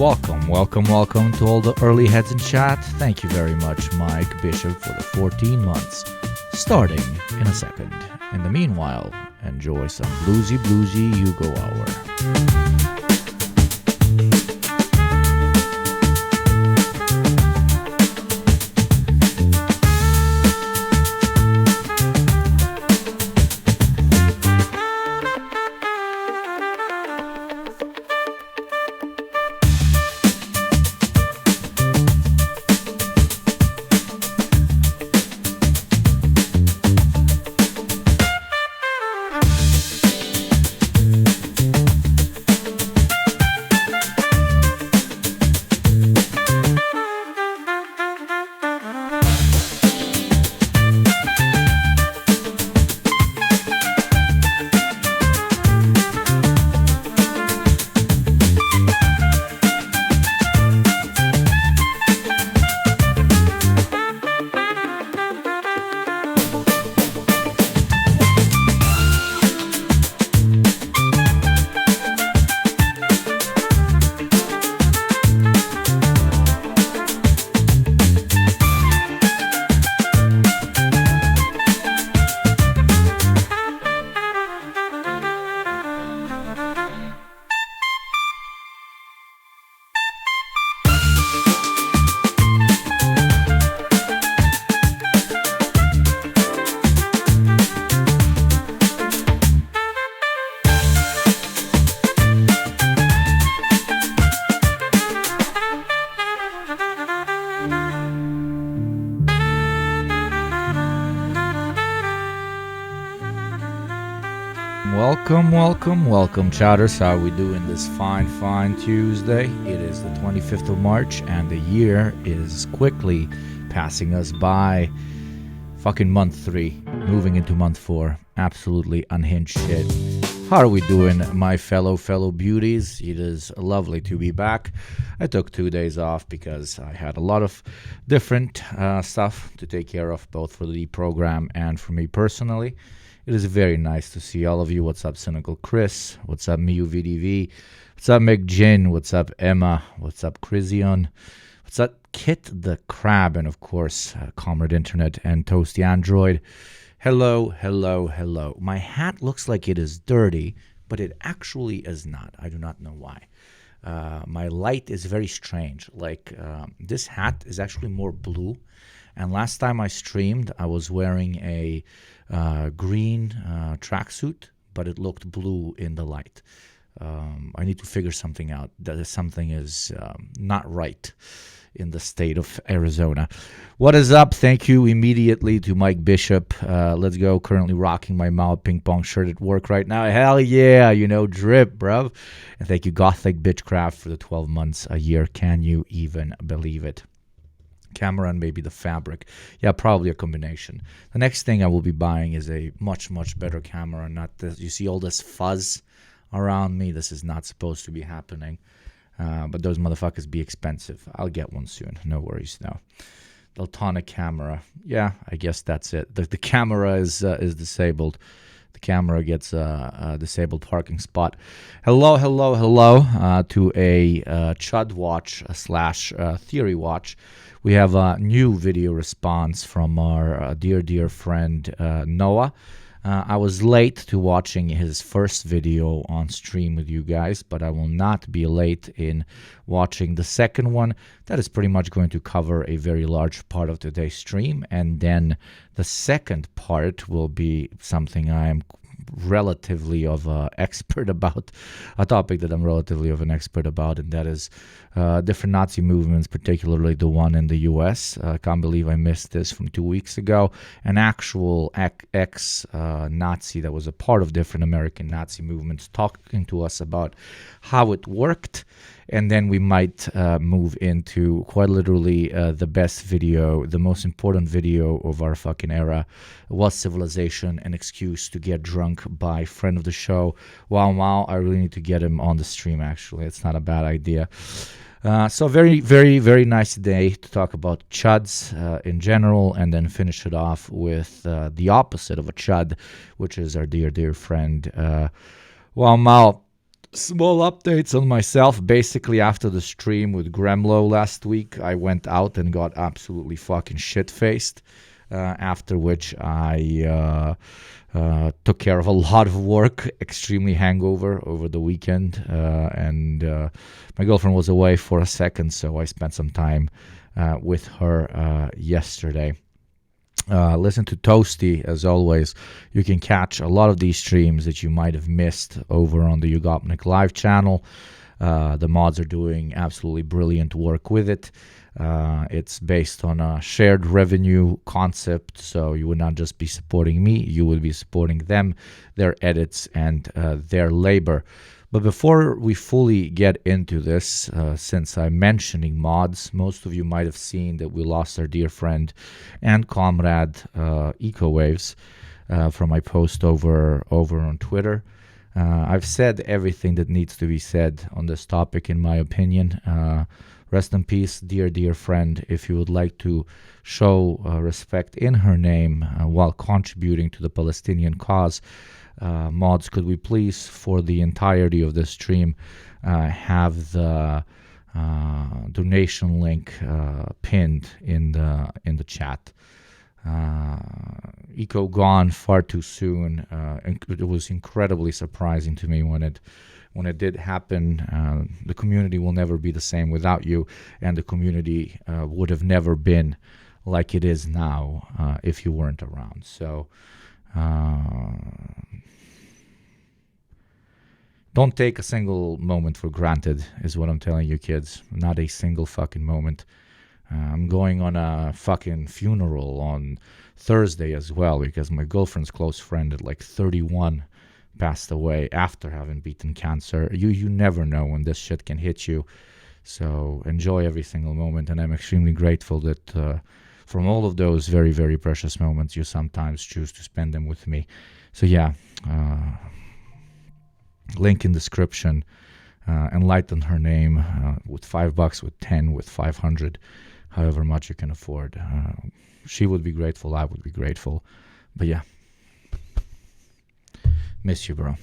Welcome to all the early heads in chat. Thank you very much, Mike Bishop, for the 14 months. Starting in a second. In the meanwhile, enjoy some bluesy Yugo Hour. Welcome, chatters. How are we doing this fine Tuesday? It is the 25th of March, and the year is quickly passing us by. Fucking month 3, moving into month 4. Absolutely unhinged shit. How are we doing, my fellow beauties? It is lovely to be back. I took 2 days off because I had a lot of different stuff to take care of, both for the program and for me personally. It is very nice to see all of you. What's up, Cynical Chris? What's up, MiuVDV? What's up, McJin? What's up, Emma? What's up, Crizion? What's up, Kit the Crab? And of course, Comrade Internet and Toasty Android. Hello. My hat looks like it is dirty, but it actually is not. I do not know why. My light is very strange. This hat is actually more blue. And last time I streamed, I was wearing a green tracksuit, but it looked blue in the light. I need to figure something out. Something is not right in the state of Arizona. What is up? Thank you immediately to Mike Bishop. Let's go. Currently rocking my Mao ping pong shirt at work right now. Hell yeah, drip, bruv. And thank you, Gothic Bitchcraft, for the 12 months a year. Can you even believe it? Camera and maybe the fabric. Yeah, probably a combination. The next thing I will be buying is a much better camera. Not this. You see all this fuzz around me? This is not supposed to be happening. But those motherfuckers be expensive. I'll get one soon. No worries now. Daltonic camera. Yeah, I guess that's it. The camera is disabled. The camera gets a disabled parking spot. Hello to a Chud watch / theory watch. We have a new video response from our dear friend Noah. I was late to watching his first video on stream with you guys, but I will not be late in watching the second one. That is pretty much going to cover a very large part of today's stream, and then the second part will be something I am relatively of an expert about, a topic that I'm relatively of an expert about, and that is different Nazi movements, particularly the one in the US. I can't believe I missed this from 2 weeks ago. An actual ex-Nazi that was a part of different American Nazi movements talking to us about how it worked. And then we might move into quite literally the best video, the most important video of our fucking era. Was Civilization an excuse to get drunk by friend of the show? Wow, I really need to get him on the stream, actually. It's not a bad idea. So very nice day to talk about chuds in general, and then finish it off with the opposite of a chud, which is our dear friend Wow Mao. Small updates on myself. Basically, after the stream with Gremlo last week, I went out and got absolutely fucking shit-faced. After which I took care of a lot of work, extremely hangover over the weekend. And my girlfriend was away for a second, so I spent some time with her yesterday. Listen to Toasty, as always. You can catch a lot of these streams that you might have missed over on the Yugopnik live channel. The mods are doing absolutely brilliant work with it. It's based on a shared revenue concept, so you would not just be supporting me, you would be supporting them, their edits, and their labor. But before we fully get into this, since I'm mentioning mods, most of you might have seen that we lost our dear friend and comrade EcoWaves from my post over on Twitter. I've said everything that needs to be said on this topic, in my opinion. Rest in peace, dear friend. If you would like to show respect in her name while contributing to the Palestinian cause, mods, could we please, for the entirety of this stream, have the donation link pinned in the chat. Eco gone far too soon. It was incredibly surprising to me when it did happen. The community will never be the same without you, and the community would have never been like it is now if you weren't around. So don't take a single moment for granted, is what I'm telling you, kids. Not a single fucking moment. I'm going on a fucking funeral on Thursday as well, because my girlfriend's close friend at like 31 passed away after having beaten cancer. You never know when this shit can hit you. So enjoy every single moment, and I'm extremely grateful that from all of those very, very precious moments, you sometimes choose to spend them with me. So yeah, link in description. Enlighten her name with $5, with 10, with 500, however much you can afford. She would be grateful, I would be grateful. But yeah, miss you, bro.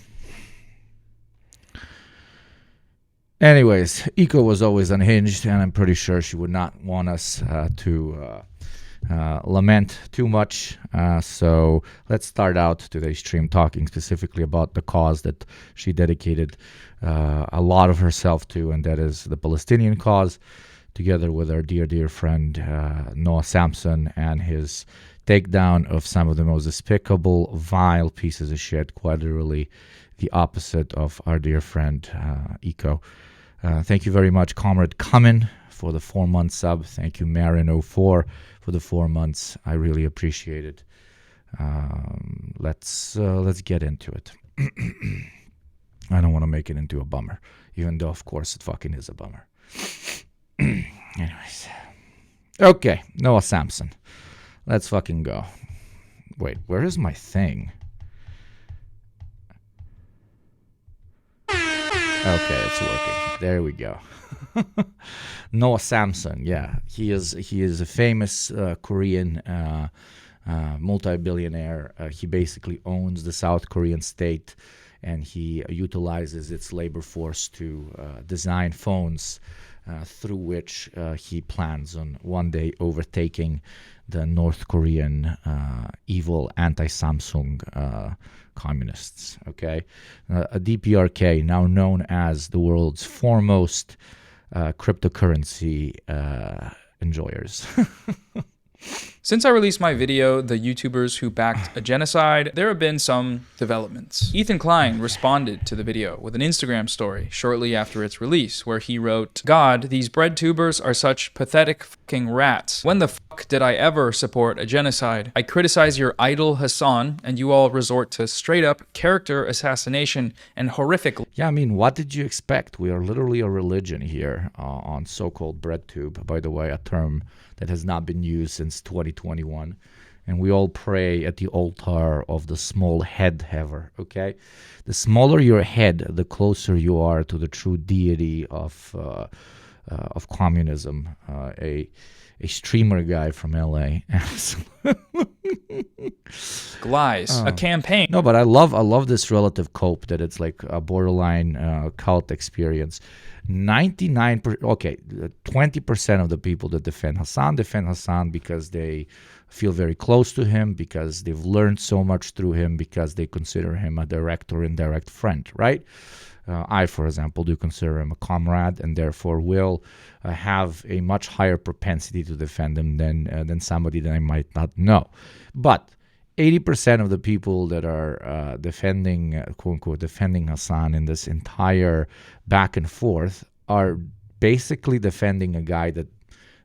Anyways, Eco was always unhinged, and I'm pretty sure she would not want us to lament too much. So let's start out today's stream talking specifically about the cause that she dedicated a lot of herself to, and that is the Palestinian cause, together with our dear friend Noah SAMSEN and his takedown of some of the most despicable, vile pieces of shit, quite literally the opposite of our dear friend Eco. Thank you very much, Comrade Cumin, for the 4-month sub. Thank you, Marin04, for the 4 months. I really appreciate it. Let's get into it. I don't want to make it into a bummer, even though, of course, it fucking is a bummer. Anyways. Okay, Noah SAMSEN. Let's fucking go. Wait, where is my thing? Okay, it's working. There we go. Noah SAMSEN, yeah. He is a famous Korean multi-billionaire. He basically owns the South Korean state, and he utilizes its labor force to design phones through which he plans on one day overtaking the North Korean evil anti-Samsung communists. Okay, a DPRK, now known as the world's foremost cryptocurrency enjoyers. Since I released my video, The YouTubers Who Backed a Genocide, there have been some developments. Ethan Klein responded to the video with an Instagram story shortly after its release, where he wrote, "God, these bread tubers are such pathetic fucking rats. When the fuck did I ever support a genocide? I criticize your idol Hassan, and you all resort to straight up character assassination and horrific..." Yeah, I mean, what did you expect? We are literally a religion here on so-called breadtube, by the way, a term that has not been used since 2021, and we all pray at the altar of the small head haver, okay? The smaller your head, the closer you are to the true deity of of communism. A streamer guy from LA. Lies, a campaign. No, but I love this relative cope that it's like a borderline cult experience. 20% of the people that defend Hassan because they feel very close to him, because they've learned so much through him, because they consider him a direct or indirect friend, right? I, for example, do consider him a comrade, and therefore will have a much higher propensity to defend him than somebody that I might not know. But 80% of the people that are defending, quote unquote, defending Hassan in this entire back and forth are basically defending a guy that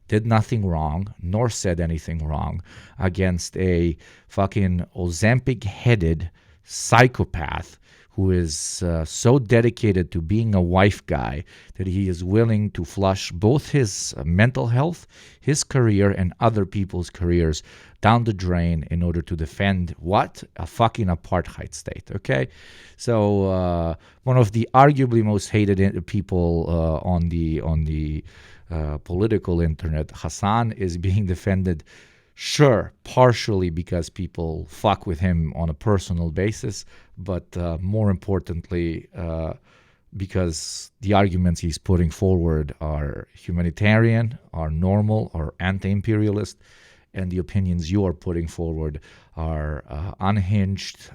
did nothing wrong, nor said anything wrong, against a fucking Ozempic-headed psychopath who is so dedicated to being a wife guy that he is willing to flush both his mental health, his career, and other people's careers down the drain in order to defend what? A fucking apartheid state, okay? So one of the arguably most hated people on the political internet, Hassan, is being defended, sure, partially because people fuck with him on a personal basis, but more importantly, because the arguments he's putting forward are humanitarian, are normal, are anti-imperialist, and the opinions you are putting forward are unhinged,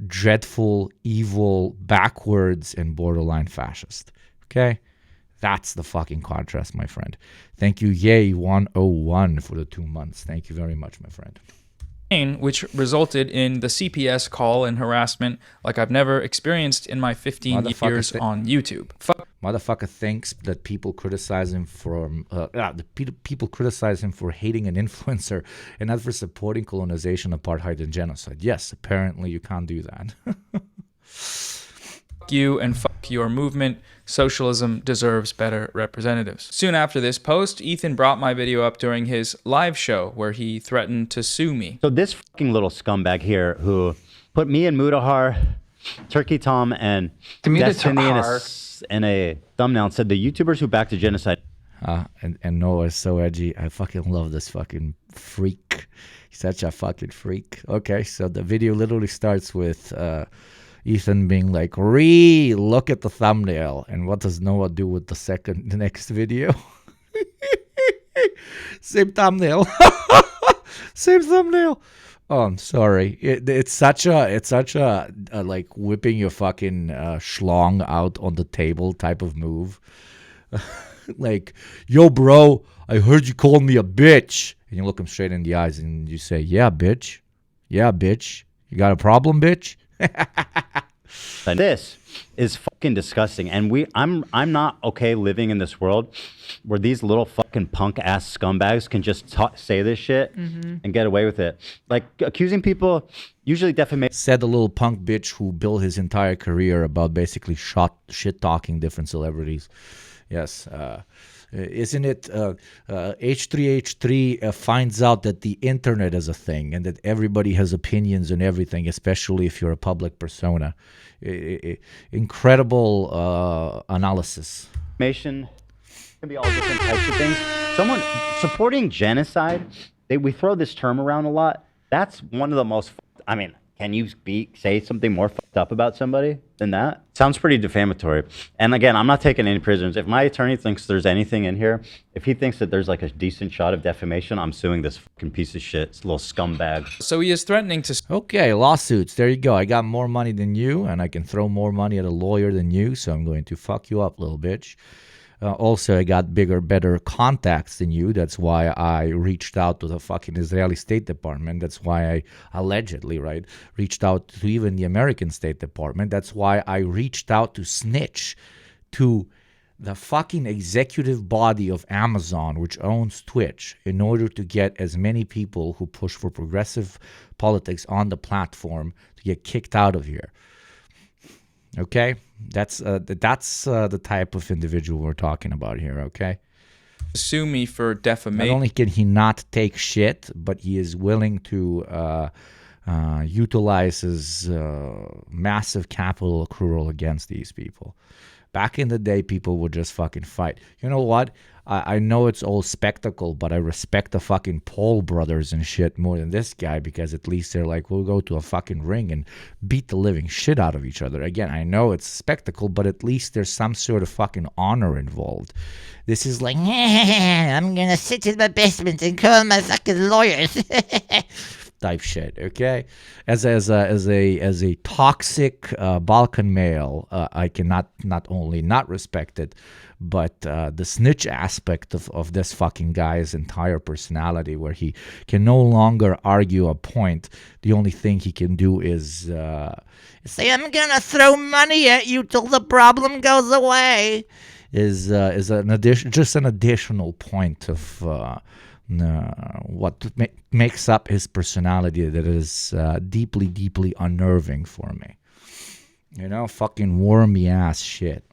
dreadful, evil, backwards, and borderline fascist. Okay? That's the fucking contrast, my friend. Thank you, Yay101, for the 2 months. Thank you very much, my friend. Which resulted in the CPS call and harassment like I've never experienced in my 15 years on YouTube. Motherfucker thinks that people criticize him for people criticize him for hating an influencer and not for supporting colonization, apartheid, and genocide. Yes, apparently you can't do that. You and fuck your movement. Socialism deserves better representatives. Soon after this post, Ethan brought my video up during his live show where he threatened to sue me. So this fucking little scumbag here who put me and Mudahar, Turkey Tom, and Destiny in a thumbnail and said the YouTubers who backed the genocide. And Noah is so edgy. I fucking love this fucking freak. He's such a fucking freak. Okay, so the video literally starts with Ethan being like, look at the thumbnail. And what does Noah do with the next video? Same thumbnail. Same thumbnail. Oh, I'm sorry. It's such a like whipping your fucking schlong out on the table type of move. Like, yo, bro, I heard you called me a bitch. And you look him straight in the eyes and you say, yeah, bitch. Yeah, bitch. You got a problem, bitch? This is fucking disgusting, and I'm not okay living in this world where these little fucking punk ass scumbags can just say this shit and get away with it. Like accusing people, usually defamation. Said the little punk bitch who built his entire career about basically shit talking different celebrities. Yes. Isn't it H3H3 finds out that the internet is a thing and that everybody has opinions and everything, especially if you're a public persona. Incredible analysis. Information can be all different types of things. Someone supporting genocide, we throw this term around a lot. That's one of the most, I mean, can you say something more fucked up about somebody than that? Sounds pretty defamatory. And again, I'm not taking any prisoners. If my attorney thinks there's anything in here, if he thinks that there's like a decent shot of defamation, I'm suing this fucking piece of shit. It's a little scumbag. So he is threatening to... Okay, lawsuits. There you go. I got more money than you, and I can throw more money at a lawyer than you, so I'm going to fuck you up, little bitch. Also, I got better contacts than you. That's why I reached out to the fucking Israeli State Department. That's why I allegedly, right, reached out to even the American State Department. That's why I reached out to snitch to the fucking executive body of Amazon, which owns Twitch, in order to get as many people who push for progressive politics on the platform to get kicked out of here. Okay? That's the type of individual we're talking about here, okay? Sue me for defamation. Not only can he not take shit, but he is willing to utilize his massive capital accrual against these people. Back in the day, people would just fucking fight. You know what? I know it's all spectacle, but I respect the fucking Paul brothers and shit more than this guy, because at least they're like, we'll go to a fucking ring and beat the living shit out of each other. Again, I know it's spectacle, but at least there's some sort of fucking honor involved. This is like, I'm gonna sit in my basement and call my fucking lawyers. Type shit, okay? As a toxic Balkan male, I cannot not only not respect it, but the snitch aspect of this fucking guy's entire personality, where he can no longer argue a point. The only thing he can do is say, "I'm gonna throw money at you till the problem goes away." Is an additional point of what makes up his personality that is deeply, deeply unnerving for me. You know, fucking wormy ass shit.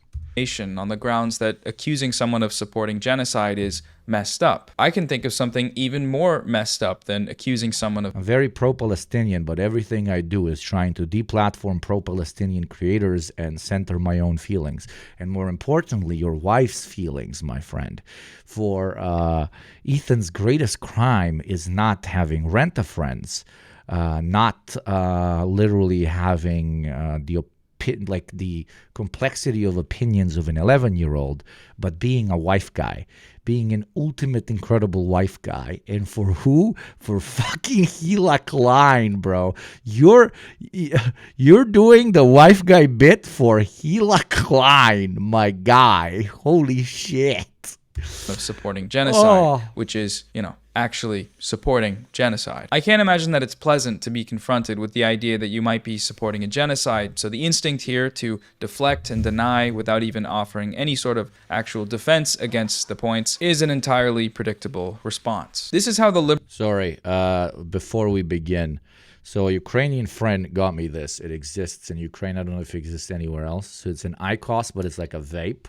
On the grounds that accusing someone of supporting genocide is messed up. I can think of something even more messed up than accusing someone of... I'm very pro-Palestinian, but everything I do is trying to deplatform pro-Palestinian creators and center my own feelings. And more importantly, your wife's feelings, my friend. For Ethan's greatest crime is not having rent-a-friends, not literally having the complexity of opinions of an 11-year-old, but being a wife guy, being an ultimate incredible wife guy. And for who? For fucking Hila Klein, bro. You're doing the wife guy bit for Hila Klein, my guy. Holy shit. Of supporting genocide, which is, actually supporting genocide. I can't imagine that it's pleasant to be confronted with the idea that you might be supporting a genocide, so the instinct here to deflect and deny without even offering any sort of actual defense against the points is an entirely predictable response. This is how the Sorry, before we begin, so a Ukrainian friend got me this. It exists in Ukraine. I don't know if it exists anywhere else. So it's an IQOS, but it's like a vape,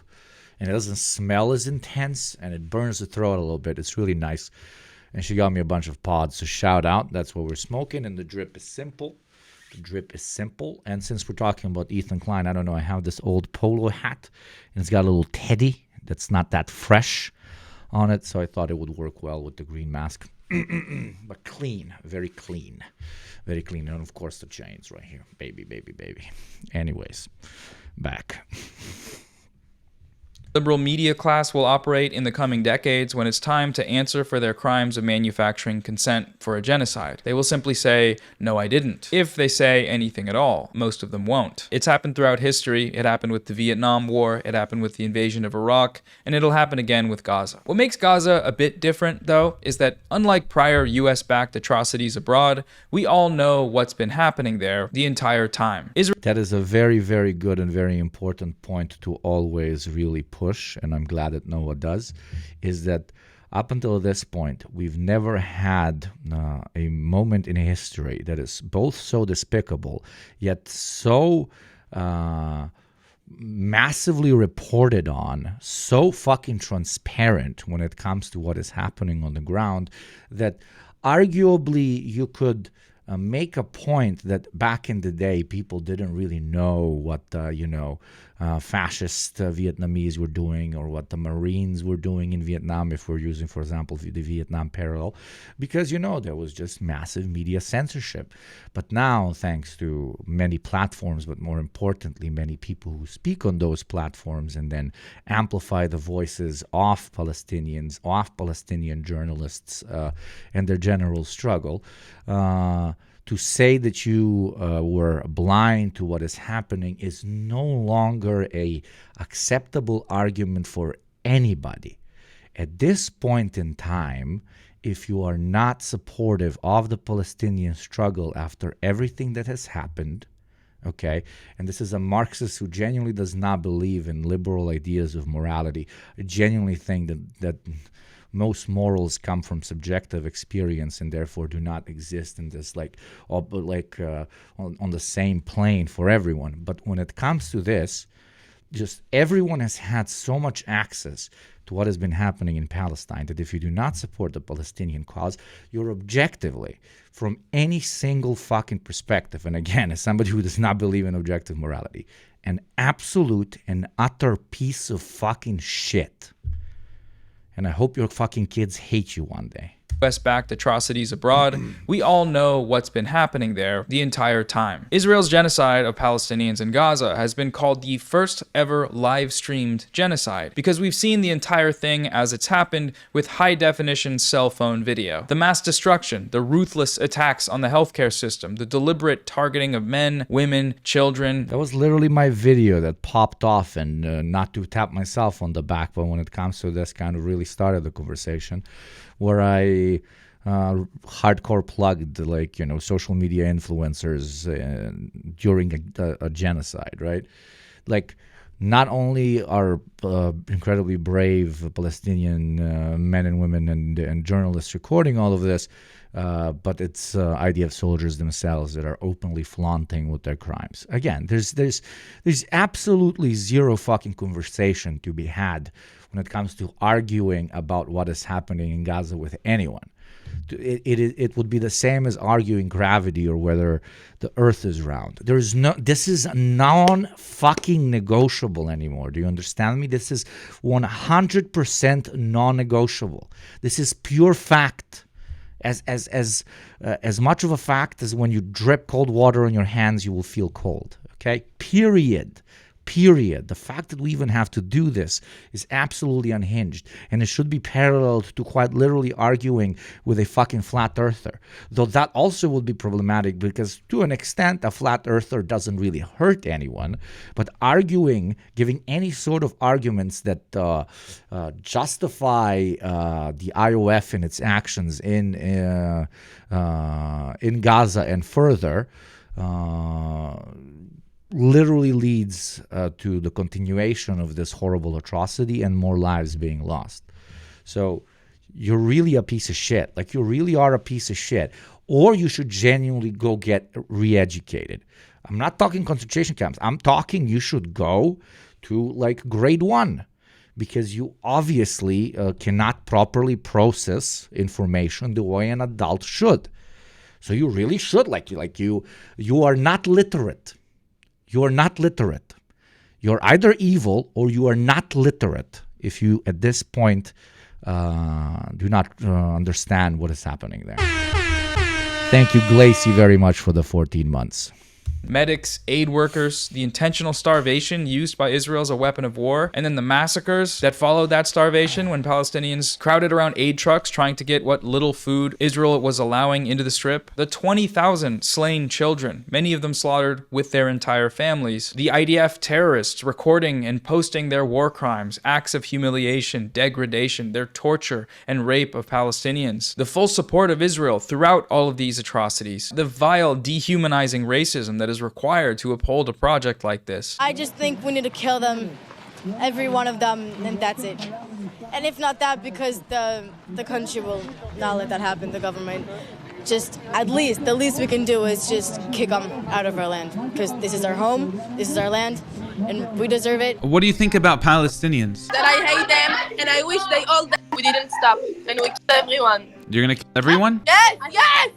and it doesn't smell as intense, and it burns the throat a little bit. It's really nice. And she got me a bunch of pods, so shout out. That's what we're smoking, and the drip is simple. The drip is simple. And since we're talking about Ethan Klein, I don't know, I have this old polo hat, and it's got a little teddy that's not that fresh on it, so I thought it would work well with the green mask. But clean, very clean. Very clean. And of course the chains right here. Baby, baby, baby. Anyways, back. Liberal media class will operate in the coming decades when it's time to answer for their crimes of manufacturing consent for a genocide. They will simply say, "No, I didn't," if they say anything at all. Most of them won't. It's happened throughout history. It happened with the Vietnam War. It happened with the invasion of Iraq. And it'll happen again with Gaza. What makes Gaza a bit different, though, is that unlike prior US-backed atrocities abroad, we all know what's been happening there the entire time. That is a very, very good and very important point to always really push, and I'm glad that Noah does, is that up until this point, we've never had a moment in history that is both so despicable, yet so massively reported on, so fucking transparent when it comes to what is happening on the ground, that arguably you could make a point that back in the day people didn't really know what fascist Vietnamese were doing, or what the Marines were doing in Vietnam, if we're using, for example, the Vietnam parallel, because there was just massive media censorship. But now, thanks to many platforms, but more importantly many people who speak on those platforms and then amplify the voices of Palestinians, of Palestinian journalists, and their general struggle, to say that you were blind to what is happening is no longer a acceptable argument for anybody. At this point in time, if you are not supportive of the Palestinian struggle after everything that has happened, okay, and this is a Marxist who genuinely does not believe in liberal ideas of morality, I genuinely think that most morals come from subjective experience and therefore do not exist in this on the same plane for everyone. But when it comes to this, just everyone has had so much access to what has been happening in Palestine that if you do not support the Palestinian cause, you're objectively, from any single fucking perspective, and again, as somebody who does not believe in objective morality, an absolute and utter piece of fucking shit. And I hope your fucking kids hate you one day. US-backed atrocities abroad, we all know what's been happening there the entire time. Israel's genocide of Palestinians in Gaza has been called the first ever live-streamed genocide because we've seen the entire thing as it's happened with high-definition cell phone video. The mass destruction, the ruthless attacks on the healthcare system, the deliberate targeting of men, women, children. That was literally my video that popped off, and not to tap myself on the back, but when it comes to this, kind of really started the conversation, where I hardcore plugged, like, you know, social media influencers during a genocide, right? Like, not only are incredibly brave Palestinian men and women and journalists recording all of this, but it's IDF soldiers themselves that are openly flaunting with their crimes. Again, there's absolutely zero fucking conversation to be had when it comes to arguing about what is happening in Gaza with anyone. It would be the same as arguing gravity or whether the earth is round. This is non-fucking negotiable anymore. Do you understand me? This is 100% non-negotiable. This is pure fact. As much of a fact as when you drip cold water on your hands, you will feel cold. Okay? Period. The fact that we even have to do this is absolutely unhinged, and it should be paralleled to quite literally arguing with a fucking flat earther. Though that also would be problematic because to an extent a flat earther doesn't really hurt anyone, but arguing, giving any sort of arguments that justify the IOF and its actions in Gaza and further, literally leads to the continuation of this horrible atrocity and more lives being lost. So you're really a piece of shit. Like, you really are a piece of shit. Or you should genuinely go get re-educated. I'm not talking concentration camps. I'm talking you should go to, like, grade 1. Because you obviously cannot properly process information the way an adult should. So you really should, you are not literate. You are not literate. You're either evil or you are not literate if you, at this point, do not understand what is happening there. Thank you, Glacy, very much for the 14 months. Medics, aid workers, the intentional starvation used by Israel as a weapon of war, and then the massacres that followed that starvation when Palestinians crowded around aid trucks trying to get what little food Israel was allowing into the Strip, the 20,000 slain children, many of them slaughtered with their entire families, the IDF terrorists recording and posting their war crimes, acts of humiliation, degradation, their torture and rape of Palestinians, the full support of Israel throughout all of these atrocities, the vile, dehumanizing racism that is required to uphold a project like this. I just think we need to kill them, every one of them, and that's it. And if not that, because the country will not let that happen, the government. Just, the least we can do is just kick them out of our land, because this is our home, this is our land, and we deserve it. What do you think about Palestinians? That I hate them, and I wish they all died. We didn't stop, and we killed everyone. You're gonna kill everyone? Yes!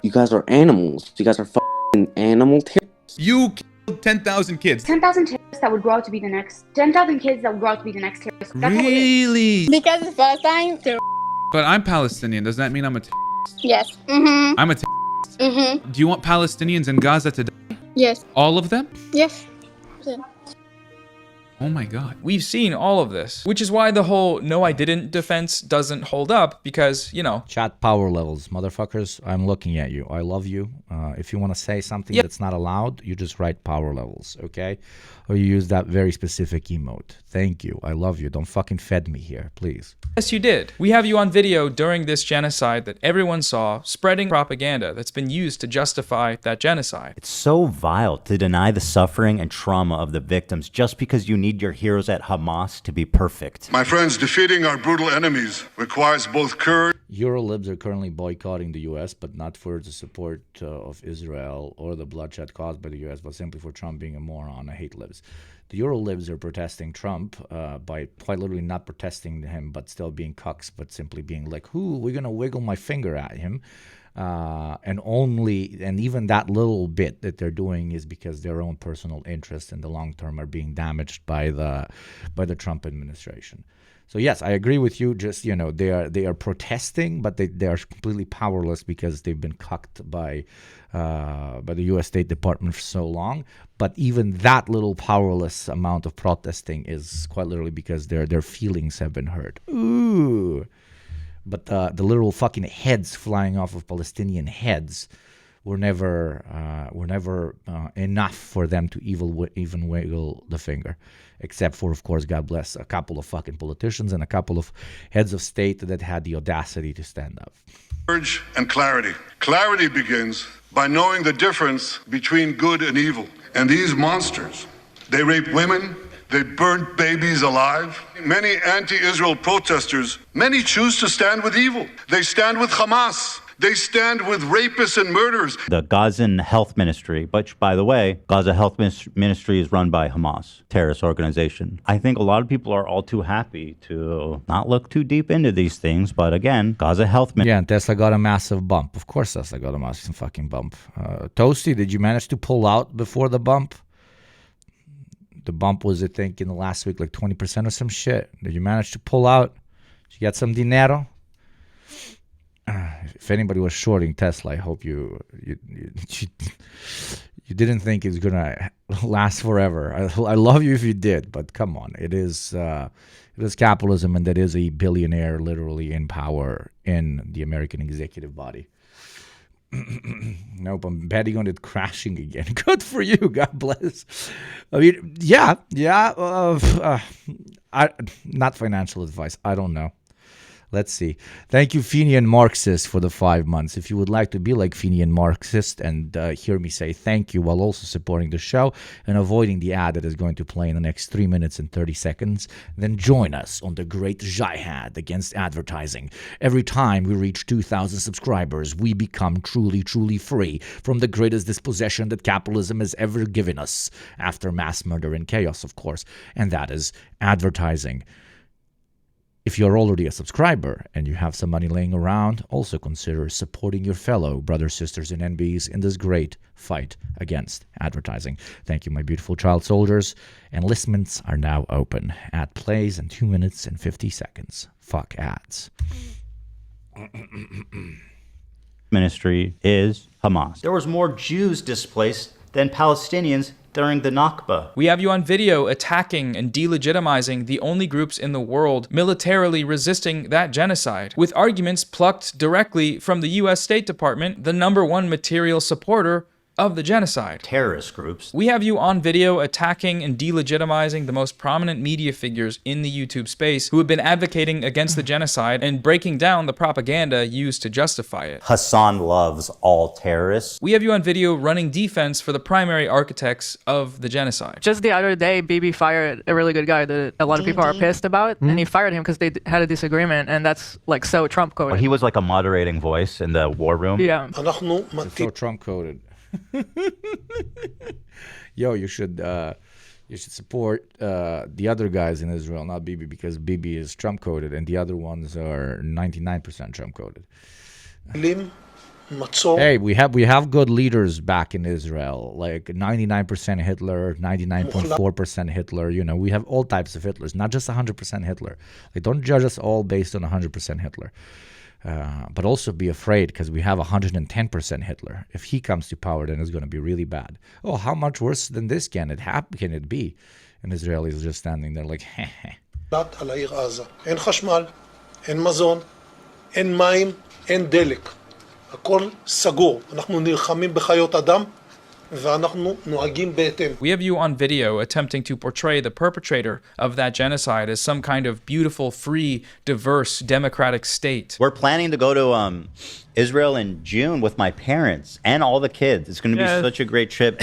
You guys are animals. You guys are f***ing animal terrorists. You killed 10,000 kids. 10,000 terrorists that would grow up to be the next. 10,000 kids that would grow up to be the next terrorist. That's what it is. Really? Because it's Palestine. But I'm Palestinian. Does that mean I'm a terrorist? Yes. I'm a terrorist. Do you want Palestinians in Gaza to die? Yes. All of them? Yes. Oh my God. We've seen all of this, which is why the whole "no, I didn't" defense doesn't hold up because, you know. Chat power levels, motherfuckers. I'm looking at you. I love you. If you want to say something that's not allowed, you just write power levels, okay? Or you use that very specific emote. Thank you. I love you. Don't fucking fed me here, please. Yes, you did. We have you on video during this genocide that everyone saw, spreading propaganda that's been used to justify that genocide. It's so vile to deny the suffering and trauma of the victims just because you need your heroes at Hamas to be perfect. My friends, defeating our brutal enemies requires both courage. Eurolibs are currently boycotting the U.S., but not for the support of Israel or the bloodshed caused by the U.S., but simply for Trump being a moron. I hate libs. The Eurolibs are protesting Trump by quite literally not protesting him, but still being cucks, but simply being like, we're going to wiggle my finger at him. and even that little bit that they're doing is because their own personal interests in the long term are being damaged by the Trump administration. So yes, I agree with you. Just, they are protesting, but they are completely powerless because they've been cucked by the U.S. State Department for so long. But even that little powerless amount of protesting is quite literally because their feelings have been hurt. Ooh. But the literal fucking heads flying off of Palestinian heads were never enough for them to even wiggle the finger. Except for, of course, God bless, a couple of fucking politicians and a couple of heads of state that had the audacity to stand up. Courage and clarity. Clarity begins by knowing the difference between good and evil. And these monsters, they rape women, they burnt babies alive. Many anti-Israel protesters, many choose to stand with evil. They stand with Hamas. They stand with rapists and murderers. The Gazan Health Ministry, which, by the way, Gaza Health Ministry is run by Hamas, terrorist organization. I think a lot of people are all too happy to not look too deep into these things, but again, Gaza Health Ministry. Yeah, and Tesla got a massive bump. Of course Tesla got a massive fucking bump. Toasty, did you manage to pull out before the bump? The bump was, I think, in the last week, like 20% or some shit. Did you manage to pull out? Did you get some dinero? If anybody was shorting Tesla, I hope you didn't think it's gonna last forever. I love you if you did, but come on, it is capitalism, and that is a billionaire literally in power in the American executive body. Nope, I'm betting on it crashing again. Good for you. God bless. I mean, not financial advice. I don't know. Let's see. Thank you, Fenian Marxist, for the 5 months. If you would like to be like Fenian Marxist and hear me say thank you while also supporting the show and avoiding the ad that is going to play in the next 3 minutes and 30 seconds, then join us on the great jihad against advertising. Every time we reach 2,000 subscribers, we become truly, truly free from the greatest dispossession that capitalism has ever given us, after mass murder and chaos, of course, and that is advertising. If you're already a subscriber and you have some money laying around, also consider supporting your fellow brothers, sisters, and NBs in this great fight against advertising. Thank you, my beautiful child soldiers. Enlistments are now open. Ad plays in 2 minutes and 50 seconds. Fuck ads. Ministry is Hamas. There was more Jews displaced than Palestinians during the Nakba. We have you on video attacking and delegitimizing the only groups in the world militarily resisting that genocide, with arguments plucked directly from the U.S. State Department, the #1 material supporter of the genocide. Terrorist groups. We have you on video attacking and delegitimizing the most prominent media figures in the YouTube space who have been advocating against the genocide and breaking down the propaganda used to justify it. Hassan loves all terrorists. We have you on video running defense for the primary architects of the genocide. Just the other day, Bibi fired a really good guy that a lot of people are pissed about, and he fired him because they had a disagreement, and that's like so Trump-coded. Well, he was like a moderating voice in the war room. Yeah. It's so Trump-coded. Yo, you should support the other guys in Israel, not Bibi, because Bibi is Trump-coded and the other ones are 99% Trump-coded. Hey, we have good leaders back in Israel, like 99% Hitler, 99.4% Hitler. You know, we have all types of Hitlers, not just 100% Hitler. Like, don't judge us all based on 100% Hitler. But also be afraid, because we have 110% Hitler. If he comes to power, then it's going to be really bad. Oh, how much worse than this can it be? And Israelis are just standing there like, heh. אין חשמל, אין מזון, אין מים, אין דלק. הכל סגור. אנחנו נלחמים בחיות אדם. We have you on video attempting to portray the perpetrator of that genocide as some kind of beautiful, free, diverse, democratic state. We're planning to go to Israel in June with my parents and all the kids. It's going to be such a great trip.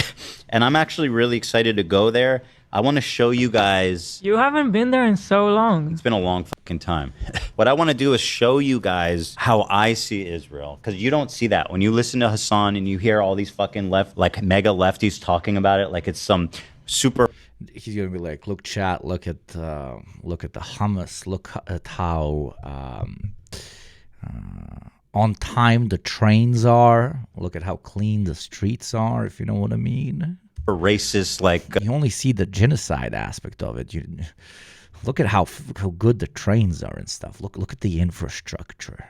And I'm actually really excited to go there. I want to show you guys. You haven't been there in so long. It's been a long fucking time. What I want to do is show you guys how I see Israel, because you don't see that. When you listen to Hassan and you hear all these fucking mega lefties talking about it, like it's some super. He's gonna be like, look, chat, look at the hummus, look at how on time the trains are. Look at how clean the streets are, if you know what I mean. Racist, like you only see the genocide aspect of it. You look at how good the trains are and stuff. Look at the infrastructure.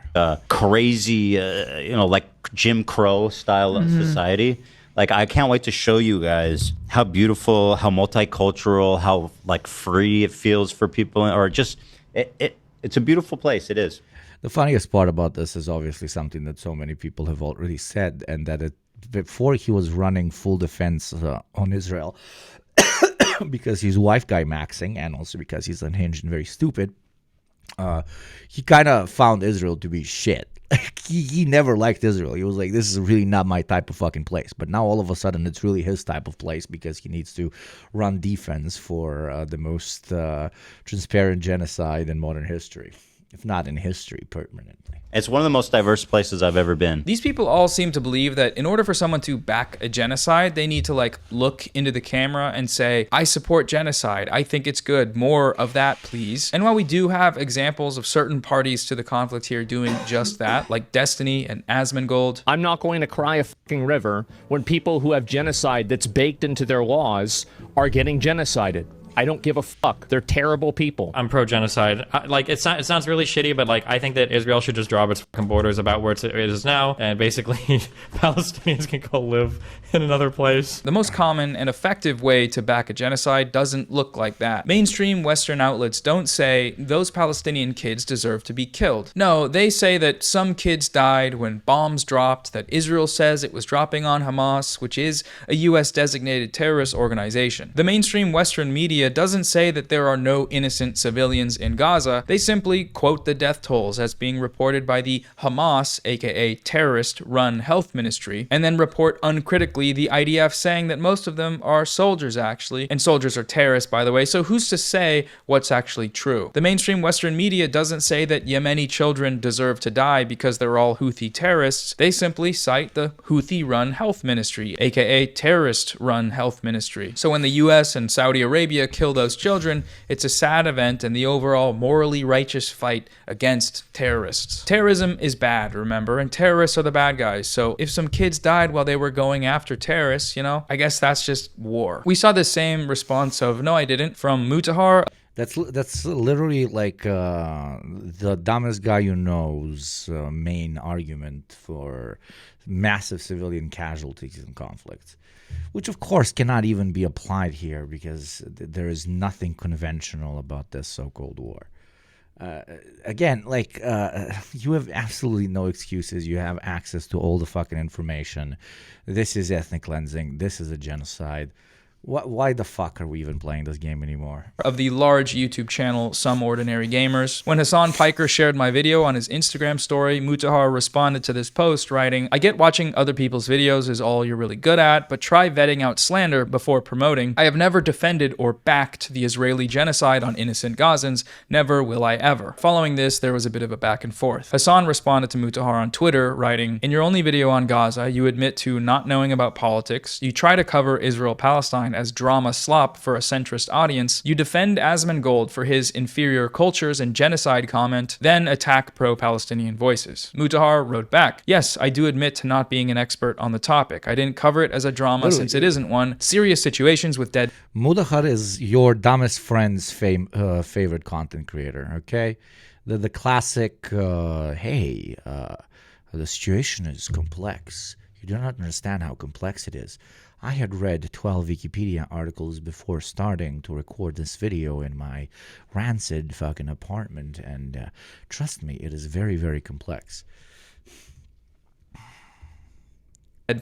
Crazy, like Jim Crow style of society. Like, I can't wait to show you guys how beautiful, how multicultural, how like free it feels for people, or just it's a beautiful place. It is. The funniest part about this is obviously something that so many people have already said, and that before he was running full defense on Israel, because he's wife guy maxing, and also because he's unhinged and very stupid, he kind of found Israel to be shit. He never liked Israel. He was like, this is really not my type of fucking place. But now all of a sudden it's really his type of place because he needs to run defense for the most transparent genocide in modern history, if not in history permanently. It's one of the most diverse places I've ever been. These people all seem to believe that in order for someone to back a genocide, they need to like look into the camera and say, I support genocide. I think it's good. More of that, please. And while we do have examples of certain parties to the conflict here doing just that, like Destiny and Asmongold, I'm not going to cry a fucking river when people who have genocide that's baked into their laws are getting genocided. I don't give a fuck. They're terrible people. I'm pro-genocide. It sounds really shitty, but like I think that Israel should just draw up its fucking borders about where it is now, and basically Palestinians can go live in another place. The most common and effective way to back a genocide doesn't look like that. Mainstream Western outlets don't say those Palestinian kids deserve to be killed. No, they say that some kids died when bombs dropped, that Israel says it was dropping on Hamas, which is a US designated terrorist organization. The mainstream Western media doesn't say that there are no innocent civilians in Gaza. They simply quote the death tolls as being reported by the Hamas, aka terrorist-run health ministry, and then report uncritically the IDF saying that most of them are soldiers actually, and soldiers are terrorists by the way, so who's to say what's actually true? The mainstream Western media doesn't say that Yemeni children deserve to die because they're all Houthi terrorists. They simply cite the Houthi-run health ministry, aka terrorist-run health ministry. So when the US and Saudi Arabia kill those children, it's a sad event in the overall morally righteous fight against terrorists. Terrorism is bad, remember, and terrorists are the bad guys. So if some kids died while they were going after terrorists, I guess that's just war. We saw the same response of, no, I didn't, from Mutahar. That's literally like the dumbest guy you know's main argument for massive civilian casualties in conflicts, which of course cannot even be applied here because there is nothing conventional about this so-called war. Again, you have absolutely no excuses. You have access to all the fucking information. This is ethnic cleansing. This is a genocide. Why the fuck are we even playing this game anymore? Of the large YouTube channel Some Ordinary Gamers. When Hassan Piker shared my video on his Instagram story, Mutahar responded to this post writing, I get watching other people's videos is all you're really good at, but try vetting out slander before promoting. I have never defended or backed the Israeli genocide on innocent Gazans. Never will I ever. Following this, there was a bit of a back and forth. Hassan responded to Mutahar on Twitter writing, in your only video on Gaza, you admit to not knowing about politics. You try to cover Israel-Palestine as drama slop for a centrist audience, you defend Asmongold for his inferior cultures and genocide comment, then attack pro-Palestinian voices. Mutahar wrote back, yes, I do admit to not being an expert on the topic. I didn't cover it as a drama since it isn't one. Serious situations with dead... Mutahar is your dumbest friend's favorite content creator, okay? The classic, hey, the situation is complex. You do not understand how complex it is. I had read 12 Wikipedia articles before starting to record this video in my rancid fucking apartment, and trust me, it is very, very complex.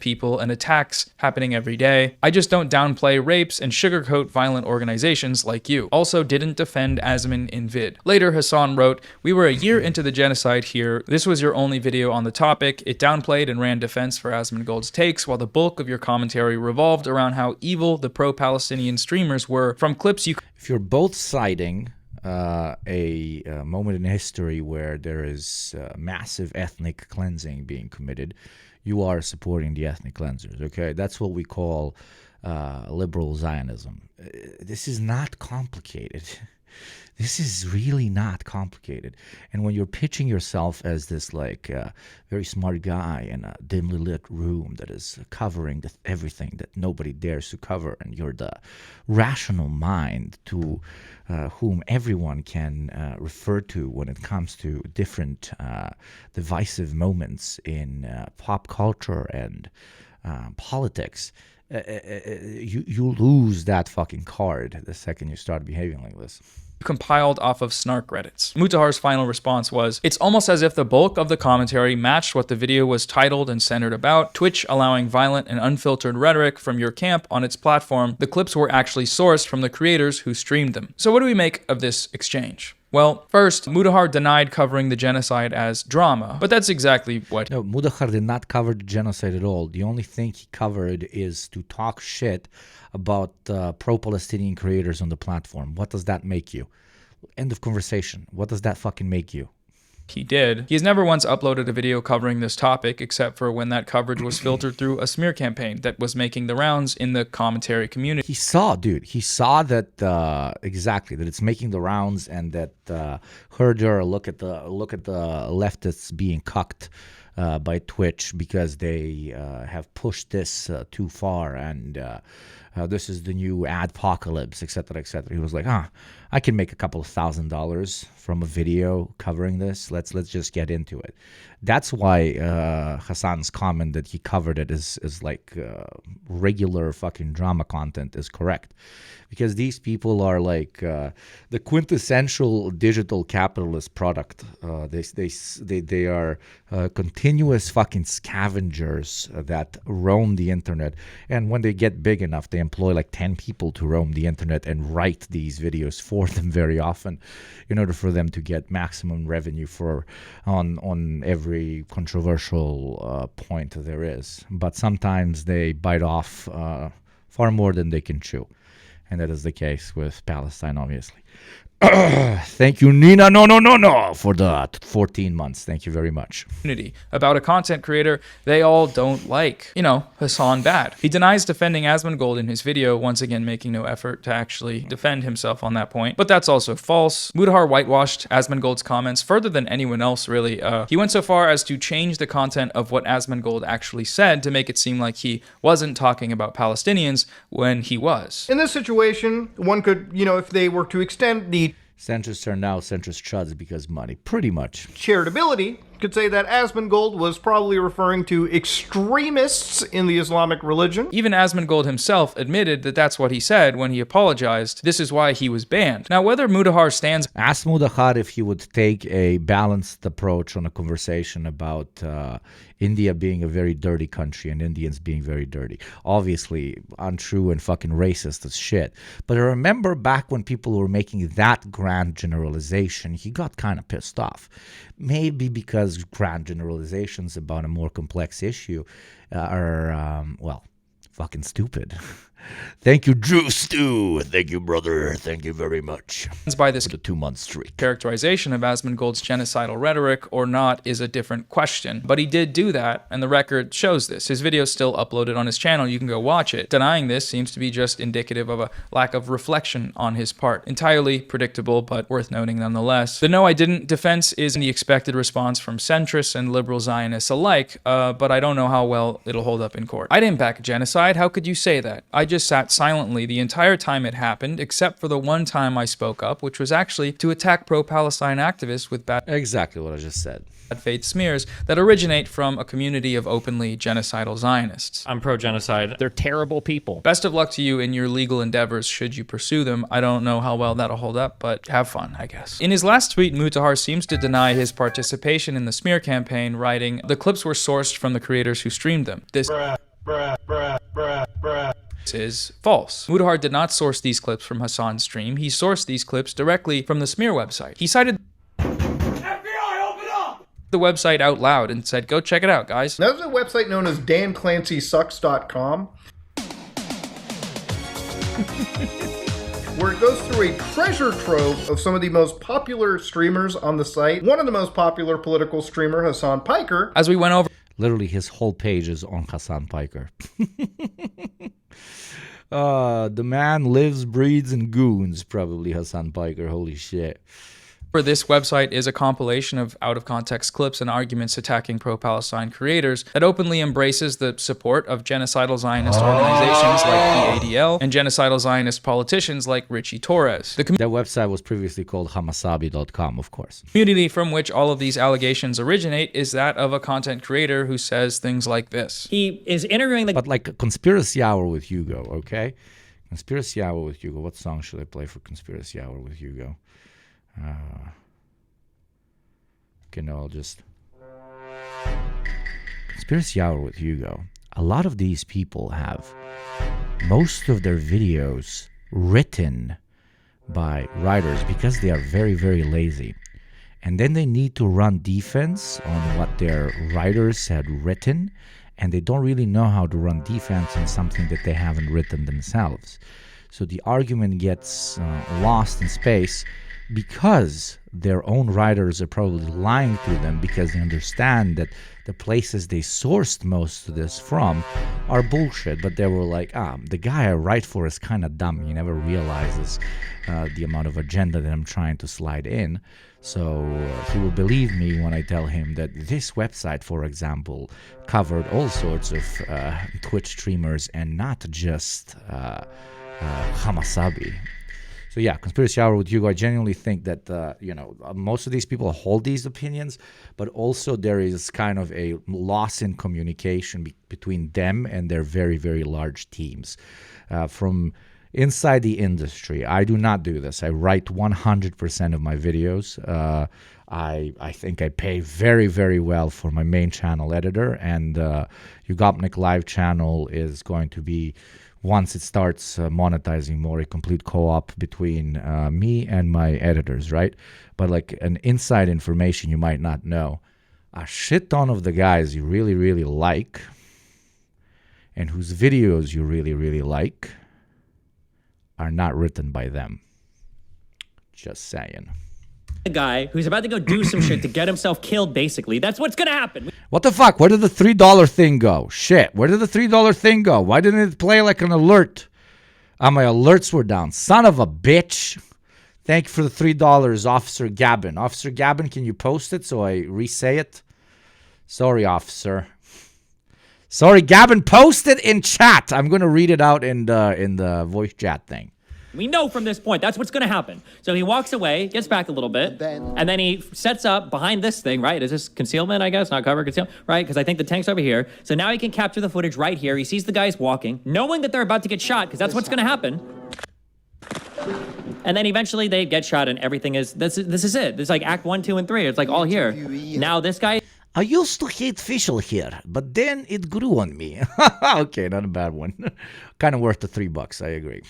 People and attacks happening every day. I just don't downplay rapes and sugarcoat violent organizations like you. Also didn't defend Asman in vid. Later, Hassan wrote, we were a year into the genocide here. This was your only video on the topic. It downplayed and ran defense for Asmongold's takes, while the bulk of your commentary revolved around how evil the pro-Palestinian streamers were. From clips you... If you're both citing a moment in history where there is massive ethnic cleansing being committed, you are supporting the ethnic cleansers, okay? That's what we call liberal Zionism. This is not complicated. This is really not complicated. And when you're pitching yourself as this like very smart guy in a dimly lit room that is covering everything that nobody dares to cover, and you're the rational mind to whom everyone can refer to when it comes to different divisive moments in pop culture and politics, you lose that fucking card the second you start behaving like this. Compiled off of snark Reddits. Mutahar's final response was, "It's almost as if the bulk of the commentary matched what the video was titled and centered about, Twitch allowing violent and unfiltered rhetoric from your camp on its platform. The clips were actually sourced from the creators who streamed them." So what do we make of this exchange? Well, first, Mutahar denied covering the genocide as drama, but that's exactly what... No, Mutahar did not cover the genocide at all. The only thing he covered is to talk shit about pro-Palestinian creators on the platform. What does that make you? End of conversation. What does that fucking make you? He did. He has never once uploaded a video covering this topic, except for when that coverage was filtered through a smear campaign that was making the rounds in the commentary community. He saw, dude. He saw that exactly, that it's making the rounds, and that Herder look at the leftists being cucked by Twitch because they have pushed this too far, and this is the new adpocalypse, etc., etc. He was like, I can make a couple of $1,000 from a video covering this. Let's just get into it. That's why Hassan's comment that he covered it is like regular fucking drama content is correct, because these people are like the quintessential digital capitalist product. They are continuous fucking scavengers that roam the internet, and when they get big enough, they employ like 10 people to roam the internet and write these videos for them very often, in order for them to get maximum revenue on every controversial point there is. But sometimes they bite off far more than they can chew, and that is the case with Palestine, obviously. Thank you, Nina. No, for the 14 months. Thank you very much. About a content creator they all don't like. Hassan bad. He denies defending Asmongold in his video, once again making no effort to actually defend himself on that point. But that's also false. Mutahar whitewashed Asmongold's comments further than anyone else, really. He went so far as to change the content of what Asmongold actually said to make it seem like he wasn't talking about Palestinians when he was. In this situation, one could, if they were to extend the centrists are now centrist chuds because money, pretty much. Charitability, could say that Asmongold was probably referring to extremists in the Islamic religion. Even Asmongold himself admitted that that's what he said when he apologized. This is why he was banned. Now, whether Mutahar stands... Ask Mutahar if he would take a balanced approach on a conversation about India being a very dirty country and Indians being very dirty. Obviously, untrue and fucking racist as shit. But I remember back when people were making that grand generalization, he got kind of pissed off. Maybe because grand generalizations about a more complex issue are, fucking stupid. Thank you, Drew Stew. Thank you, brother. Thank you very much. By this for the 2-month streak. Characterization of Asmongold's genocidal rhetoric or not is a different question. But he did do that, and the record shows this. His video is still uploaded on his channel. You can go watch it. Denying this seems to be just indicative of a lack of reflection on his part. Entirely predictable, but worth noting nonetheless. The "no, I didn't" defense is the expected response from centrists and liberal Zionists alike, but I don't know how well it'll hold up in court. I didn't back genocide. How could you say that? I just sat silently the entire time it happened, except for the one time I spoke up, which was actually to attack pro-Palestine activists with bad... Exactly what I just said. Bad faith smears that originate from a community of openly genocidal Zionists. I'm pro-genocide. They're terrible people. Best of luck to you in your legal endeavors should you pursue them. I don't know how well that'll hold up, but have fun, I guess. In his last tweet, Mutahar seems to deny his participation in the smear campaign, writing, "The clips were sourced from the creators who streamed them. This is false. Mutahar did not source these clips from Hassan's stream. He sourced these clips directly from the smear website. He cited the website out loud and said, go check it out, guys. There's a website known as DanClancySucks.com where it goes through a treasure trove of some of the most popular streamers on the site. One of the most popular political streamer, Hassan Piker. As we went over... Literally, his whole page is on Hassan Piker. The man lives, breeds, and goons, probably Hassan Piker. Holy shit. For this website is a compilation of out-of-context clips and arguments attacking pro-Palestine creators that openly embraces the support of genocidal Zionist organizations like the ADL and genocidal Zionist politicians like Richie Torres. The That website was previously called hamasabi.com, of course. community from which all of these allegations originate is that of a content creator who says things like this. He is interviewing the... But like Conspiracy Hour with Hugo, okay? Conspiracy Hour with Hugo. What song should I play for Conspiracy Hour with Hugo? Okay, no, I'll just... Conspiracy Hour with Hugo. A lot of these people have most of their videos written by writers because they are very, very lazy. And then they need to run defense on what their writers had written, and they don't really know how to run defense on something that they haven't written themselves. So the argument gets lost in space because their own writers are probably lying to them because they understand that the places they sourced most of this from are bullshit. But they were like, the guy I write for is kind of dumb. He never realizes the amount of agenda that I'm trying to slide in. So he will believe me when I tell him that this website, for example, covered all sorts of Twitch streamers and not just Hamasabi. So yeah, Conspiracy Hour with Hugo. I genuinely think that, most of these people hold these opinions, but also there is kind of a loss in communication between them and their very, very large teams. From inside the industry, I do not do this. I write 100% of my videos. I think I pay very, very well for my main channel editor, and Yugopnik live channel is going to be, once it starts monetizing more, a complete co-op between me and my editors, right? But like an inside information you might not know, a shit ton of the guys you really, really like and whose videos you really, really like are not written by them. Just saying. A guy who's about to go do some shit to get himself killed, basically. That's what's gonna happen. What the fuck? Where did the $3 thing go? Shit, where did the $3 thing go? Why didn't it play like an alert? My alerts were down. Son of a bitch. Thank you for the $3, Officer Gavin. Officer Gavin, can you post it so I re-say it? Sorry, officer. Sorry, Gavin, post it in chat. I'm going to read it out in the voice chat thing. We know from this point, that's what's going to happen. So he walks away, gets back a little bit, and then he sets up behind this thing, right? Is this concealment, I guess? Not cover, concealment, right? Because I think the tank's over here. So now he can capture the footage right here. He sees the guys walking, knowing that they're about to get shot, because that's what's going to happen. And then eventually they get shot, and everything is, this is it. It's like Act 1, 2, and 3. It's like all here. Now this guy... I used to hate facial hair, but then it grew on me. Okay, not a bad one. Kind of worth the $3, I agree.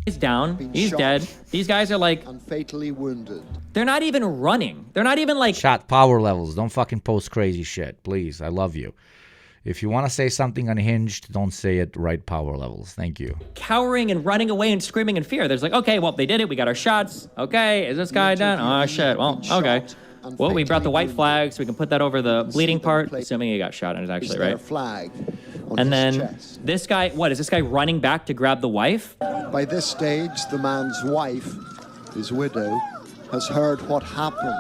He's down. He's dead. These guys are like... and fatally wounded. They're not even running. They're not even like... Chat power levels. Don't fucking post crazy shit. Please, I love you. If you want to say something unhinged, don't say it right power levels. Thank you. Cowering and running away and screaming in fear. There's like, okay, well, they did it. We got our shots. Okay, is this guy done? Oh, shit. Well, okay. Well, we brought the white flag, so we can put that over the bleeding part, assuming he got shot and is actually right. Flag and then this guy, what, is this guy running back to grab the wife? By this stage, the man's wife, his widow, has heard what happened.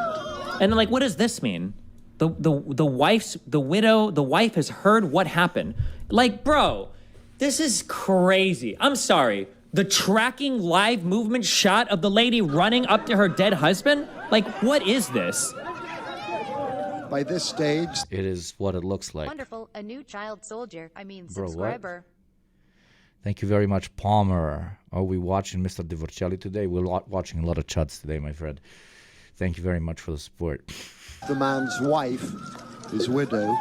And then, like, what does this mean? The wife has heard what happened. Like, bro, this is crazy. I'm sorry. The tracking live movement shot of the lady running up to her dead husband? Like, what is this? By this stage, it is what it looks like. Wonderful, a new child soldier. I mean, Bro, subscriber. What? Thank you very much, Palmer. Are we watching Mr. Divorcelli today? We're watching a lot of chuds today, my friend. Thank you very much for the support. The man's wife, his widow,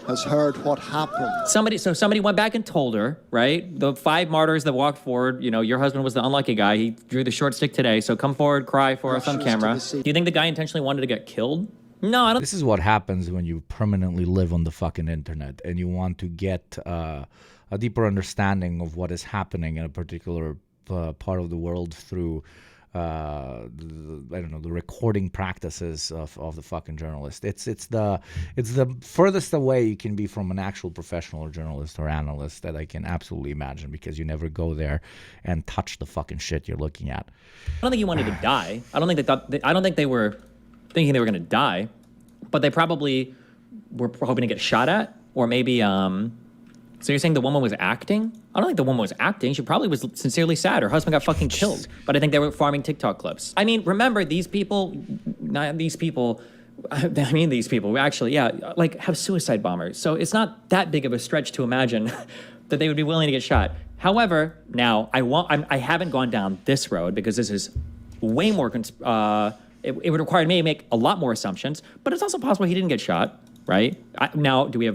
has heard what happened. Somebody went back and told her, right? The 5 martyrs that walked forward, you know, your husband was the unlucky guy. He drew the short stick today, so come forward, cry for us on camera. Do you think the guy intentionally wanted to get killed? No, I don't. This is what happens when you permanently live on the fucking internet and you want to get a deeper understanding of what is happening in a particular part of the world through I don't know, the recording practices of the fucking journalist. It's the furthest away you can be from an actual professional journalist or analyst that I can absolutely imagine, because you never go there and touch the fucking shit you're looking at. I don't think he wanted to die. I don't think they were thinking they were going to die, but they probably were hoping to get shot at, or maybe. So you're saying the woman was acting? I don't think the woman was acting. She probably was sincerely sad. Her husband got fucking killed. But I think they were farming TikTok clips. I mean, remember, these people, I mean these people who actually, yeah, like have suicide bombers. So it's not that big of a stretch to imagine that they would be willing to get shot. However, now I haven't gone down this road, because this is way more, it would require me to make a lot more assumptions, but it's also possible he didn't get shot. Right? Now, do we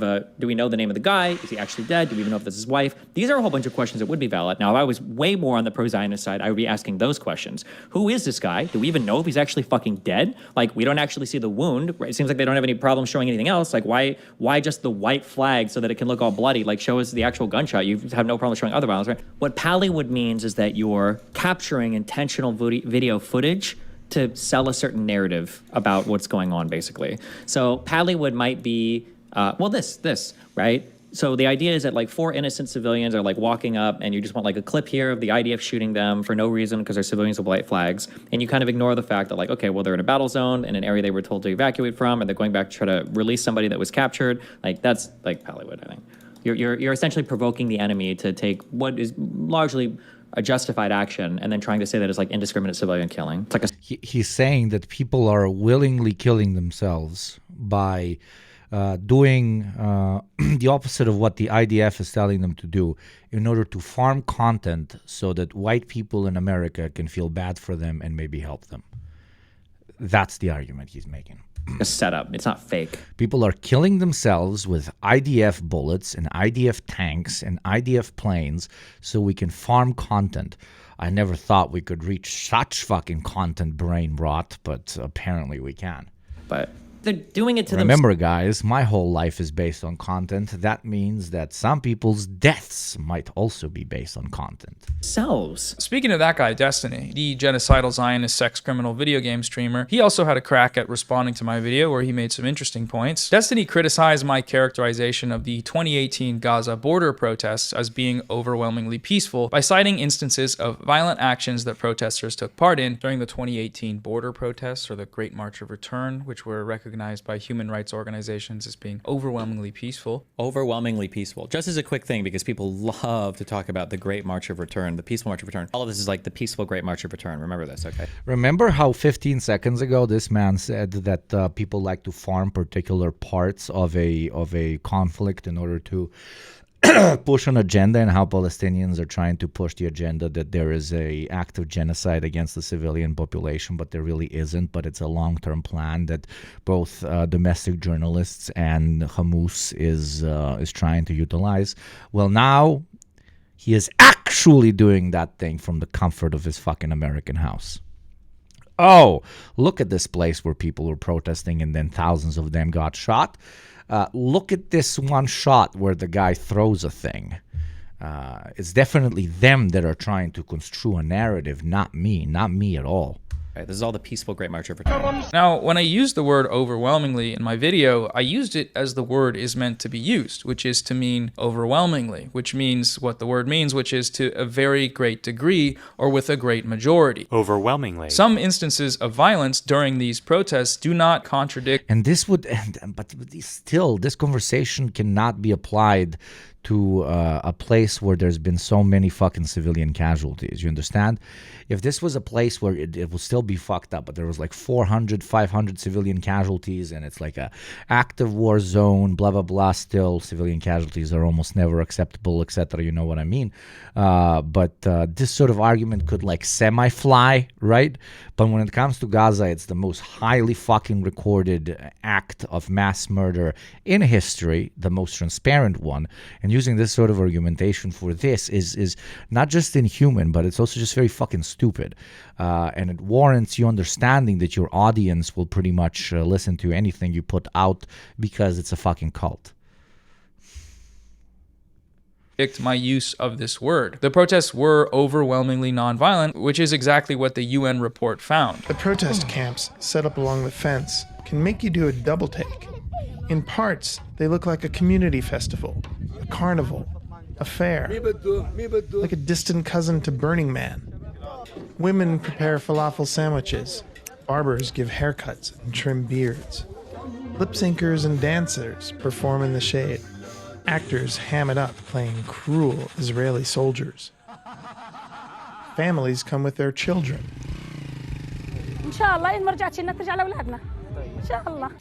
know the name of the guy? Is he actually dead? Do we even know if that's his wife? These are a whole bunch of questions that would be valid. Now, if I was way more on the pro-Zionist side, I would be asking those questions. Who is this guy? Do we even know if he's actually fucking dead? Like, we don't actually see the wound. Right? It seems like they don't have any problem showing anything else. Like, why just the white flag so that it can look all bloody? Like, show us the actual gunshot. You have no problem showing other violence, right? What Pallywood means is that you're capturing intentional video footage to sell a certain narrative about what's going on, basically. So Pallywood might be, this, right? So the idea is that like 4 innocent civilians are like walking up, and you just want like a clip here of the IDF shooting them for no reason because they're civilians with white flags. And you kind of ignore the fact that like, okay, well, they're in a battle zone in an area they were told to evacuate from, and they're going back to try to release somebody that was captured. Like, that's like Pallywood, I think. You're essentially provoking the enemy to take what is largely a justified action, and then trying to say that it's like indiscriminate civilian killing. It's like He's saying that people are willingly killing themselves by doing the opposite of what the IDF is telling them to do, in order to farm content so that white people in America can feel bad for them and maybe help them. That's the argument he's making. A setup. It's not fake. People are killing themselves with IDF bullets and IDF tanks and IDF planes so we can farm content. I never thought we could reach such fucking content brain rot, but apparently we can. But they're doing it to Remember, guys, my whole life is based on content. That means that some people's deaths might also be based on content. Themselves. Speaking of that guy, Destiny, the genocidal Zionist sex criminal video game streamer, he also had a crack at responding to my video where he made some interesting points. Destiny criticized my characterization of the 2018 Gaza border protests as being overwhelmingly peaceful by citing instances of violent actions that protesters took part in during the 2018 border protests, or the Great March of Return, which were recognized by human rights organizations as being overwhelmingly peaceful. Overwhelmingly peaceful. Just as a quick thing, because people love to talk about the Great March of Return, the Peaceful March of Return. All of this is like the Peaceful Great March of Return. Remember this, okay? Remember how 15 seconds ago this man said that people like to farm particular parts of a conflict in order to push an agenda, and how Palestinians are trying to push the agenda that there is a act of genocide against the civilian population, but there really isn't. But it's a long-term plan that both domestic journalists and Hamas is trying to utilize. Well, now he is actually doing that thing from the comfort of his fucking American house. Oh, look at this place where people were protesting and then thousands of them got shot. Look at this one shot where the guy throws a thing. It's definitely them that are trying to construe a narrative, not me at all. Right, this is all the Peaceful Great March of Return. Now, when I used the word overwhelmingly in my video, I used it as the word is meant to be used, which is to mean overwhelmingly, which means what the word means, which is to a very great degree or with a great majority. Overwhelmingly. Some instances of violence during these protests do not contradict. And this would, but still, this conversation cannot be applied to a place where there's been so many fucking civilian casualties. You understand? If this was a place where it would still be fucked up, but there was like 400, 500 civilian casualties, and it's like a active war zone, blah, blah, blah, still civilian casualties are almost never acceptable, etc. You know what I mean? But this sort of argument could like semi-fly, right? But when it comes to Gaza, it's the most highly fucking recorded act of mass murder in history, the most transparent one. And using this sort of argumentation for this is not just inhuman, but it's also just very fucking stupid. And it warrants you understanding that your audience will pretty much listen to anything you put out because it's a fucking cult. my use of this word. The protests were overwhelmingly nonviolent, which is exactly what the UN report found. The protest camps set up along the fence can make you do a double take. In parts, they look like a community festival, a carnival, a fair, like a distant cousin to Burning Man. Women prepare falafel sandwiches, barbers give haircuts and trim beards. Lip syncers and dancers perform in the shade. Actors ham it up playing cruel Israeli soldiers. Families come with their children.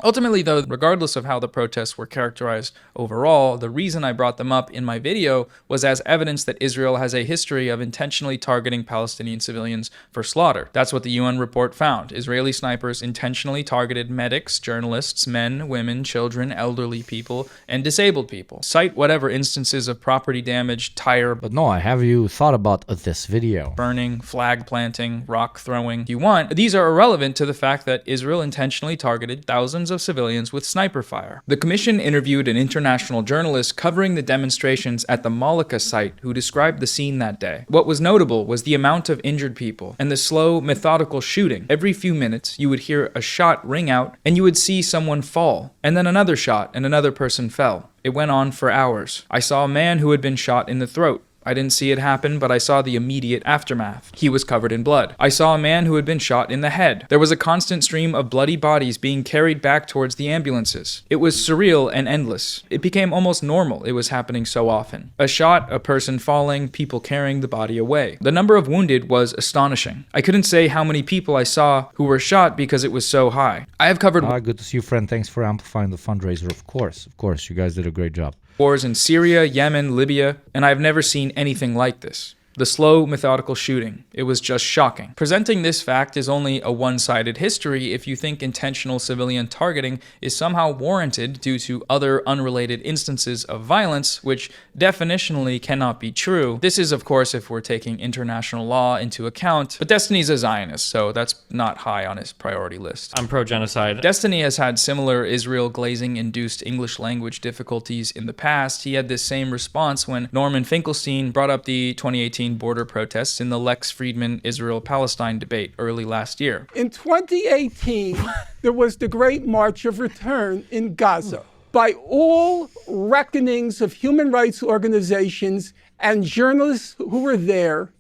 Ultimately, though, regardless of how the protests were characterized overall, the reason I brought them up in my video was as evidence that Israel has a history of intentionally targeting Palestinian civilians for slaughter. That's what the UN report found. Israeli snipers intentionally targeted medics, journalists, men, women, children, elderly people, and disabled people. Cite whatever instances of property damage, tire... But Noah, have you thought about this video? Burning, flag planting, rock throwing you want. These are irrelevant to the fact that Israel intentionally targeted thousands of civilians with sniper fire. The commission interviewed an international journalist covering the demonstrations at the Malika site who described the scene that day. What was notable was the amount of injured people and the slow, methodical shooting. Every few minutes, you would hear a shot ring out and you would see someone fall, and then another shot and another person fell. It went on for hours. I saw a man who had been shot in the throat. I didn't see it happen, but I saw the immediate aftermath. He was covered in blood. I saw a man who had been shot in the head. There was a constant stream of bloody bodies being carried back towards the ambulances. It was surreal and endless. It became almost normal. It was happening so often. A shot, a person falling, people carrying the body away. The number of wounded was astonishing. I couldn't say how many people I saw who were shot because it was so high. I have covered... Good to see you, friend. Thanks for amplifying the fundraiser. Of course, you guys did a great job. Wars in Syria, Yemen, Libya, and I've never seen anything like this. The slow, methodical shooting. It was just shocking. Presenting this fact is only a one-sided history if you think intentional civilian targeting is somehow warranted due to other unrelated instances of violence, which definitionally cannot be true. This is, of course, if we're taking international law into account, but Destiny's a Zionist, so that's not high on his priority list. I'm pro-genocide. Destiny has had similar Israel glazing-induced English language difficulties in the past. He had this same response when Norman Finkelstein brought up the 2018 border protests in the Lex Friedman Israel-Palestine debate early last year. In 2018, there was the Great March of Return in Gaza. By all reckonings of human rights organizations and journalists who were there,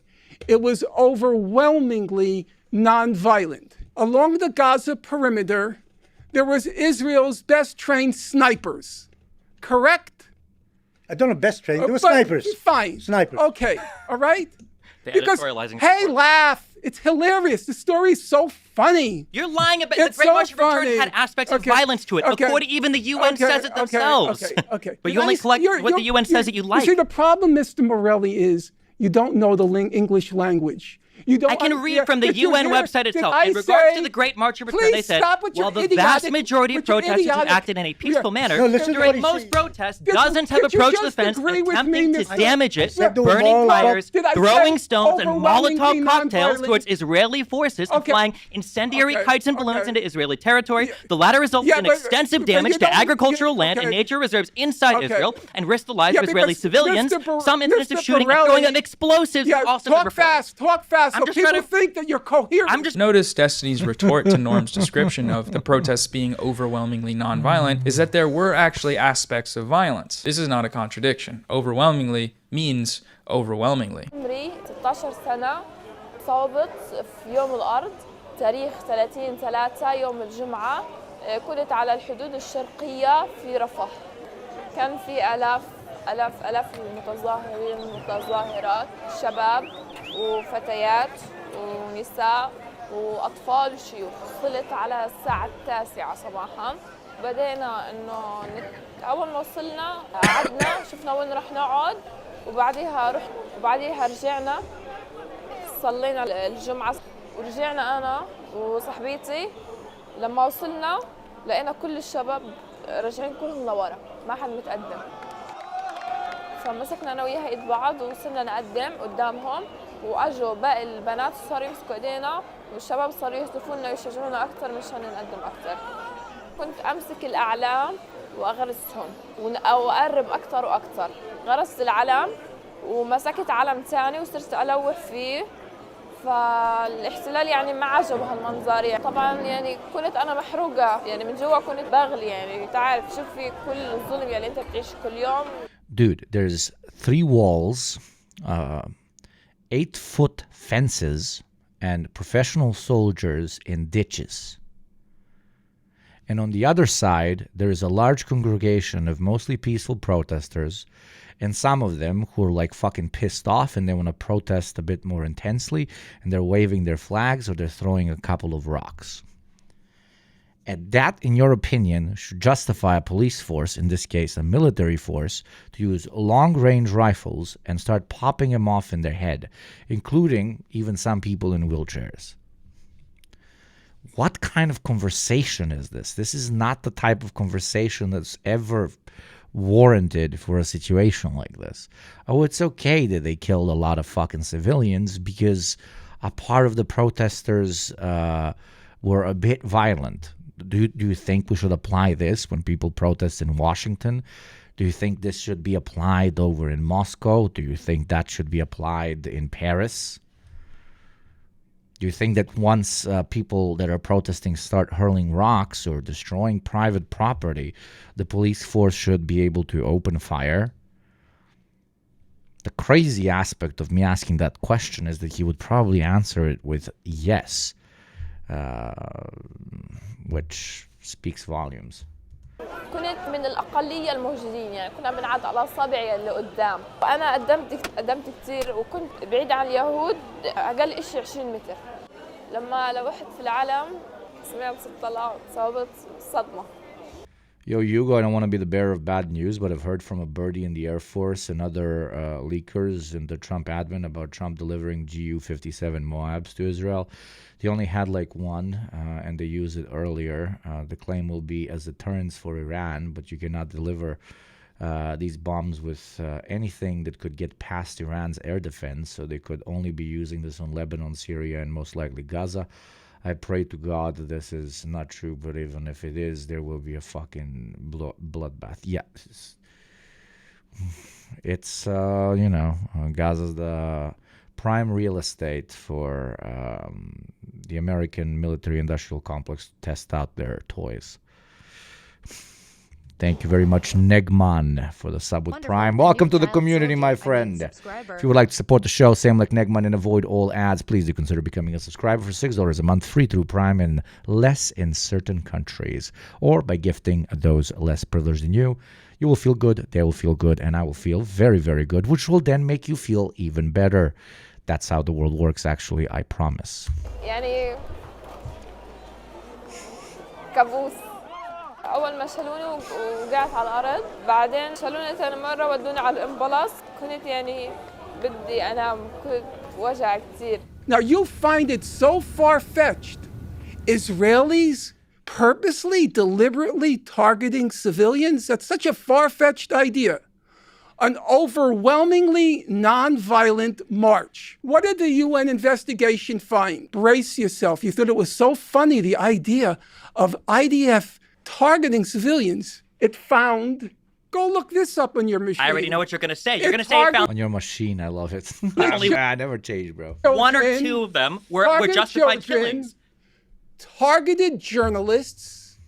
it was overwhelmingly nonviolent. Along the Gaza perimeter, there was Israel's best trained snipers, correct? I don't know best trained. They were snipers. Fine. Snipers. Okay. All right. Because hey, laugh. It's hilarious. The story's so funny. You're lying about the Great March of Return had aspects of violence to it. According, even the UN says it themselves. Okay. But you only collect what the UN says that you like. You see, the problem, Mr. Morelli, is you don't know the English language. I can read from the UN website itself. In regards to the Great March of Return, they said, while the vast majority of protesters have acted in a peaceful manner, during most protests, dozens have approached the fence attempting to damage it, burning tires, throwing stones and Molotov cocktails towards Israeli forces, and flying incendiary kites and balloons into Israeli territory. The latter resulted in extensive damage to agricultural land and nature reserves inside Israel and risked the lives of Israeli civilians. Some incidents of shooting and throwing of explosives have also been reported. Talk fast. So people think that you're coherent. Notice Destiny's retort to Norm's description of the protests being overwhelmingly nonviolent is that there were actually aspects of violence. This is not a contradiction. Overwhelmingly means overwhelmingly. عمري 16 سنة صوبت في يوم الأرض تاريخ 30/3 يوم الجمعة كنت على الحدود الشرقية في رفح. كان في آلاف المتظاهرين والمتظاهرات شباب وفتيات ونساء وأطفال وشيوخ. وصلت على الساعة 9 صباحا. بدينا إنه أول ما وصلنا قعدنا شفنا وين رح نقعد وبعديها رجعنا صلينا الجمعة ورجعنا أنا وصاحبتي. لما وصلنا لقينا كل الشباب راجعين كلهم لورا ما حد متقدم. فمسكنا أنا وياها إيد بعض ووصلنا نقدم قدامهم واجوا باقي البنات صاروا يمسكوا ايدينا والشباب صاروا يهتفوا لنا ويشجعونا اكثر مشان نقدم اكثر. كنت امسك الاعلام وأغرسهم وأقرب أكتر وأكتر. غرست العلم ومسكت علم تاني وصرت ألوح فيه. فالاحتلال يعني ما عجبه هالمنظر يعني. طبعا يعني كنت أنا محروقة يعني من جوا، كنت بغلي يعني. تعرف شوف في كل الظلم يعني أنت بتعيش كل يوم. Dude, there's 3 walls, 8-foot fences, and professional soldiers in ditches. And on the other side, there is a large congregation of mostly peaceful protesters, and some of them who are like fucking pissed off and they want to protest a bit more intensely, and they're waving their flags or they're throwing a couple of rocks. And that, in your opinion, should justify a police force, in this case a military force, to use long-range rifles and start popping them off in their head, including even some people in wheelchairs. What kind of conversation is this? This is not the type of conversation that's ever warranted for a situation like this. Oh, it's okay that they killed a lot of fucking civilians because a part of the protesters were a bit violent. Do you think we should apply this when people protest in Washington? Do you think this should be applied over in Moscow? Do you think that should be applied in Paris? Do you think that once people that are protesting start hurling rocks or destroying private property, the police force should be able to open fire? The crazy aspect of me asking that question is that he would probably answer it with yes, which speaks volumes. كنت من الأقلية الموجودين يعني كنا بنعد على أصابعي اللي قدام. وأنا قدمت كتير وكنت بعيد عن اليهود أقل إشي 20 متر. لما لوحت في العلم سمعت صوت طلقة صابت صدمة. Yo, Hugo, I don't want to be the bearer of bad news, but I've heard from a birdie in the Air Force and other leakers in the Trump admin about Trump delivering GU-57 Moabs to Israel. They only had like one, and they used it earlier. The claim will be as deterrence for Iran, but you cannot deliver these bombs with anything that could get past Iran's air defense, so they could only be using this on Lebanon, Syria, and most likely Gaza. I pray to God that this is not true, but even if it is, there will be a fucking bloodbath. Yeah. It's, Gaza's the prime real estate for the American military-industrial complex to test out their toys. Thank you very much, Negman, for the sub with Prime. Welcome to the community, my friend. If you would like to support the show, same like Negman, and avoid all ads, please do consider becoming a subscriber for $6 a month, free through Prime, and less in certain countries. Or by gifting those less privileged than you. You will feel good, they will feel good, and I will feel very, very good, which will then make you feel even better. That's how the world works, actually, I promise. يعني كابوس. أول ما شالوني وقعت على الأرض، بعدين شالوني ثاني مرة ودوني على الإمبلاس. كنت يعني بدي أنام، كنت وجع كتير. Now you find it so far-fetched. Israelis purposely, deliberately targeting civilians? That's such a far-fetched idea. An overwhelmingly non-violent march. What did the UN investigation find? Brace yourself. You thought it was so funny, the idea of IDF targeting civilians. It found, go look this up on your machine. I already know what you're going to say. You're going to say it found... On your machine, I love it. I never change, bro. One or two of them were justified killings. Targeted journalists,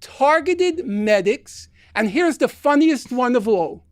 targeted medics, and here's the funniest one of all.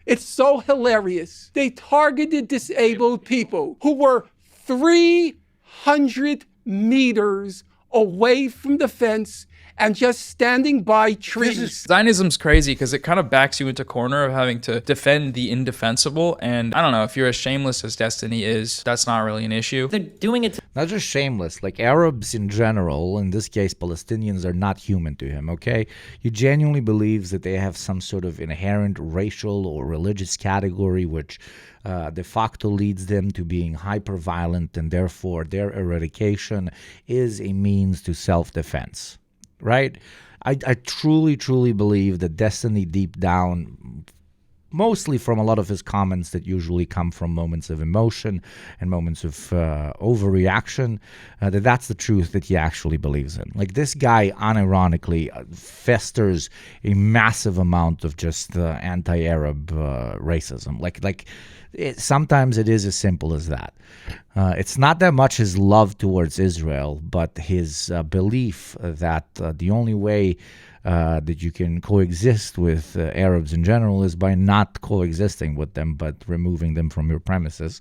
It's so hilarious. They targeted disabled people who were 300 meters away from the fence and just standing by trees. Zionism's crazy because it kind of backs you into a corner of having to defend the indefensible. And I don't know, if you're as shameless as Destiny is, that's not really an issue. They're doing it. Not just shameless, like Arabs in general, in this case Palestinians, are not human to him, okay? He genuinely believes that they have some sort of inherent racial or religious category which de facto leads them to being hyper-violent, and therefore their eradication is a means to self-defense. Right? I truly, truly believe that Destiny deep down mostly from a lot of his comments that usually come from moments of emotion and moments of overreaction, that's the truth that he actually believes in. Like, this guy, unironically, festers a massive amount of just anti-Arab racism. Sometimes it is as simple as that. It's not that much his love towards Israel, but his belief that the only way that you can coexist with Arabs in general is by not coexisting with them, but removing them from your premises.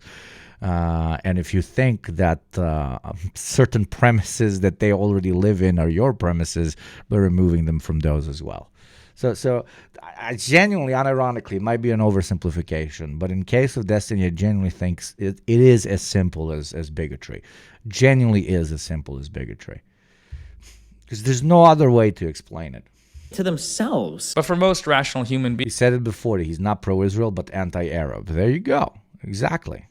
And if you think that certain premises that they already live in are your premises, by removing them from those as well. So I genuinely, unironically, it might be an oversimplification, but in case of Destiny, I genuinely think it is as simple as bigotry. Genuinely is as simple as bigotry. Because there's no other way to explain it. To themselves. But for most rational human beings, he said it before, he's not pro-Israel, but anti-Arab. There you go. Exactly.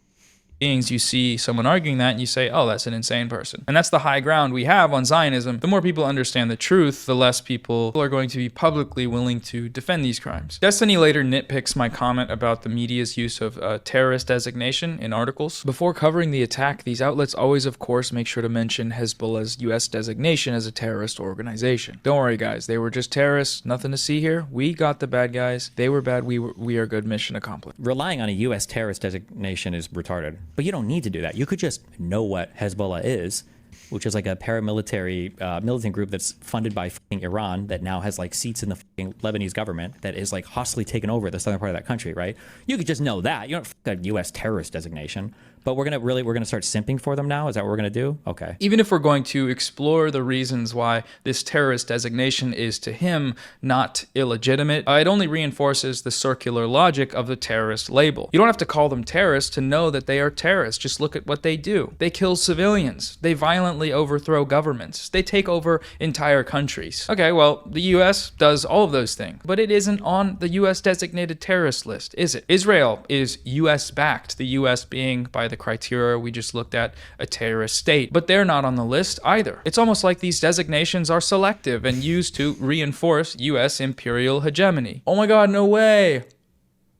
You see someone arguing that and you say, oh, that's an insane person. And that's the high ground we have on Zionism. The more people understand the truth, the less people are going to be publicly willing to defend these crimes. Destiny later nitpicks my comment about the media's use of terrorist designation in articles. Before covering the attack, these outlets always, of course, make sure to mention Hezbollah's US designation as a terrorist organization. Don't worry, guys. They were just terrorists. Nothing to see here. We got the bad guys. They were bad. We are good. Mission accomplished. Relying on a US terrorist designation is retarded. But you don't need to do that. You could just know what Hezbollah is, which is like a paramilitary militant group that's funded by fucking Iran that now has like seats in the fucking Lebanese government that is like hostily taken over the southern part of that country, right? You could just know that. You don't have a U.S. terrorist designation. But we're gonna start simping for them now? Is that what we're gonna do? Okay. Even if we're going to explore the reasons why this terrorist designation is to him not illegitimate, it only reinforces the circular logic of the terrorist label. You don't have to call them terrorists to know that they are terrorists. Just look at what they do. They kill civilians. They violently overthrow governments. They take over entire countries. Okay, well, the US does all of those things, but it isn't on the US designated terrorist list, is it? Israel is US backed, the US being, by the criteria we just looked at, a terrorist state, but they're not on the list either. It's almost like these designations are selective and used to reinforce US imperial hegemony. Oh my god, no way.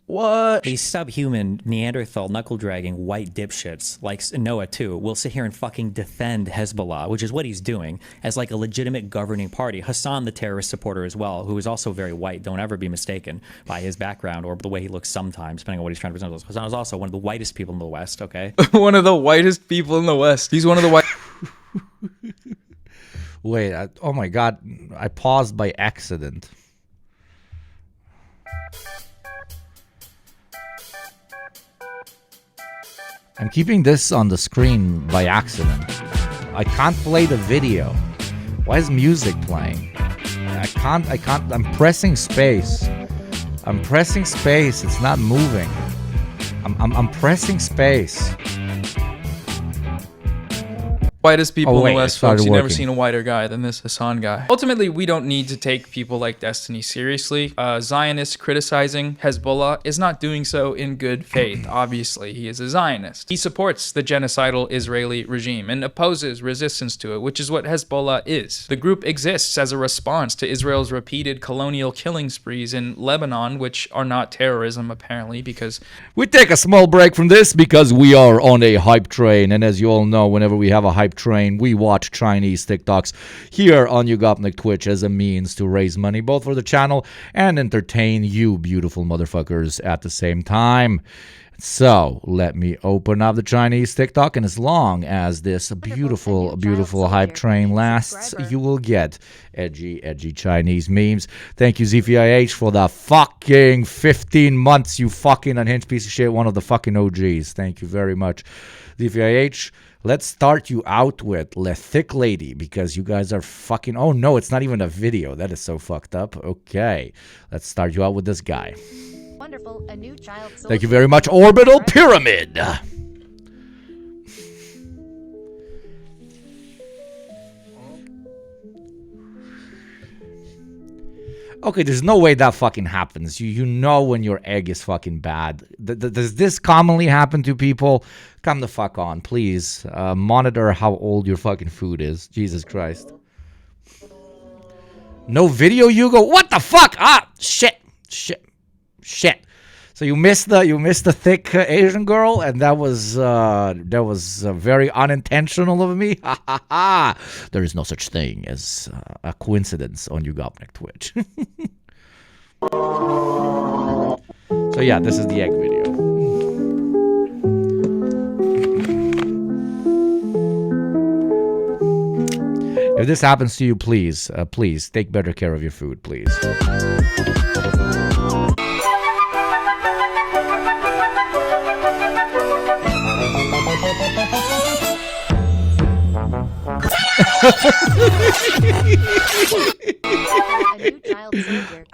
What? These subhuman, Neanderthal, knuckle-dragging, white dipshits, like Noah too, will sit here and fucking defend Hezbollah, which is what he's doing, as like a legitimate governing party. Hassan, the terrorist supporter as well, who is also very white. Don't ever be mistaken by his background or the way he looks sometimes, depending on what he's trying to present. Hassan is also one of the whitest people in the West, okay? One of the whitest people in the West. He's one of the white... Wait, oh my god, I paused by accident. I'm keeping this on the screen by accident. I can't play the video. Why is music playing? I can't, I'm pressing space. I'm pressing space, it's not moving. I'm pressing space. Whitest people in the West, folks. You've never working. seen a whiter guy than this Hassan guy. Ultimately, we don't need to take people like Destiny seriously. Zionists criticizing Hezbollah is not doing so in good faith. Obviously, he is a Zionist. He supports the genocidal Israeli regime and opposes resistance to it, which is what Hezbollah is. The group exists as a response to Israel's repeated colonial killing sprees in Lebanon, which are not terrorism, apparently, because... We take a small break from this because we are on a hype train, and as you all know, whenever we have a hype train, we watch Chinese TikToks here on YugopnikTwitch as a means to raise money both for the channel and entertain you beautiful motherfuckers at the same time. So let me open up the Chinese TikTok, and as long as this beautiful hype train lasts, you will get edgy Chinese memes. Thank you ZVIH for the fucking 15 months, you fucking unhinged piece of shit, one of the fucking OGs. Thank you very much, ZVIH. Let's start you out with Le Thick Lady, because you guys are fucking... Oh, no, it's not even a video. That is so fucked up. Okay, let's start you out with this guy. Wonderful, a new child. Thank you very much, Orbital Pyramid. Okay, there's no way that fucking happens. You know when your egg is fucking bad. Does this commonly happen to people? Come the fuck on, please. Monitor how old your fucking food is. Jesus Christ. No video, Hugo? What the fuck? Ah, shit. So you missed the thick Asian girl, and that was very unintentional of me. Ha ha ha! There is no such thing as a coincidence on YugopnikTwitch. So yeah, this is the egg video. If this happens to you, please take better care of your food, please.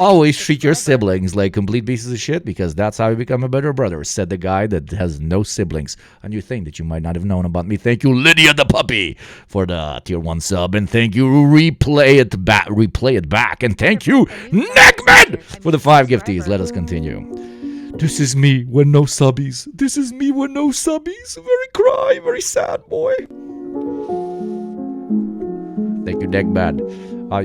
Always treat your siblings like complete pieces of shit, because that's how you become a better brother, said the guy that has no siblings. A new thing that you might not have known about me. Thank you, Lydia the Puppy, for the tier 1 sub, and thank you, Replay It Back, and thank you, Neckman, for the 5 gifties. Let us continue. This is me when no subbies. This is me when no subbies. Very sad boy. Thank you, Neckman.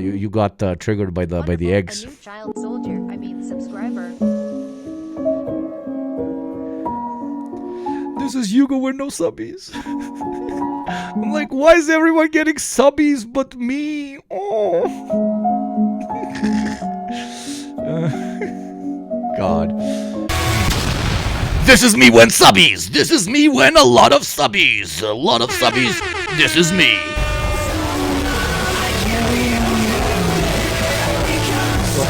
You got triggered by the eggs. A new child soldier, subscriber. This is Hugo with no subbies. I'm like, why is everyone getting subbies but me? Oh. God. This is me when subbies. This is me when a lot of subbies. A lot of subbies. This is me.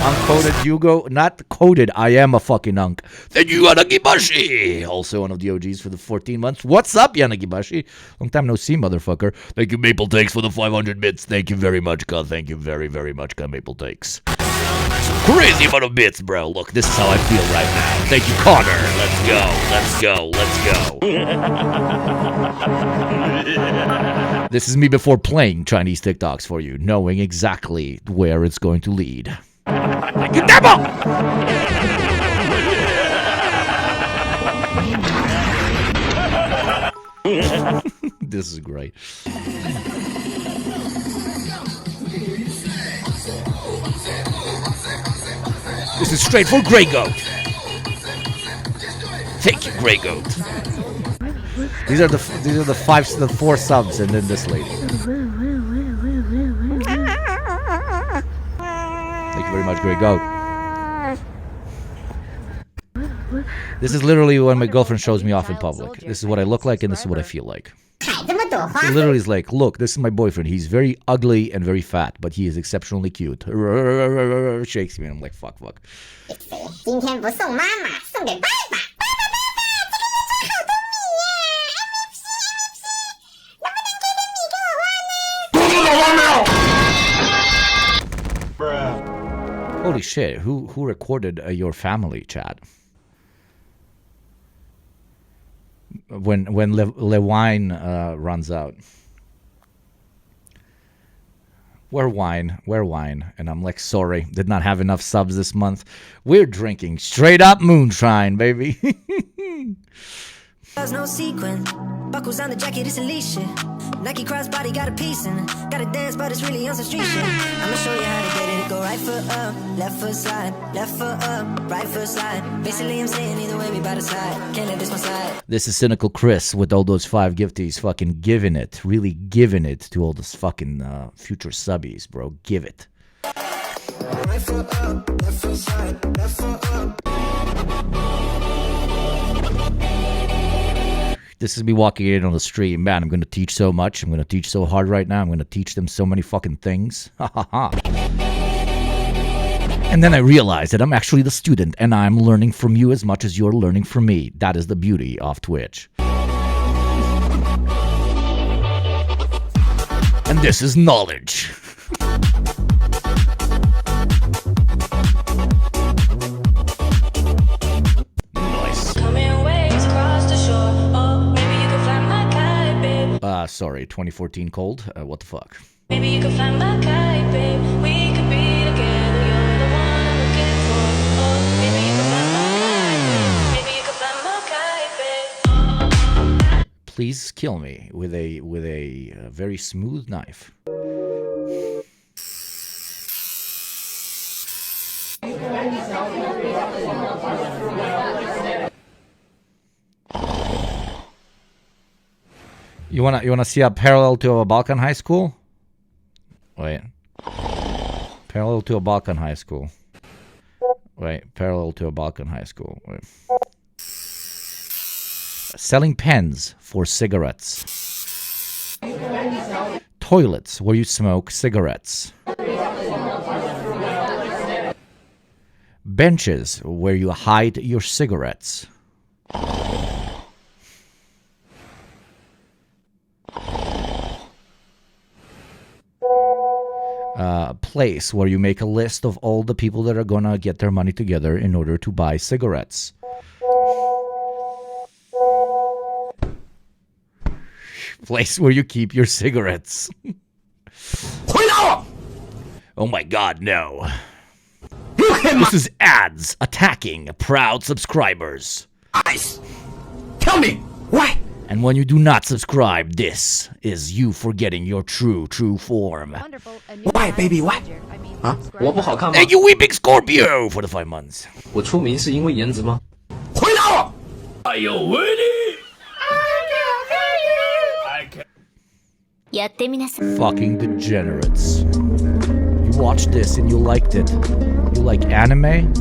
Uncoded Hugo, not coded. I am a fucking unk. Thank you, Yanagibashi. Also one of the OGs for the 14 months. What's up, Yanagibashi? Long time no see, motherfucker. Thank you, Maple Takes, for the 500 bits. Thank you very much, God. Thank you very, very much, God, Maple Takes. Crazy amount of bits, bro. Look, this is how I feel right now. Thank you, Connor. Let's go. This is me before playing Chinese TikToks for you, knowing exactly where it's going to lead. Thank you, devil! This is great. This is straight for Grey Goat. Thank you, Grey Goat. These are the 4 subs, and then this lady. Thank you very much, Grey Goat. This is literally when my girlfriend shows me off in public. This is what I look like, and this is what I feel like. She literally is like, look, this is my boyfriend. He's very ugly and very fat, but he is exceptionally cute. Shakes me, and I'm like, fuck. Holy shit, who recorded your family chat? When Le Wine runs out. Where wine? And I'm like, sorry, did not have enough subs this month. We're drinking straight up moonshine, baby. There's no sequin. Buckles on the jacket, it's elite shit. Nike crossbody got a piece in it. Gotta dance, but it's really on some street shit. I'ma show you how to get it. Go right foot up, left foot slide. Left foot up, right foot slide. Basically, I'm saying either way, we by the side. Can't let this one slide. This is Cynical Chris with all those 5 gifties. Fucking giving it. Really giving it to all those fucking future subbies, bro. Give it. Right foot up, left foot slide. Left foot up. This is me walking in on the stream. Man, I'm going to teach so much. I'm going to teach so hard right now. I'm going to teach them so many fucking things. Ha ha ha. And then I realized that I'm actually the student, and I'm learning from you as much as you're learning from me. That is the beauty of Twitch. And this is knowledge. Sorry, 2014 cold. What the fuck? Maybe you could fly my kite, babe. We could be together. You're the one I'm looking for. Oh, maybe you could fly my kite, babe. Maybe you could fly my kite, babe. Please kill me with a very smooth knife. You wanna see a parallel to a Balkan high school? Wait. Parallel to a Balkan high school. Wait. Parallel to a Balkan high school. Wait. Selling pens for cigarettes. Toilets where you smoke cigarettes. Benches where you hide your cigarettes. Place where you make a list of all the people that are gonna get their money together in order to buy cigarettes. Place where you keep your cigarettes. Oh my god, no. This is ads attacking proud subscribers. Tell me, why? And when you do not subscribe, this is you forgetting your true form. Why, baby, why? Huh? 我不好看吗? Hey, you weeping Scorpio for the 5 months. 我出名是因为颜值吗? Are you ready? Fucking degenerates. You watched this and you liked it. You like anime?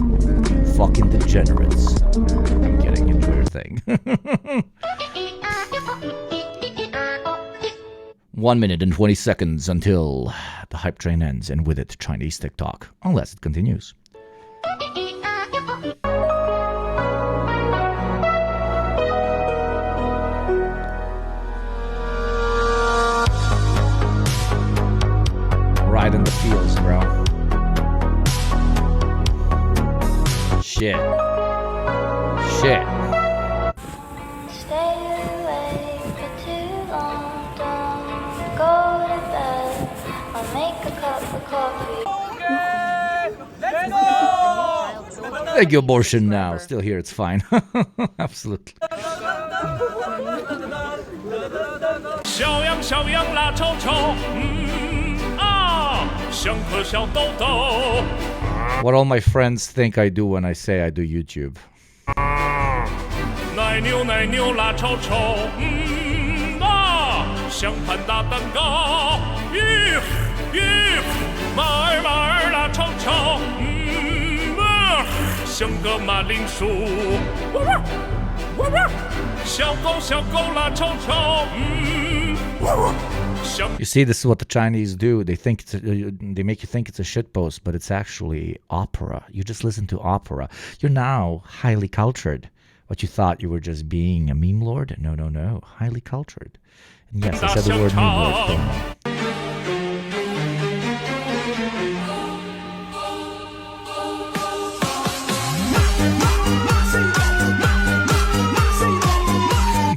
You fucking degenerates. I'm kidding, enjoy your thing. 1 minute and 20 seconds until the hype train ends, and with it, Chinese TikTok, unless it continues. Right in the fields, bro. Shit. Thank you, abortion now. Still here, it's fine. Absolutely. What all my friends think I do when I say I do YouTube. You see, this is what the Chinese do. They think they make you think it's a shitpost, but it's actually opera. You just listen to opera. You're now highly cultured. What you thought you were just being a meme lord? No. Highly cultured. And yes, I said the word meme lord. Don't know.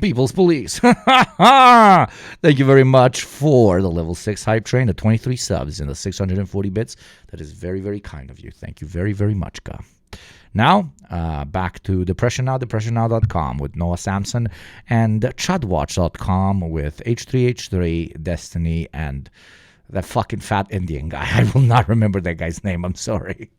People's Police. Thank you very much for the level 6 hype train, the 23 subs, and the 640 bits. That is very, very kind of you. Thank you very, very much, Ga. Now, back to Depression Now, depressionnow.com with Noah Samson, and chudwatch.com with H3H3, Destiny, and that fucking fat Indian guy. I will not remember that guy's name. I'm sorry.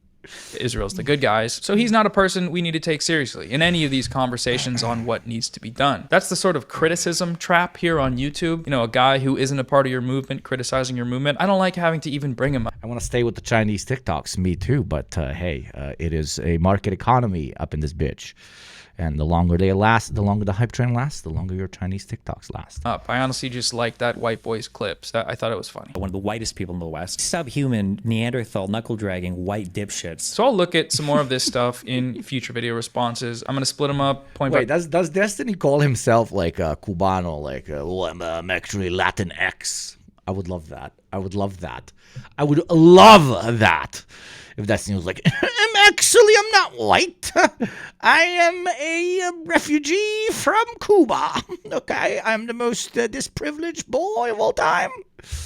Israel's the good guys, so he's not a person we need to take seriously in any of these conversations on what needs to be done. That's the sort of criticism trap here on YouTube. You know, a guy who isn't a part of your movement criticizing your movement. I don't like having to even bring him up. I want to stay with the Chinese TikToks, me too, but hey, it is a market economy up in this bitch. And the longer they last, the longer the hype train lasts, the longer your Chinese TikToks last. I honestly just like that white boy's clips. I thought it was funny. One of the whitest people in the West. Subhuman, Neanderthal, knuckle-dragging, white dipshits. So I'll look at some more of this stuff in future video responses. I'm going to split them up. Wait, does Destiny call himself like a Cubano, like, I'm actually Latinx? I would love that. I would love that. If Destiny was like, I'm not white. I am a refugee from Cuba. Okay, I'm the most disprivileged boy of all time.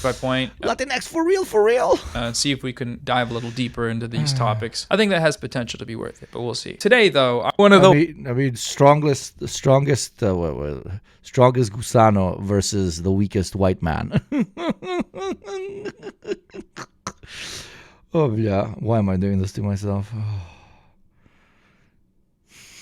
My point. Latinx for real. See if we can dive a little deeper into these topics. I think that has potential to be worth it, but we'll see. Today, though, strongest gusano versus the weakest white man. Oh yeah, why am I doing this to myself?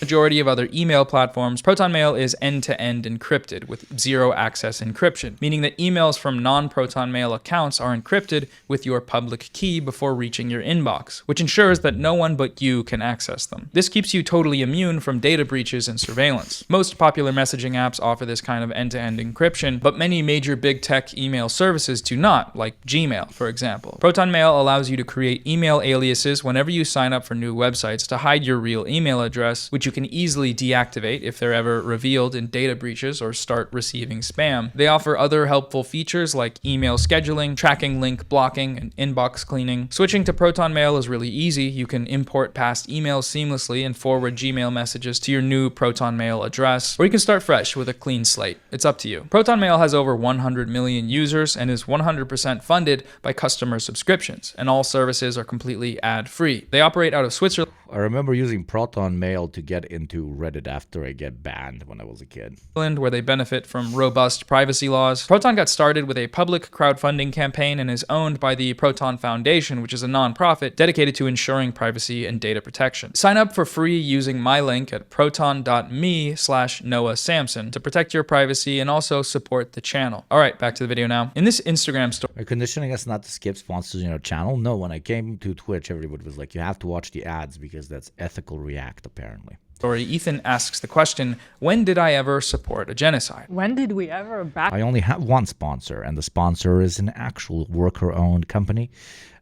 Majority of other email platforms, Proton Mail is end-to-end encrypted with zero-access encryption, meaning that emails from non-Proton Mail accounts are encrypted with your public key before reaching your inbox, which ensures that no one but you can access them. This keeps you totally immune from data breaches and surveillance. Most popular messaging apps offer this kind of end-to-end encryption, but many major big tech email services do not, like Gmail, for example. Proton Mail allows you to create email aliases whenever you sign up for new websites to hide your real email address, which you can easily deactivate if they're ever revealed in data breaches or start receiving spam. They offer other helpful features like email scheduling, tracking link blocking, and inbox cleaning. Switching to Proton Mail is really easy. You can import past emails seamlessly and forward Gmail messages to your new Proton Mail address, or you can start fresh with a clean slate. It's up to you. Proton Mail has over 100 million users and is 100% funded by customer subscriptions, and all services are completely ad-free. They operate out of Switzerland. I remember using Proton Mail to get into Reddit after I get banned when I was a kid. Where they benefit from robust privacy laws. Proton got started with a public crowdfunding campaign and is owned by the Proton Foundation, which is a non-profit dedicated to ensuring privacy and data protection. Sign up for free using my link at proton.me/NoahSamson to protect your privacy and also support the channel. All right, back to the video now. In this Instagram story, are you conditioning us not to skip sponsors in your channel? No, when I came to Twitch, everybody was like, you have to watch the ads because that's ethical react, apparently. Ethan asks the question, when did I ever support a genocide? When did we ever back? I only have one sponsor, and the sponsor is an actual worker-owned company,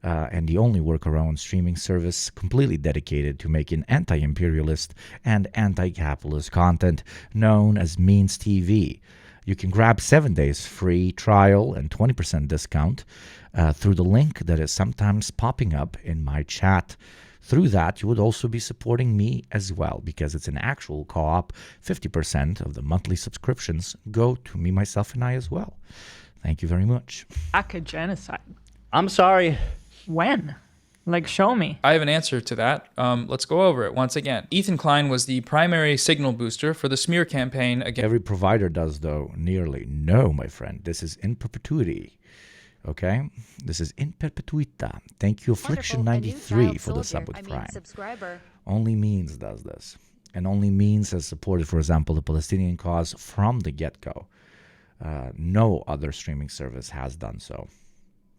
and the only worker-owned streaming service completely dedicated to making anti-imperialist and anti-capitalist content known as Means TV. You can grab 7 days free trial and 20% discount through the link that is sometimes popping up in my chat. Through that, you would also be supporting me as well, because it's an actual co-op. 50% of the monthly subscriptions go to me, myself, and I as well. Thank you very much. Back a genocide. I'm sorry. When? Like, show me. I have an answer to that. Let's go over it once again. Ethan Klein was the primary signal booster for the smear campaign against... Every provider does, though, nearly. No, my friend, this is in perpetuity. Okay, this is in perpetuita. Thank you, Affliction93, for the sub with Prime. Only Means does this, and Only Means has supported, for example, the Palestinian cause from the get-go. No other streaming service has done so,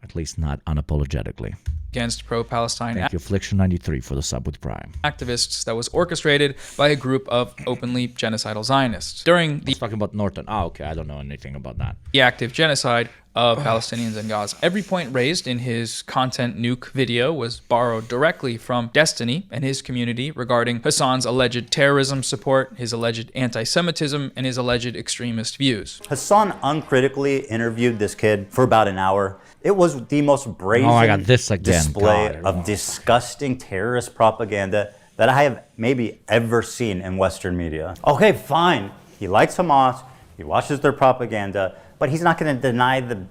at least not unapologetically. Against pro-Palestine. Thank you, Affliction93, for the sub with Prime. Activists that was orchestrated by a group of openly genocidal Zionists. During the... He's talking about Norton. Oh, okay, I don't know anything about that. The active genocide of Palestinians in Gaza. Every point raised in his content nuke video was borrowed directly from Destiny and his community regarding Hassan's alleged terrorism support, his alleged anti-Semitism, and his alleged extremist views. Hassan uncritically interviewed this kid for about an hour. It was the most brazen display of disgusting terrorist propaganda that I have maybe ever seen in Western media. Okay, fine. He likes Hamas. He watches their propaganda. But he's not going to deny the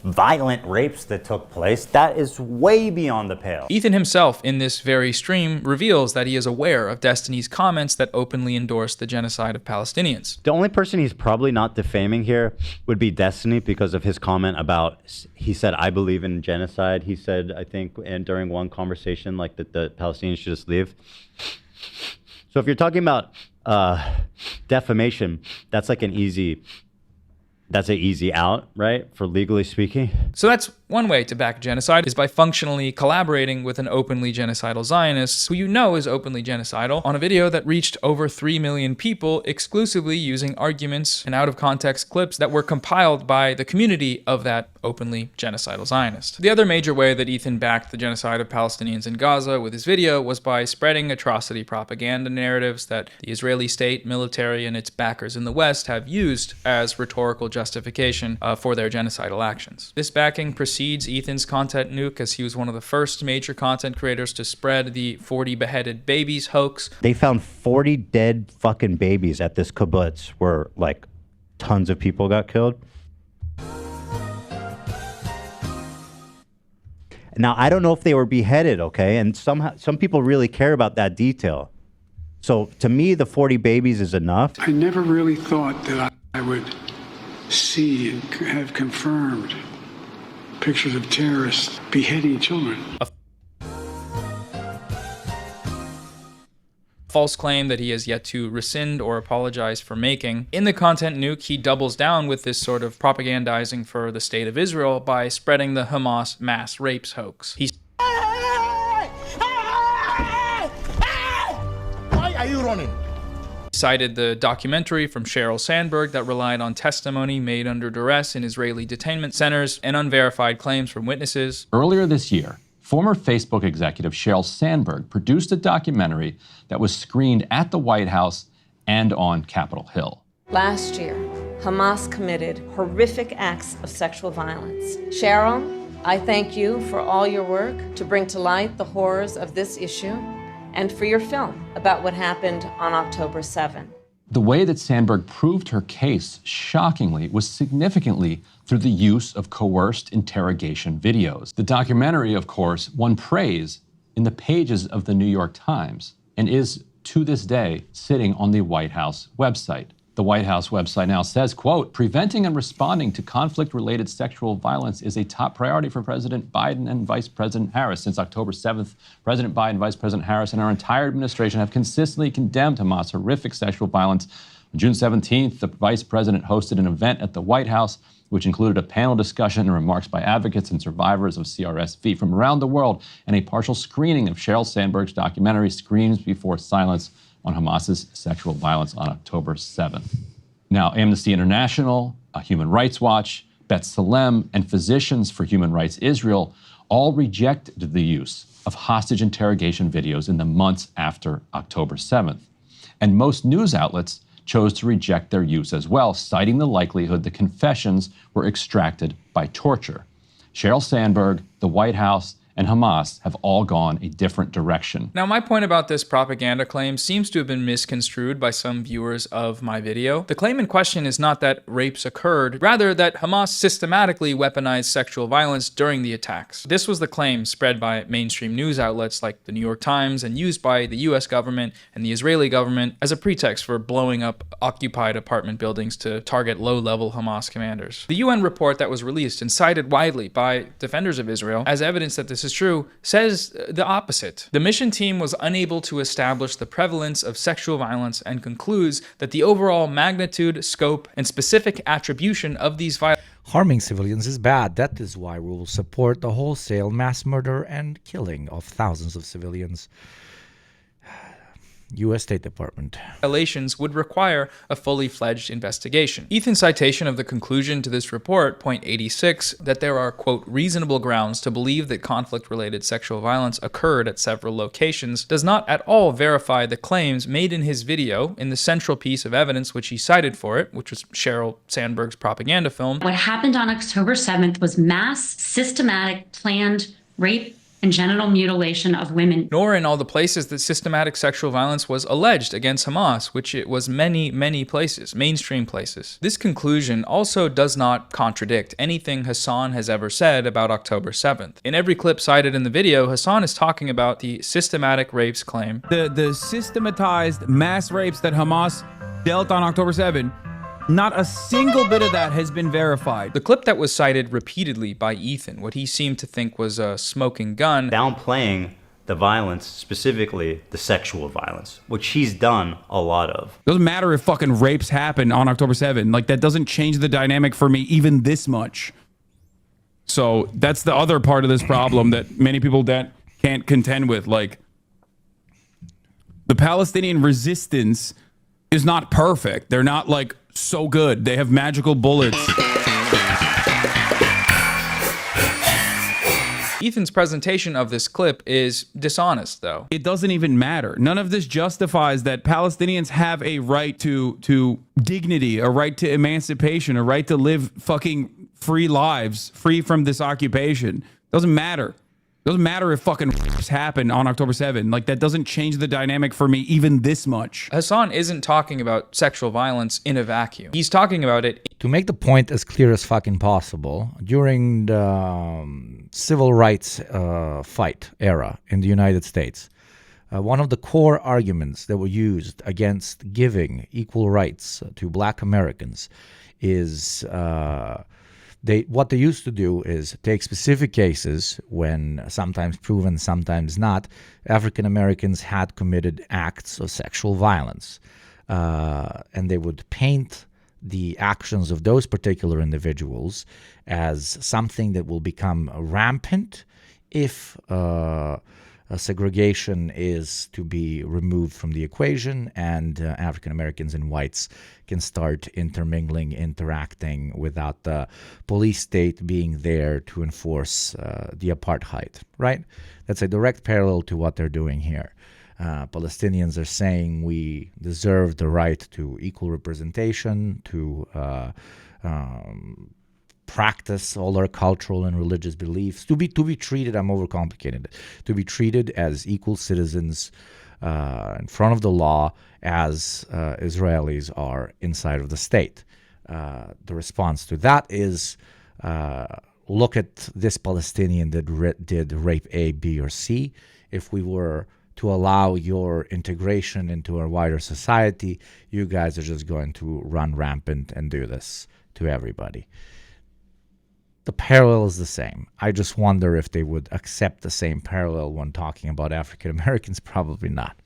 violent rapes that took place. That is way beyond the pale. Ethan himself, in this very stream, reveals that he is aware of Destiny's comments that openly endorse the genocide of Palestinians. The only person he's probably not defaming here would be Destiny because of his comment about, he said, I believe in genocide. He said, I think, and during one conversation, like that the Palestinians should just leave. So if you're talking about defamation, that's like an easy out, right? For legally speaking. So that's one way to back genocide, is by functionally collaborating with an openly genocidal Zionist who you know is openly genocidal on a video that reached over 3 million people exclusively using arguments and out-of-context clips that were compiled by the community of that openly genocidal Zionist. The other major way that Ethan backed the genocide of Palestinians in Gaza with his video was by spreading atrocity propaganda narratives that the Israeli state, military, and its backers in the West have used as rhetorical justification for their genocidal actions. This backing precedes Ethan's content nuke, as he was one of the first major content creators to spread the 40 beheaded babies hoax. They found 40 dead fucking babies at this kibbutz where like tons of people got killed. Now, I don't know if they were beheaded, okay? And some people really care about that detail. So to me, the 40 babies is enough. I never really thought that I would see and have confirmed pictures of terrorists beheading children. false claim that he has yet to rescind or apologize for making. In the content nuke, he doubles down with this sort of propagandizing for the state of Israel by spreading the Hamas mass rapes hoax. He Why are you running? cited the documentary from Sheryl Sandberg that relied on testimony made under duress in Israeli detainment centers and unverified claims from witnesses. Earlier this year, former Facebook executive Sheryl Sandberg produced a documentary that was screened at the White House and on Capitol Hill. Last year, Hamas committed horrific acts of sexual violence. Sheryl, I thank you for all your work to bring to light the horrors of this issue and for your film about what happened on October 7. The way that Sandberg proved her case, shockingly, was significantly through the use of coerced interrogation videos. The documentary, of course, won praise in the pages of the New York Times and is, to this day, sitting on the White House website. The White House website now says, quote, "Preventing and responding to conflict-related sexual violence is a top priority for President Biden and Vice President Harris. Since October 7th, President Biden, Vice President Harris, and our entire administration have consistently condemned Hamas' horrific sexual violence. On June 17th, the Vice President hosted an event at the White House, which included a panel discussion and remarks by advocates and survivors of CRSV from around the world, and a partial screening of Sheryl Sandberg's documentary, Screams Before Silence, on Hamas's sexual violence on October 7th. Now, Amnesty International, Human Rights Watch, B'Tselem, and Physicians for Human Rights Israel all rejected the use of hostage interrogation videos in the months after October 7th. And most news outlets chose to reject their use as well, citing the likelihood the confessions were extracted by torture. Sheryl Sandberg, the White House, and Hamas have all gone a different direction. Now, my point about this propaganda claim seems to have been misconstrued by some viewers of my video. The claim in question is not that rapes occurred, rather that Hamas systematically weaponized sexual violence during the attacks. This was the claim spread by mainstream news outlets like the New York Times and used by the US government and the Israeli government as a pretext for blowing up occupied apartment buildings to target low-level Hamas commanders. The UN report that was released and cited widely by defenders of Israel as evidence that this is true, says the opposite. The mission team was unable to establish the prevalence of sexual violence and concludes that the overall magnitude, scope, and specific attribution of these violations Harming civilians is bad. That is why we will support the wholesale mass murder and killing of thousands of civilians. U.S. State Department. Violations would require a fully fledged investigation. Ethan's citation of the conclusion to this report, point 86, that there are, quote, reasonable grounds to believe that conflict-related sexual violence occurred at several locations, does not at all verify the claims made in his video in the central piece of evidence which he cited for it, which was Sheryl Sandberg's propaganda film. What happened on October 7th was mass, systematic, planned rape and genital mutilation of women. Nor in all the places that systematic sexual violence was alleged against Hamas, which it was many, many places, mainstream places. This conclusion also does not contradict anything Hassan has ever said about October 7th. In every clip cited in the video, Hassan is talking about the systematic rapes claim. The systematized mass rapes that Hamas dealt on October 7th, not a single bit of that has been verified. The clip that was cited repeatedly by Ethan, what he seemed to think was a smoking gun, downplaying the violence, specifically the sexual violence, which he's done a lot of. Doesn't matter if fucking rapes happen on October 7th. Like, that doesn't change the dynamic for me even this much. So that's the other part of this problem that many people that can't contend with. Like, the Palestinian resistance is not perfect. They're not like so good. They have magical bullets. Ethan's presentation of this clip is dishonest, though. It doesn't even matter. None of this justifies that Palestinians have a right to dignity, a right to emancipation, a right to live fucking free lives, free from this occupation. Doesn't matter. Doesn't matter if fucking rapes happen on October 7th. Like, that doesn't change the dynamic for me even this much. Hassan isn't talking about sexual violence in a vacuum. He's talking about it. To make the point as clear as fucking possible, during the civil rights fight era in the United States, one of the core arguments that were used against giving equal rights to black Americans is what they used to do is take specific cases when sometimes proven, sometimes not. African Americans had committed acts of sexual violence, and they would paint the actions of those particular individuals as something that will become rampant if segregation is to be removed from the equation, and African Americans and whites can start intermingling, interacting without the police state being there to enforce the apartheid, right? That's a direct parallel to what they're doing here. Palestinians are saying we deserve the right to equal representation, to practice all our cultural and religious beliefs, to be treated, I'm overcomplicating it, to be treated as equal citizens in front of the law as Israelis are inside of the state. The response to that is, look at this Palestinian that did rape A, B, or C. If we were to allow your integration into our wider society, you guys are just going to run rampant and do this to everybody. The parallel is the same. I just wonder if they would accept the same parallel when talking about African Americans. Probably not.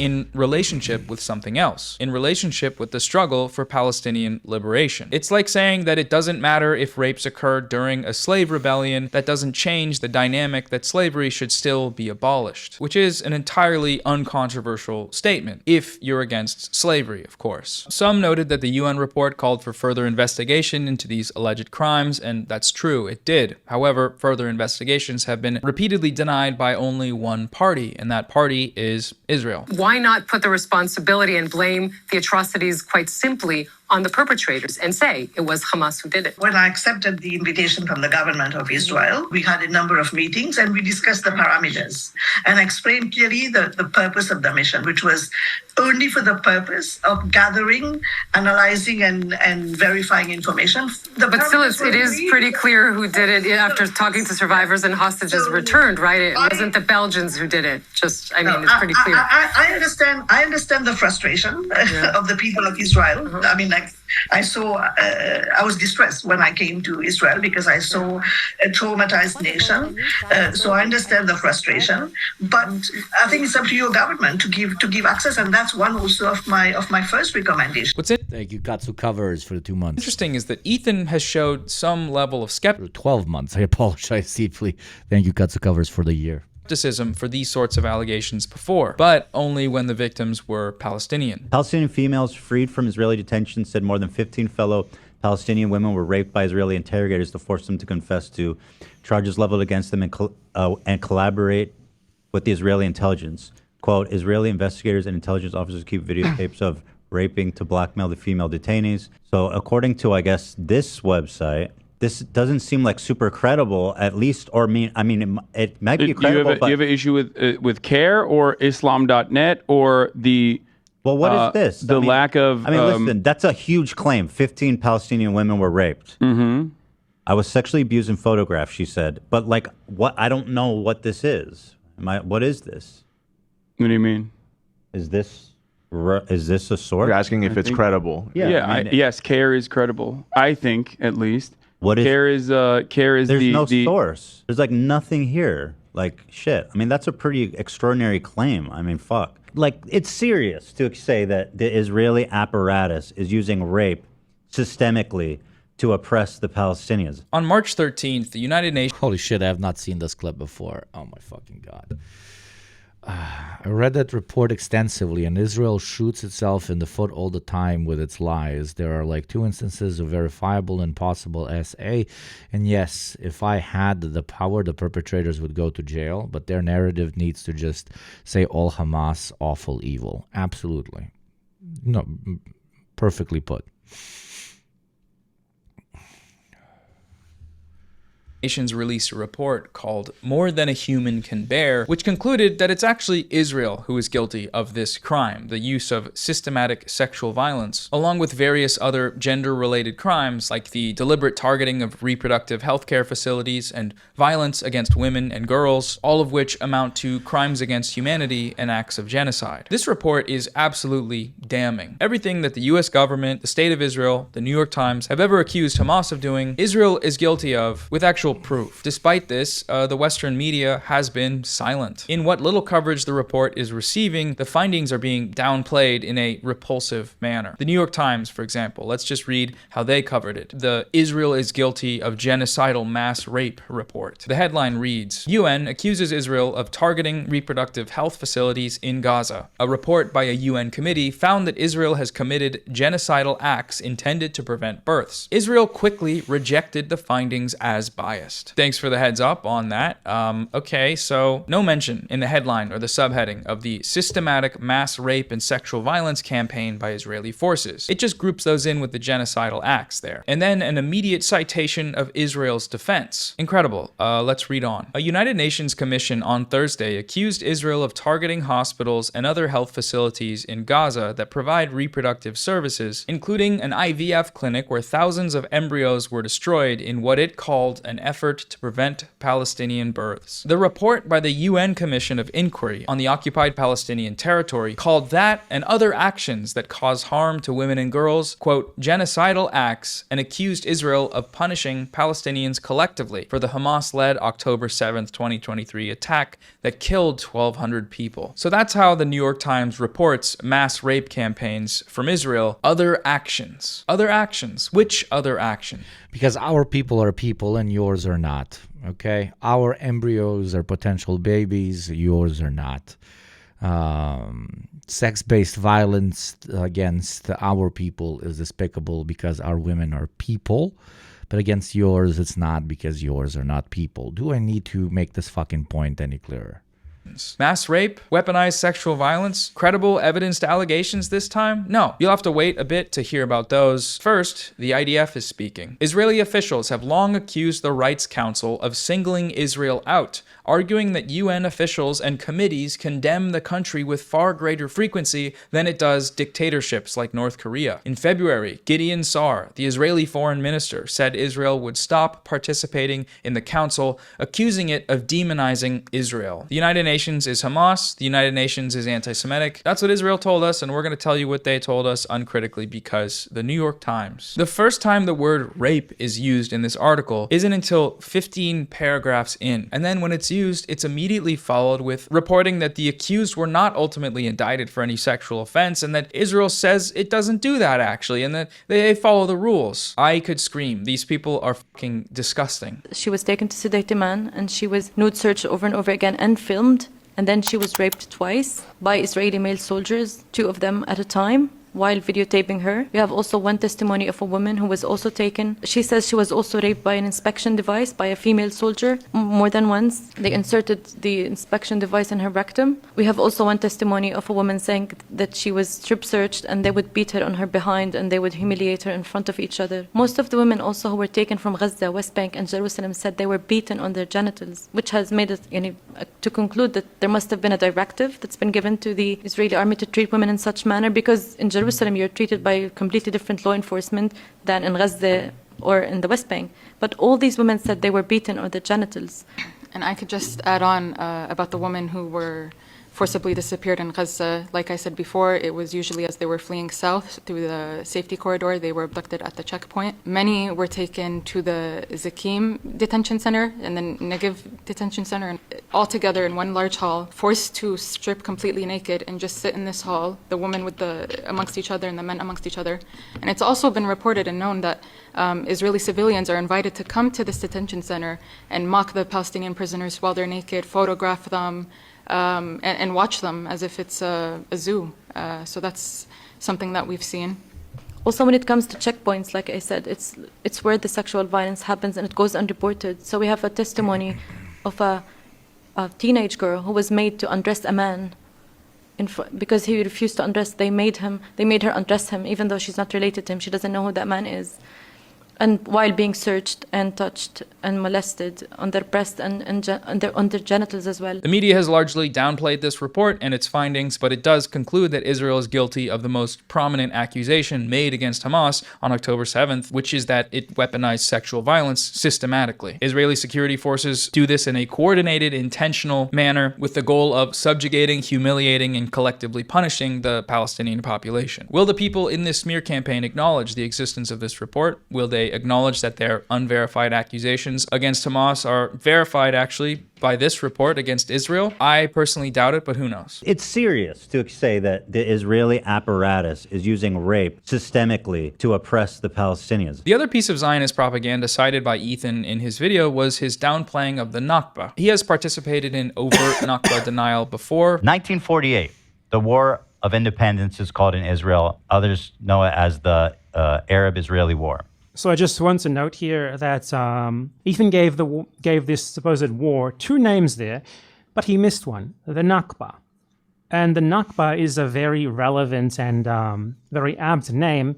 In relationship with something else, in relationship with the struggle for Palestinian liberation. It's like saying that it doesn't matter if rapes occurred during a slave rebellion. That doesn't change the dynamic that slavery should still be abolished, which is an entirely uncontroversial statement, if you're against slavery, of course. Some noted that the UN report called for further investigation into these alleged crimes, and that's true. It did. However, further investigations have been repeatedly denied by only one party, and that party is Israel. Why not put the responsibility and blame the atrocities quite simply on the perpetrators and say it was Hamas who did it? When I accepted the invitation from the government of Israel, we had a number of meetings and we discussed the parameters and explained clearly the purpose of the mission, which was only for the purpose of gathering, analyzing, and verifying information. But still, it is pretty clear who did it after talking to survivors and hostages returned, right? It wasn't the Belgians who did it. It's pretty clear. I understand the frustration of the people of Israel. I mean, I was distressed when I came to Israel because I saw a traumatized nation. So I understand the frustration, but I think it's up to your government to give access, and that's one also of my first recommendation. Thank you, Katsu Covers, for the 2 months. Interesting is that Ethan has showed some level of skepticism. 12 months. I apologize deeply. Thank you, Katsu Covers, for the year. For these sorts of allegations before, but only when the victims were Palestinian. Palestinian females freed from Israeli detention said more than 15 fellow Palestinian women were raped by Israeli interrogators to force them to confess to charges leveled against them and collaborate with the Israeli intelligence. Quote, Israeli investigators and intelligence officers keep videotapes of raping to blackmail the female detainees. So according to, I guess, this website, this doesn't seem like super credible, at least, or it might be credible. Do you have an issue with CARE or Islam.net or the... Well, what is this? The lack of... listen, that's a huge claim. 15 Palestinian women were raped. Mm-hmm. I was sexually abused and photographed, she said. But, what? I don't know what this is. What is this? What do you mean? Is this a source? You're asking if it's credible. Yeah, yes, CARE is credible. I think, at least. What is CARE is There's no source. There's nothing here. Shit. That's a pretty extraordinary claim. Fuck. It's serious to say that the Israeli apparatus is using rape systemically to oppress the Palestinians. On March 13th, the United Nations... Holy shit, I have not seen this clip before. Oh my fucking God. I read that report extensively, and Israel shoots itself in the foot all the time with its lies. There are 2 instances of verifiable and possible SA, and yes, if I had the power, the perpetrators would go to jail, but their narrative needs to just say all Hamas awful evil. Absolutely. No, perfectly put. Nations released a report called More Than a Human Can Bear, which concluded that it's actually Israel who is guilty of this crime, the use of systematic sexual violence, along with various other gender-related crimes like the deliberate targeting of reproductive healthcare facilities and violence against women and girls, all of which amount to crimes against humanity and acts of genocide. This report is absolutely damning. Everything that the US government, the State of Israel, the New York Times have ever accused Hamas of doing, Israel is guilty of with actual proof. Despite this, the Western media has been silent. In what little coverage the report is receiving, the findings are being downplayed in a repulsive manner. The New York Times, for example, let's just read how they covered it. The Israel is guilty of genocidal mass rape report. The headline reads, UN accuses Israel of targeting reproductive health facilities in Gaza. A report by a UN committee found that Israel has committed genocidal acts intended to prevent births. Israel quickly rejected the findings as biased. Thanks for the heads up on that. Okay, so no mention in the headline or the subheading of the systematic mass rape and sexual violence campaign by Israeli forces. It just groups those in with the genocidal acts there. And then an immediate citation of Israel's defense. Incredible. Let's read on. A United Nations commission on Thursday accused Israel of targeting hospitals and other health facilities in Gaza that provide reproductive services, including an IVF clinic where thousands of embryos were destroyed in what it called an effort to prevent Palestinian births. The report by the UN Commission of Inquiry on the occupied Palestinian territory called that and other actions that cause harm to women and girls, quote, genocidal acts, and accused Israel of punishing Palestinians collectively for the Hamas-led October 7th, 2023 attack that killed 1,200 people. So that's how the New York Times reports mass rape campaigns from Israel. Other actions. Other actions. Which other action? Because our people are people and yours are not, okay? Our embryos are potential babies, yours are not. Sex-based violence against our people is despicable because our women are people, but against yours it's not because yours are not people. Do I need to make this fucking point any clearer? Mass rape, weaponized sexual violence, credible evidence to allegations this time? No, you'll have to wait a bit to hear about those. First, the IDF is speaking. Israeli officials have long accused the Rights Council of singling Israel out, arguing that UN officials and committees condemn the country with far greater frequency than it does dictatorships like North Korea. In February, Gideon Sa'ar, the Israeli foreign minister, said Israel would stop participating in the council, accusing it of demonizing Israel. The United Nations is Hamas, the United Nations is anti-Semitic. That's what Israel told us, and we're going to tell you what they told us uncritically because the New York Times. The first time the word rape is used in this article isn't until 15 paragraphs in, and then when it's used, it's immediately followed with reporting that the accused were not ultimately indicted for any sexual offense, and that Israel says it doesn't do that actually, and that they follow the rules. I could scream. These people are fucking disgusting. She was taken to sedate man, and she was nude searched over and over again and filmed. And then she was raped twice by Israeli male soldiers, 2 of them at a time, while videotaping her. We have also one testimony of a woman who was also taken. She says she was also raped by an inspection device by a female soldier more than once. They inserted the inspection device in her rectum. We have also one testimony of a woman saying that she was strip searched and they would beat her on her behind and they would humiliate her in front of each other. Most of the women also who were taken from Gaza, West Bank and Jerusalem said they were beaten on their genitals, which has made it to conclude that there must have been a directive that's been given to the Israeli army to treat women in such manner, because in Jerusalem you're treated by completely different law enforcement than in Gaza or in the West Bank. But all these women said they were beaten on their genitals. And I could just add on about the women who were forcibly disappeared in Gaza. Like I said before, it was usually as they were fleeing south through the safety corridor, they were abducted at the checkpoint. Many were taken to the Zakim detention center and the Negev detention center, and all together in one large hall, forced to strip completely naked and just sit in this hall, the women amongst each other and the men amongst each other. And it's also been reported and known that Israeli civilians are invited to come to this detention center and mock the Palestinian prisoners while they're naked, photograph them, and watch them as if it's a zoo. So that's something that we've seen. Also, when it comes to checkpoints, like I said, it's where the sexual violence happens and it goes unreported. So we have a testimony of a teenage girl who was made to undress a man because he refused to undress. They made her undress him, even though she's not related to him. She doesn't know who that man is. and while being searched and touched and molested on their breast and on their genitals as well. The media has largely downplayed this report and its findings, but it does conclude that Israel is guilty of the most prominent accusation made against Hamas on October 7th, which is that it weaponized sexual violence systematically. Israeli security forces do this in a coordinated, intentional manner with the goal of subjugating, humiliating, and collectively punishing the Palestinian population. Will the people in this smear campaign acknowledge the existence of this report? Will they acknowledge that their unverified accusations against Hamas are verified actually by this report against Israel? I personally doubt it, but who knows? It's serious to say that the Israeli apparatus is using rape systemically to oppress the Palestinians. The other piece of Zionist propaganda cited by Ethan in his video was his downplaying of the Nakba. He has participated in overt Nakba denial before. 1948, the War of Independence is called in Israel. Others know it as the Arab-Israeli War. So I just want to note here that Ethan gave this supposed war 2 names there, but he missed one, the Nakba. And the Nakba is a very relevant and very apt name,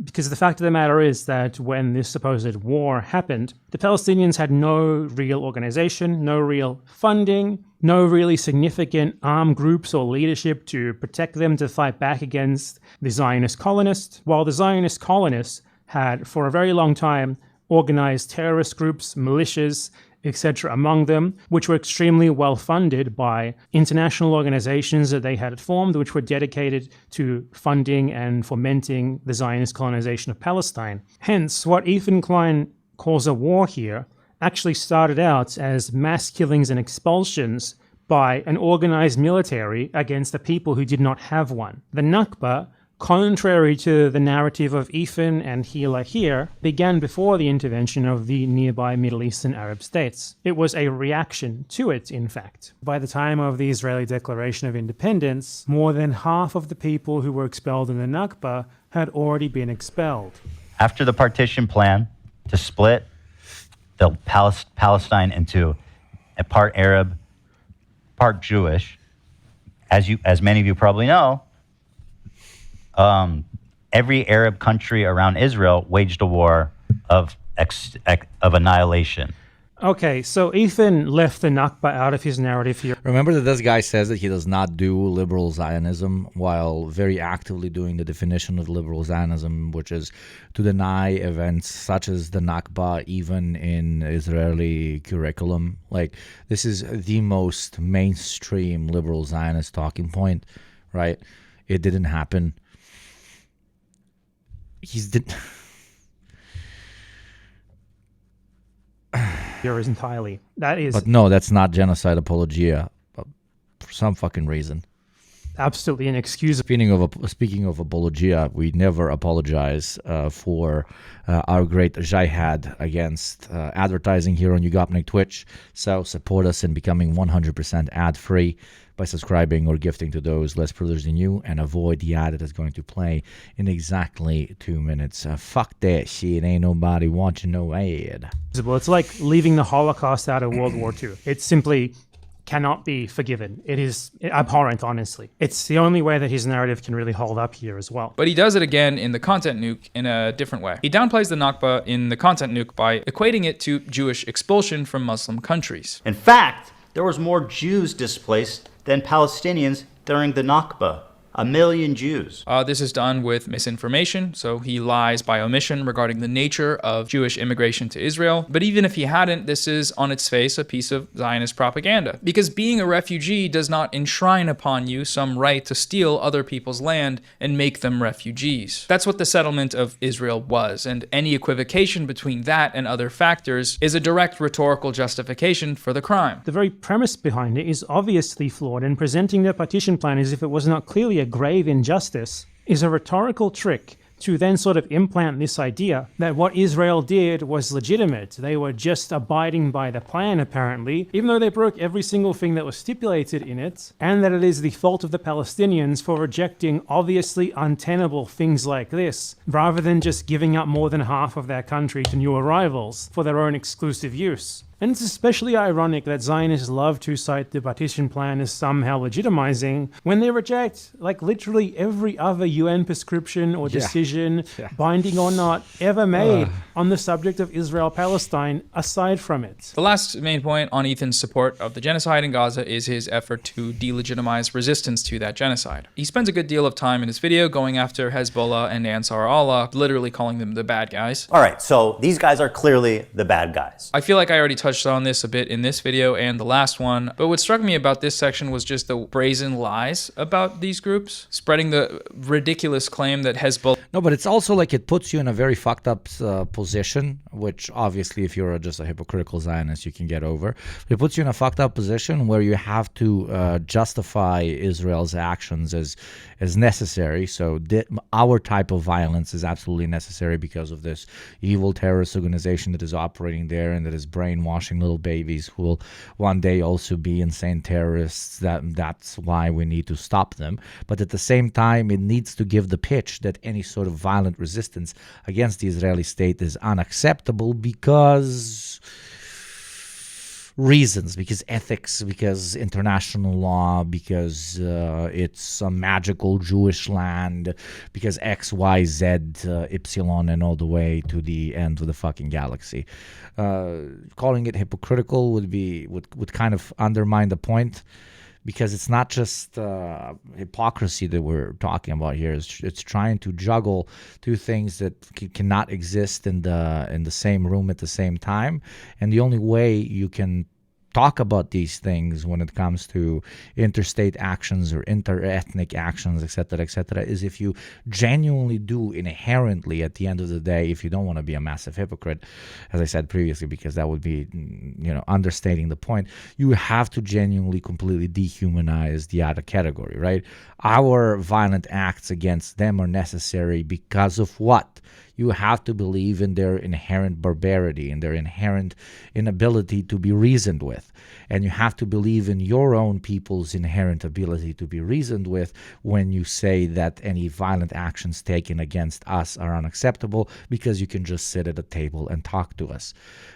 because the fact of the matter is that when this supposed war happened, the Palestinians had no real organization, no real funding, no really significant armed groups or leadership to protect them to fight back against the Zionist colonists, while the Zionist colonists had for a very long time organized terrorist groups, militias, etc. among them, which were extremely well funded by international organizations that they had formed, which were dedicated to funding and fomenting the Zionist colonization of Palestine. Hence, what Ethan Klein calls a war here actually started out as mass killings and expulsions by an organized military against the people who did not have one. The Nakba, contrary to the narrative of Ethan and Hila here, began before the intervention of the nearby Middle Eastern Arab states. It was a reaction to it, in fact. By the time of the Israeli Declaration of Independence, more than half of the people who were expelled in the Nakba had already been expelled. After the partition plan to split the Palestine into a part Arab, part Jewish, as many of you probably know, every Arab country around Israel waged a war of annihilation. Okay, so Ethan left the Nakba out of his narrative here. Remember that this guy says that he does not do liberal Zionism while very actively doing the definition of liberal Zionism, which is to deny events such as the Nakba even in Israeli curriculum. Like, this is the most mainstream liberal Zionist talking point, right? It didn't happen. Yours entirely. That is. But no, that's not genocide apologia for some fucking reason. Absolutely inexcusable. Speaking of apologia, we never apologize for our great jihad against advertising here on Yugopnik Twitch. So support us in becoming 100% ad-free by subscribing or gifting to those less privileged than you, and avoid the ad that is going to play in exactly 2 minutes. Fuck that shit. Ain't nobody watching no ad. It's like leaving the Holocaust out of World War II. It simply cannot be forgiven. It is abhorrent, honestly. It's the only way that his narrative can really hold up here as well. But he does it again in the content nuke in a different way. He downplays the Nakba in the content nuke by equating it to Jewish expulsion from Muslim countries. In fact, there was more Jews displaced than Palestinians during the Nakba. 1 million Jews. This is done with misinformation, so he lies by omission regarding the nature of Jewish immigration to Israel. But even if he hadn't, this is on its face a piece of Zionist propaganda. Because being a refugee does not enshrine upon you some right to steal other people's land and make them refugees. That's what the settlement of Israel was, and any equivocation between that and other factors is a direct rhetorical justification for the crime. The very premise behind it is obviously flawed, and presenting the partition plan as if it was not clearly a grave injustice is a rhetorical trick to then sort of implant this idea that what Israel did was legitimate. They were just abiding by the plan, apparently, even though they broke every single thing that was stipulated in it, and that it is the fault of the Palestinians for rejecting obviously untenable things like this, rather than just giving up more than half of their country to new arrivals for their own exclusive use. And it's especially ironic that Zionists love to cite the partition plan as somehow legitimizing when they reject, like, literally every other UN prescription or decision, binding or not, ever made on the subject of Israel-Palestine aside from it. The last main point on Ethan's support of the genocide in Gaza is his effort to delegitimize resistance to that genocide. He spends a good deal of time in his video going after Hezbollah and Ansar Allah, literally calling them the bad guys. All right, so these guys are clearly the bad guys. I feel like I already touched on this a bit in this video and the last one, but what struck me about this section was just the brazen lies about these groups, spreading the ridiculous claim that Hezbollah... No, but it's also like it puts you in a very fucked up position, which obviously if you're just a hypocritical Zionist, you can get over. It puts you in a fucked up position where you have to justify Israel's actions as necessary. So our type of violence is absolutely necessary because of this evil terrorist organization that is operating there and that is brainwashing little babies who will one day also be insane terrorists. That's why we need to stop them. But at the same time, it needs to give the pitch that any sort of violent resistance against the Israeli state is unacceptable because reasons, because ethics, because international law, because it's a magical Jewish land, because X, Y, Z, Epsilon, and all the way to the end of the fucking galaxy. Calling it hypocritical would kind of undermine the point, because it's not just hypocrisy that we're talking about here. It's trying to juggle two things that cannot exist in the same room at the same time. And the only way you can talk about these things when it comes to interstate actions or inter-ethnic actions, etc., is if you genuinely do inherently, at the end of the day, if you don't want to be a massive hypocrite, as I said previously, because that would be, understating the point, you have to genuinely completely dehumanize the other category, right? Our violent acts against them are necessary because of what? You have to believe in their inherent barbarity, in their inherent inability to be reasoned with. And you have to believe in your own people's inherent ability to be reasoned with when you say that any violent actions taken against us are unacceptable because you can just sit at a table and talk to us.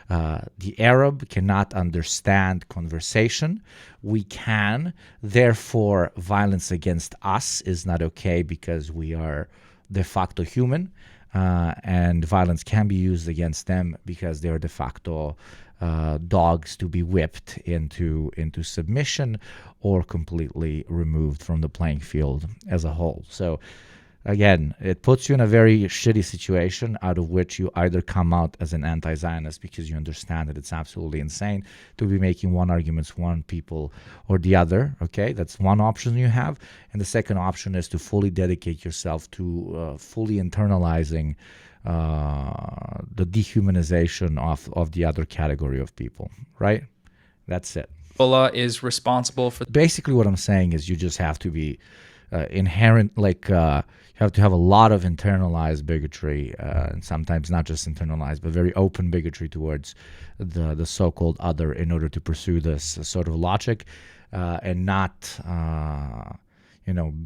The Arab cannot understand conversation. We can. Therefore, violence against us is not okay because we are de facto human. And violence can be used against them because they are de facto dogs to be whipped into submission or completely removed from the playing field as a whole. So again, it puts you in a very shitty situation out of which you either come out as an anti-Zionist because you understand that it's absolutely insane to be making one argument to one people or the other, okay? That's one option you have. And the second option is to fully dedicate yourself to fully internalizing the dehumanization of the other category of people, right? That's it. Hezbollah is responsible for... Basically what I'm saying is you just have to be inherent, you have to have a lot of internalized bigotry, and sometimes not just internalized, but very open bigotry towards the so-called other in order to pursue this sort of logic, and not,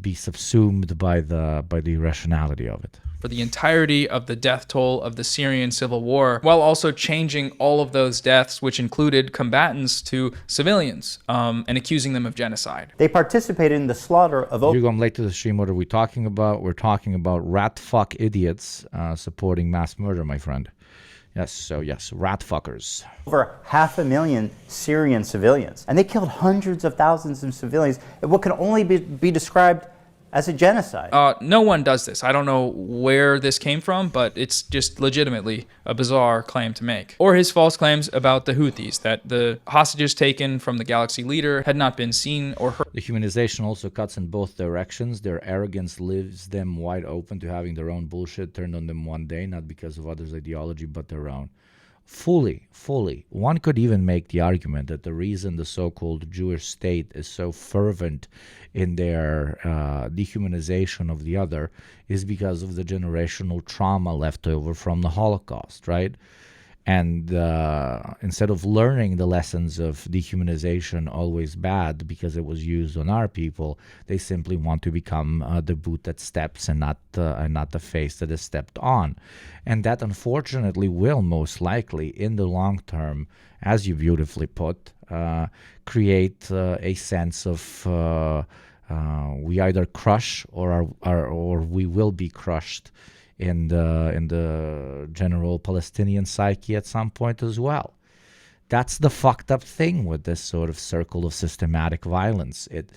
be subsumed by the irrationality of it. For the entirety of the death toll of the Syrian civil war, while also changing all of those deaths, which included combatants, to civilians, and accusing them of genocide. They participated in the slaughter of... Hugo, I'm late to the stream. What are we talking about? We're talking about rat fuck idiots supporting mass murder, my friend. Yes, rat fuckers. Over 500,000 Syrian civilians. And they killed hundreds of thousands of civilians in what can only be described as a genocide. No one does this. I don't know where this came from, but it's just legitimately a bizarre claim to make. Or his false claims about the Houthis, that the hostages taken from the Galaxy leader had not been seen or heard. The humanization also cuts in both directions. Their arrogance leaves them wide open to having their own bullshit turned on them one day, not because of others' ideology, but their own. Fully. One could even make the argument that the reason the so-called Jewish state is so fervent in their dehumanization of the other is because of the generational trauma left over from the Holocaust, right? And instead of learning the lessons of dehumanization, always bad because it was used on our people, they simply want to become the boot that steps and not the face that is stepped on. And that unfortunately will most likely in the long term, as you beautifully put, create a sense of we either crush or we will be crushed in the general Palestinian psyche at some point as well. That's the fucked up thing with this sort of circle of systematic violence. It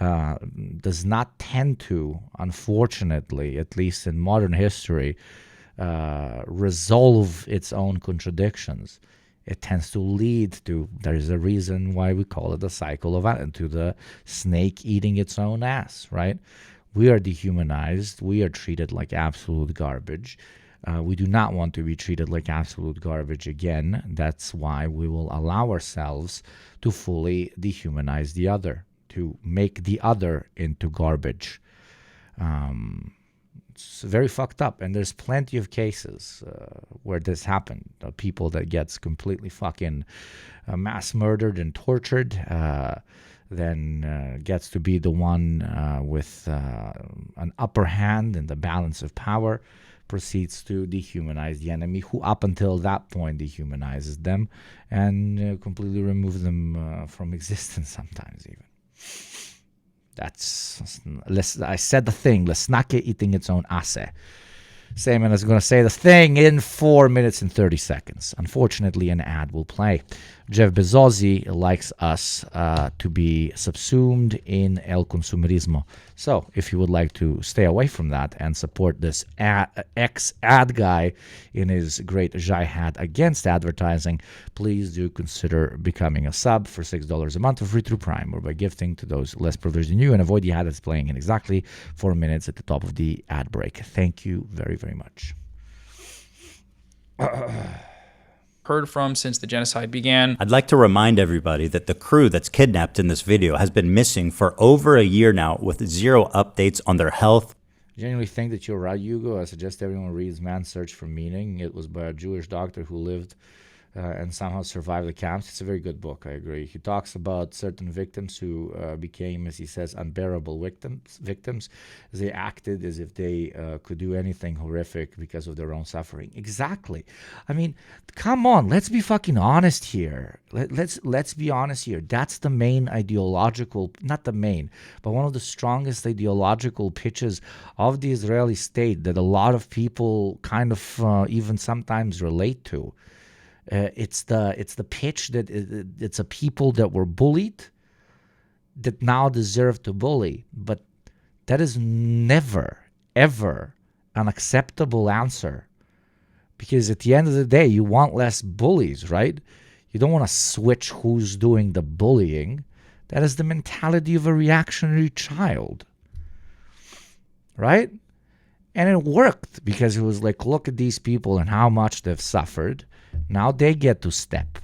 does not tend to, unfortunately, at least in modern history, resolve its own contradictions. It tends to lead to, there's a reason why we call it the cycle of violence, to the snake eating its own ass, right? We are dehumanized. We are treated like absolute garbage. We do not want to be treated like absolute garbage again. That's why we will allow ourselves to fully dehumanize the other, to make the other into garbage. It's very fucked up. And there's plenty of cases where this happened. People that gets completely fucking mass murdered and tortured, then gets to be the one with an upper hand in the balance of power, proceeds to dehumanize the enemy, who up until that point dehumanizes them and completely removes them from existence sometimes even. I said the thing, Lesnake eating its own asse. Saman is going to say the thing in 4 minutes and 30 seconds. Unfortunately, an ad will play. Jeff Bezos likes us to be subsumed in el consumerismo. So, if you would like to stay away from that and support this ex-ad guy in his great jihad against advertising, please do consider becoming a sub for $6 a month for free through Prime or by gifting to those less privileged than you, and avoid the ad that's playing in exactly 4 minutes at the top of the ad break. Thank you very, very much. Heard from since the genocide began. I'd like to remind everybody that the crew that's kidnapped in this video has been missing for over a year now with zero updates on their health. I genuinely think that you're right, Hugo. I suggest everyone reads Man's Search for Meaning. It was by a Jewish doctor who lived and somehow survived the camps. It's a very good book, I agree. He talks about certain victims who became, as he says, unbearable victims. They acted as if they could do anything horrific because of their own suffering. Exactly. I mean, come on, let's be fucking honest here. Let's be honest here. That's the main ideological, not the main, but one of the strongest ideological pitches of the Israeli state that a lot of people kind of even sometimes relate to. It's the pitch that it's a people that were bullied that now deserve to bully, but that is never, ever an acceptable answer, because at the end of the day, you want less bullies, right? You don't want to switch who's doing the bullying. That is the mentality of a reactionary child, right? And it worked because it was like, look at these people and how much they've suffered. Now they get to step.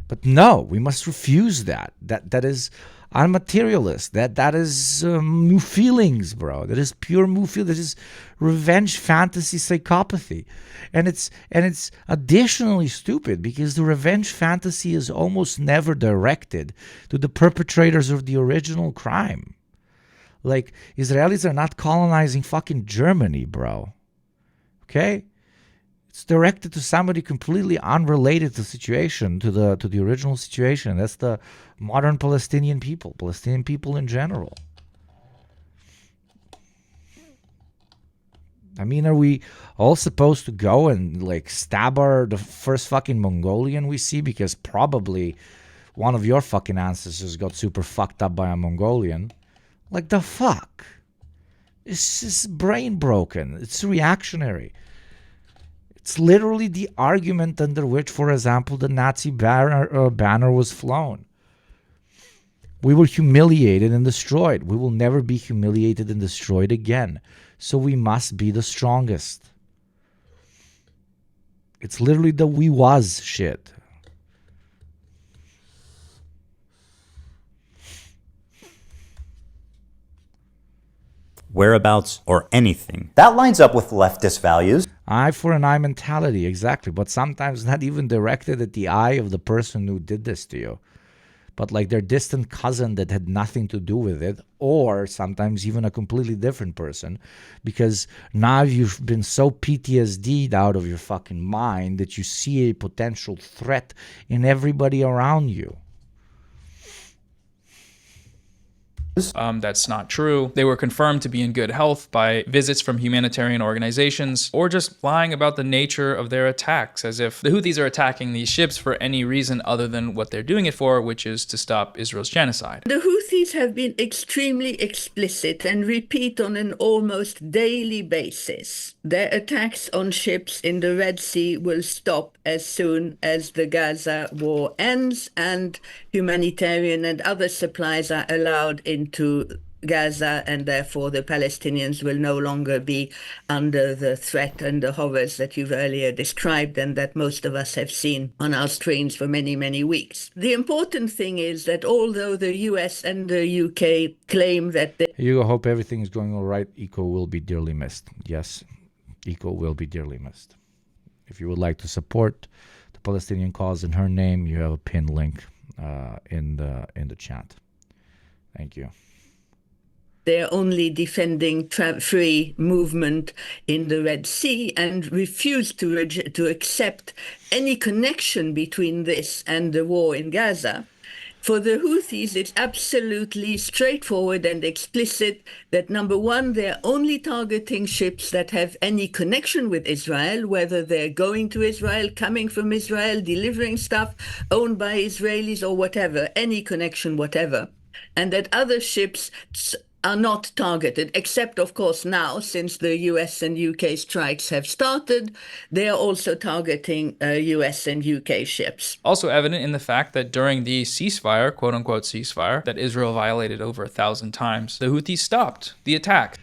But no, we must refuse that. That is unmaterialist. That is new feelings, bro. That is pure new feelings. That is revenge fantasy psychopathy. And it's additionally stupid because the revenge fantasy is almost never directed to the perpetrators of the original crime. Like, Israelis are not colonizing fucking Germany, bro. Okay? It's directed to somebody completely unrelated to the situation, to the original situation. That's the modern Palestinian people in general. I mean, are we all supposed to go and like stab the first fucking Mongolian we see because probably one of your fucking ancestors got super fucked up by a Mongolian? Like, the fuck? It's just brain broken. It's reactionary. It's literally the argument under which, for example, the Nazi banner was flown. We were humiliated and destroyed. We will never be humiliated and destroyed again. So we must be the strongest. It's literally the we was shit. whereabouts, or anything. That lines up with leftist values. Eye for an eye mentality, exactly. But sometimes not even directed at the eye of the person who did this to you, but like their distant cousin that had nothing to do with it, or sometimes even a completely different person, because now you've been so PTSD'd out of your fucking mind that you see a potential threat in everybody around you. That's not true. They were confirmed to be in good health by visits from humanitarian organizations, or just lying about the nature of their attacks, as if the Houthis are attacking these ships for any reason other than what they're doing it for, which is to stop Israel's genocide. The Houthis have been extremely explicit and repeat on an almost daily basis their attacks on ships in the Red Sea will stop as soon as the Gaza war ends and humanitarian and other supplies are allowed into Gaza, and therefore the Palestinians will no longer be under the threat and the horrors that you've earlier described and that most of us have seen on our screens for many, many weeks. The important thing is that although the US and the UK claim that Hugo, hope everything is going all right. Eco will be dearly missed. Yes, Eco will be dearly missed. If you would like to support the Palestinian cause in her name, you have a pinned link in the chat. Thank you. they're only defending free movement in the Red Sea and refuse to accept any connection between this and the war in Gaza. For the Houthis, it's absolutely straightforward and explicit that, number one, they're only targeting ships that have any connection with Israel, whether they're going to Israel, coming from Israel, delivering stuff owned by Israelis or whatever, any connection, whatever. And that other ships are not targeted, except, of course, now, since the US and UK strikes have started, they are also targeting US and UK ships. Also evident in the fact that during the ceasefire, quote-unquote ceasefire, that Israel violated over 1,000 times, the Houthis stopped the attack.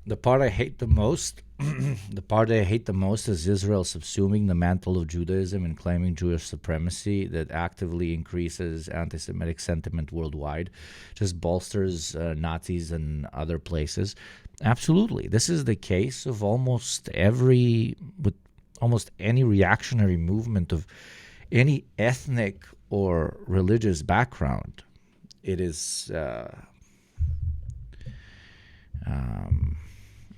The part I hate the most, is Israel subsuming the mantle of Judaism and claiming Jewish supremacy that actively increases anti-Semitic sentiment worldwide, just bolsters Nazis and other places. Absolutely. This is the case of almost any reactionary movement of any ethnic or religious background. It is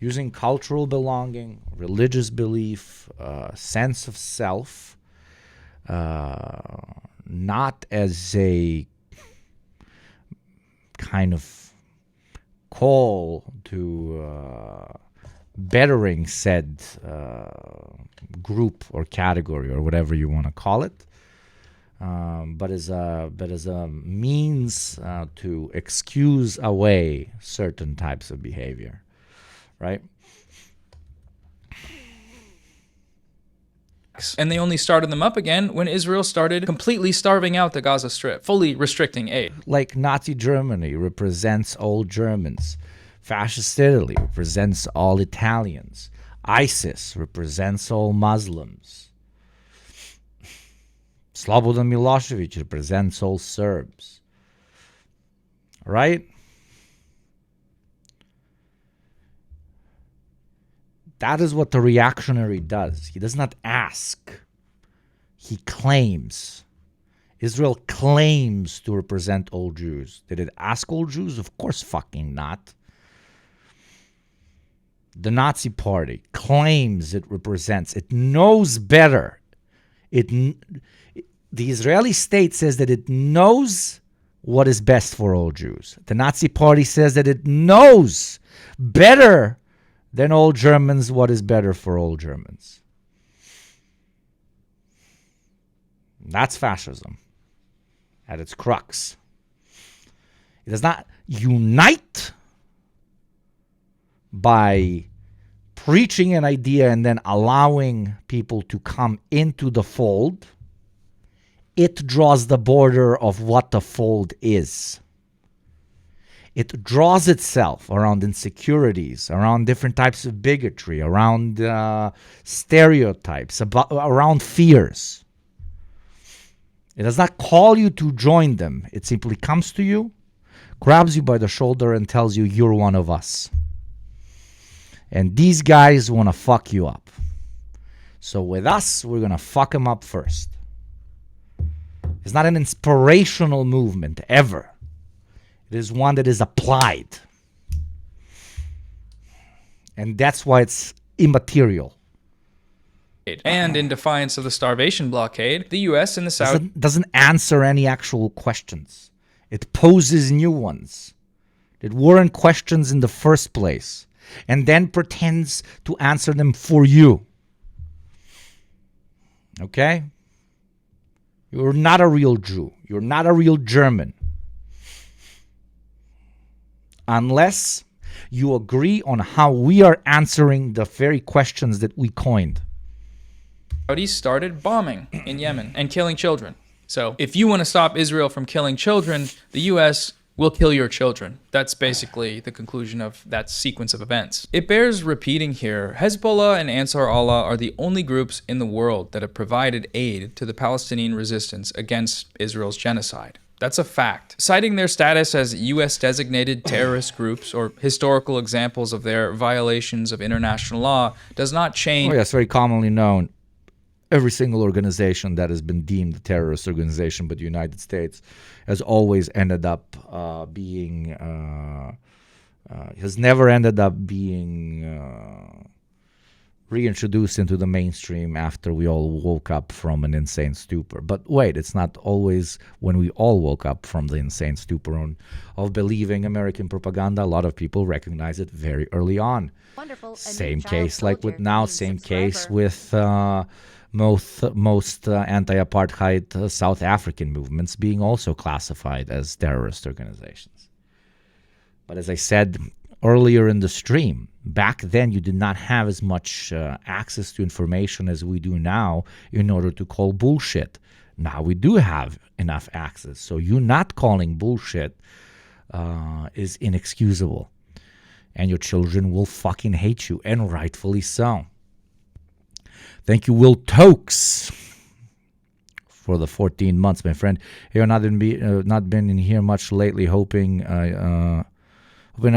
using cultural belonging, religious belief, sense of self, not as a kind of call to bettering said group or category or whatever you want to call it, but as a means to excuse away certain types of behavior. Right? And they only started them up again when Israel started completely starving out the Gaza Strip, fully restricting aid. Like Nazi Germany represents all Germans. Fascist Italy represents all Italians. ISIS represents all Muslims. Slobodan Milosevic represents all Serbs. Right? That is what the reactionary does. He does not ask. He claims. Israel claims to represent all Jews. Did it ask all Jews? Of course fucking not. The Nazi Party claims it represents. It knows better. The Israeli state says that it knows what is best for all Jews. The Nazi Party says that it knows better than all Germans what is better for all Germans. That's fascism at its crux. It does not unite by preaching an idea and then allowing people to come into the fold. It draws the border of what the fold is. It draws itself around insecurities, around different types of bigotry, around stereotypes, around fears. It does not call you to join them. It simply comes to you, grabs you by the shoulder, and tells you, you're one of us. And these guys want to fuck you up. So with us, we're going to fuck them up first. It's not an inspirational movement, ever. It is one that is applied. And that's why it's immaterial. And in defiance of the starvation blockade, the U.S. and the South doesn't answer any actual questions. It poses new ones that weren't questions in the first place, and then pretends to answer them for you. Okay? You're not a real Jew. You're not a real German. Unless you agree on how we are answering the very questions that we coined. Saudis started bombing in Yemen and killing children. So if you want to stop Israel from killing children, the U.S. will kill your children. That's basically the conclusion of that sequence of events. It bears repeating here, Hezbollah and Ansar Allah are the only groups in the world that have provided aid to the Palestinian resistance against Israel's genocide. That's a fact. Citing their status as U.S.-designated terrorist groups or historical examples of their violations of international law does not change. Oh, yes, very commonly known. Every single organization that has been deemed a terrorist organization by the United States has always ended up has never ended up being reintroduced into the mainstream after we all woke up from an insane stupor. But wait, it's not always when we all woke up from the insane stupor of believing American propaganda. A lot of people recognize it very early on. Wonderful. Same case like with now, same case with most anti-apartheid South African movements being also classified as terrorist organizations. But as I said earlier in the stream, back then you did not have as much access to information as we do now in order to call bullshit. Now we do have enough access, so you not calling bullshit is inexcusable. And your children will fucking hate you, and rightfully so. Thank you, Will Tokes, for the 14 months, my friend. You've not been in here much lately, hoping a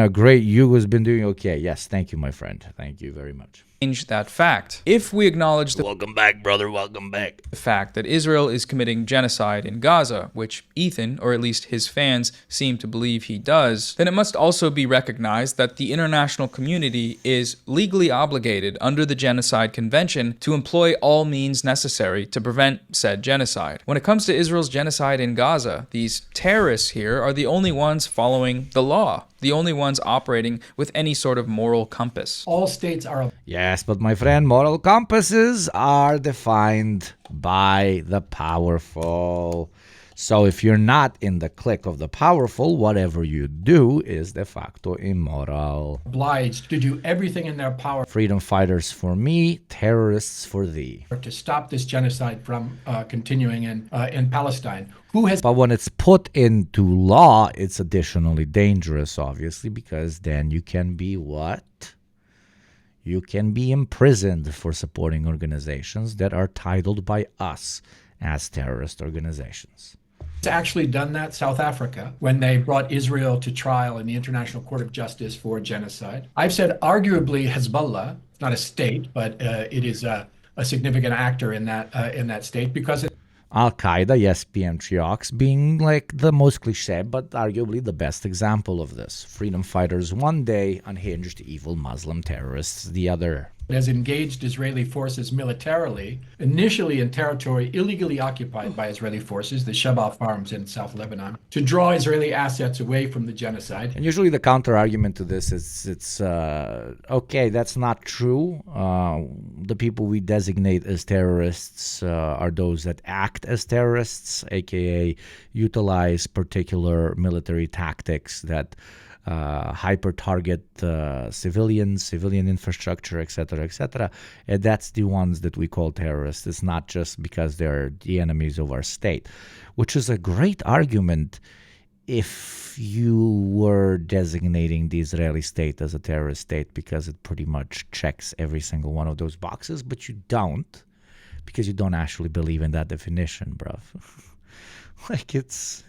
great Yugo has been doing okay. Yes, thank you, my friend. Thank you very much. Change that fact. If we acknowledge the welcome back, brother, welcome back. The fact that Israel is committing genocide in Gaza, which Ethan, or at least his fans, seem to believe he does, then it must also be recognized that the international community is legally obligated under the Genocide Convention to employ all means necessary to prevent said genocide. When it comes to Israel's genocide in Gaza, these terrorists here are the only ones following the law, the only ones operating with any sort of moral compass. All states are... Yes, but my friend, moral compasses are defined by the powerful. So if you're not in the clique of the powerful, whatever you do is de facto immoral. Obliged to do everything in their power. Freedom fighters for me, terrorists for thee. To stop this genocide from continuing in Palestine. But when it's put into law, it's additionally dangerous, obviously, because then you can be what? You can be imprisoned for supporting organizations that are titled by us as terrorist organizations. It's actually done that, South Africa, when they brought Israel to trial in the International Court of Justice for genocide. I've said arguably Hezbollah, it's not a state, but it is a significant actor in that state because it... Al-Qaeda, yes, PMTRIOX being like the most cliche, but arguably the best example of this. Freedom fighters one day, unhinged evil Muslim terrorists the other. It has engaged Israeli forces militarily, initially in territory illegally occupied by Israeli forces, the Shebaa farms in South Lebanon, to draw Israeli assets away from the genocide. And usually the counter-argument to this is, okay, that's not true. The people we designate as terrorists are those that act as terrorists, aka utilize particular military tactics that hyper-target civilian infrastructure, etc., and that's the ones that we call terrorists. It's not just because they're the enemies of our state, which is a great argument if you were designating the Israeli state as a terrorist state because it pretty much checks every single one of those boxes, but you don't because you don't actually believe in that definition, bruv. Like, it's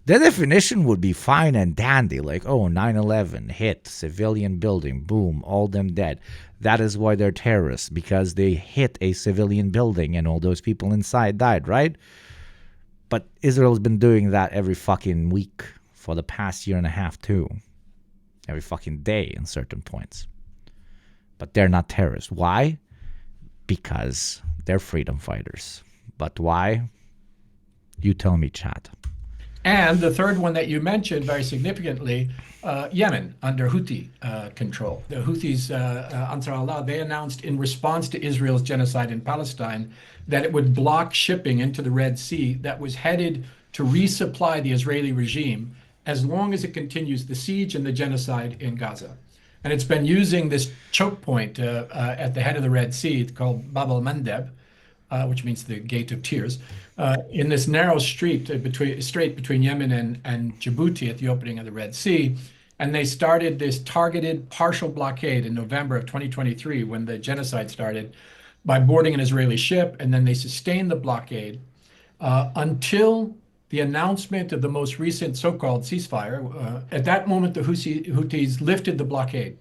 The definition would be fine and dandy, like, oh, 9/11, hit, civilian building, boom, all them dead. That is why they're terrorists, because they hit a civilian building and all those people inside died, right? But Israel's been doing that every fucking week for the past year and a half too. Every fucking day in certain points. But they're not terrorists. Why? Because they're freedom fighters. But why? You tell me, chat. And the third one that you mentioned very significantly, Yemen, under Houthi control. The Houthis, Ansar Allah, they announced in response to Israel's genocide in Palestine that it would block shipping into the Red Sea that was headed to resupply the Israeli regime as long as it continues the siege and the genocide in Gaza. And it's been using this choke point at the head of the Red Sea called Bab al-Mandeb, which means the Gate of Tears, in this narrow strait between Yemen and Djibouti at the opening of the Red Sea. And they started this targeted partial blockade in November of 2023 when the genocide started by boarding an Israeli ship, and then they sustained the blockade until the announcement of the most recent so-called ceasefire. At that moment, the Houthis lifted the blockade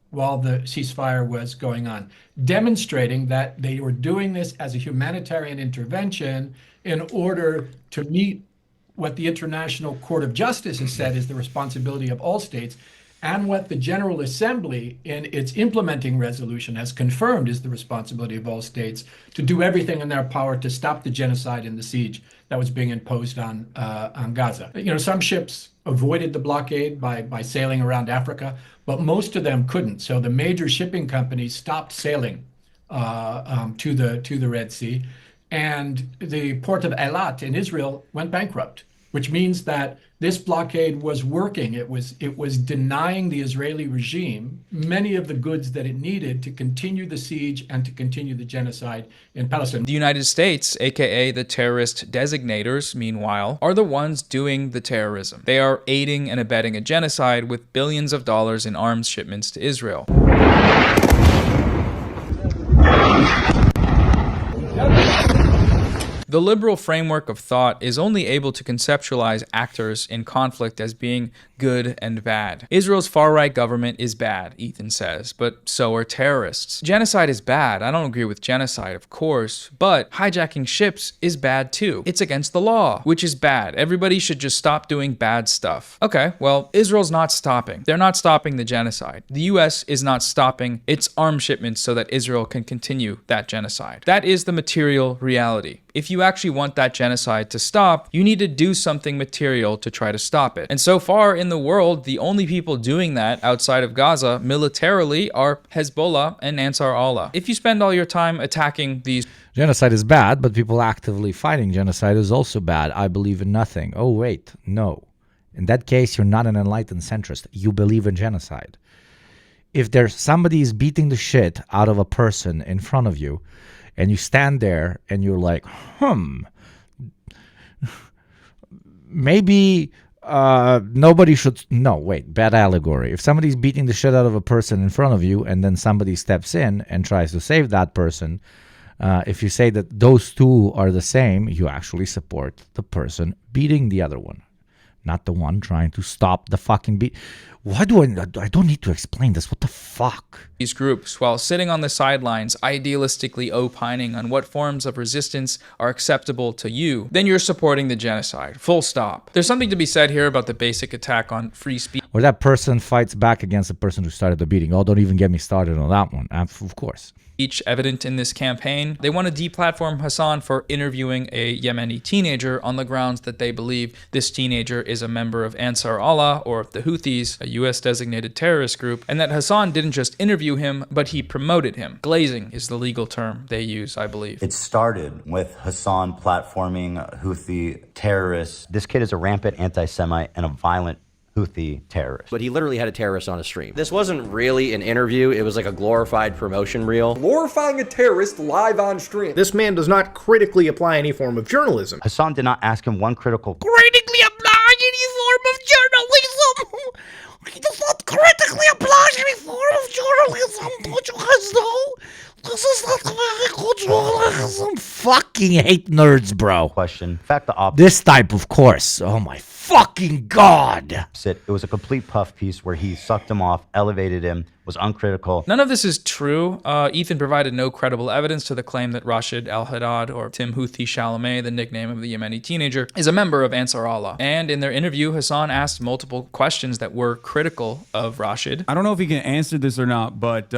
while the ceasefire was going on, demonstrating that they were doing this as a humanitarian intervention in order to meet what the International Court of Justice has said is the responsibility of all states, and what the General Assembly in its implementing resolution has confirmed is the responsibility of all states to do everything in their power to stop the genocide and the siege that was being imposed on Gaza. You know, some ships avoided the blockade by sailing around Africa, but most of them couldn't. So the major shipping companies stopped sailing to the Red Sea, and the port of Eilat in Israel went bankrupt, which means that this blockade was working. It was denying the Israeli regime many of the goods that it needed to continue the siege and to continue the genocide in Palestine. The United States, aka the terrorist designators, meanwhile, are the ones doing the terrorism. They are aiding and abetting a genocide with billions of dollars in arms shipments to Israel. The liberal framework of thought is only able to conceptualize actors in conflict as being good and bad. Israel's far-right government is bad, Ethan says, but so are terrorists. Genocide is bad. I don't agree with genocide, of course, but hijacking ships is bad too. It's against the law, which is bad. Everybody should just stop doing bad stuff. Okay, well, Israel's not stopping. They're not stopping the genocide. The US is not stopping its arms shipments so that Israel can continue that genocide. That is the material reality. If you actually want that genocide to stop, you need to do something material to try to stop it. And so far in the world, the only people doing that outside of Gaza militarily are Hezbollah and Ansar Allah. If you spend all your time attacking these... Genocide is bad, but people actively fighting genocide is also bad. I believe in nothing. Oh, wait, no. In that case, you're not an enlightened centrist. You believe in genocide. If there's somebody is beating the shit out of a person in front of you, and you stand there and you're like, maybe nobody should... No, wait, bad allegory. If somebody's beating the shit out of a person in front of you and then somebody steps in and tries to save that person, if you say that those two are the same, you actually support the person beating the other one, not the one trying to stop the fucking beat. Why do I don't need to explain this. What the fuck? These groups, while sitting on the sidelines, idealistically opining on what forms of resistance are acceptable to you, then you're supporting the genocide. Full stop. There's something to be said here about the basic attack on free speech. Or that person fights back against the person who started the beating. Oh, don't even get me started on that one. Of course. Each evident in this campaign. They want to deplatform Hassan for interviewing a Yemeni teenager on the grounds that they believe this teenager is a member of Ansar Allah or the Houthis, a US designated terrorist group, and that Hassan didn't just interview him, but he promoted him. Glazing is the legal term they use, I believe. It started with Hassan platforming Houthi terrorists. This kid is a rampant anti-Semite and a violent Houthi terrorist. But he literally had a terrorist on a stream. This wasn't really an interview, it was like a glorified promotion reel. Glorifying a terrorist live on stream. This man does not critically apply any form of journalism. Hassan did not ask him one critical... Critically apply any form of journalism! He does not critically apply any form of journalism, don't you guys know? Some fucking hate nerds, bro. Question. In fact, the opposite. This type, of course. Oh my fucking god. It was a complete puff piece where he sucked him off, elevated him, was uncritical. None of this is true. Ethan provided no credible evidence to the claim that Rashid al-Haddad, or Tim Houthi Chalamet, the nickname of the Yemeni teenager, is a member of Ansar Allah. And in their interview, Hassan asked multiple questions that were critical of Rashid. I don't know if he can answer this or not, but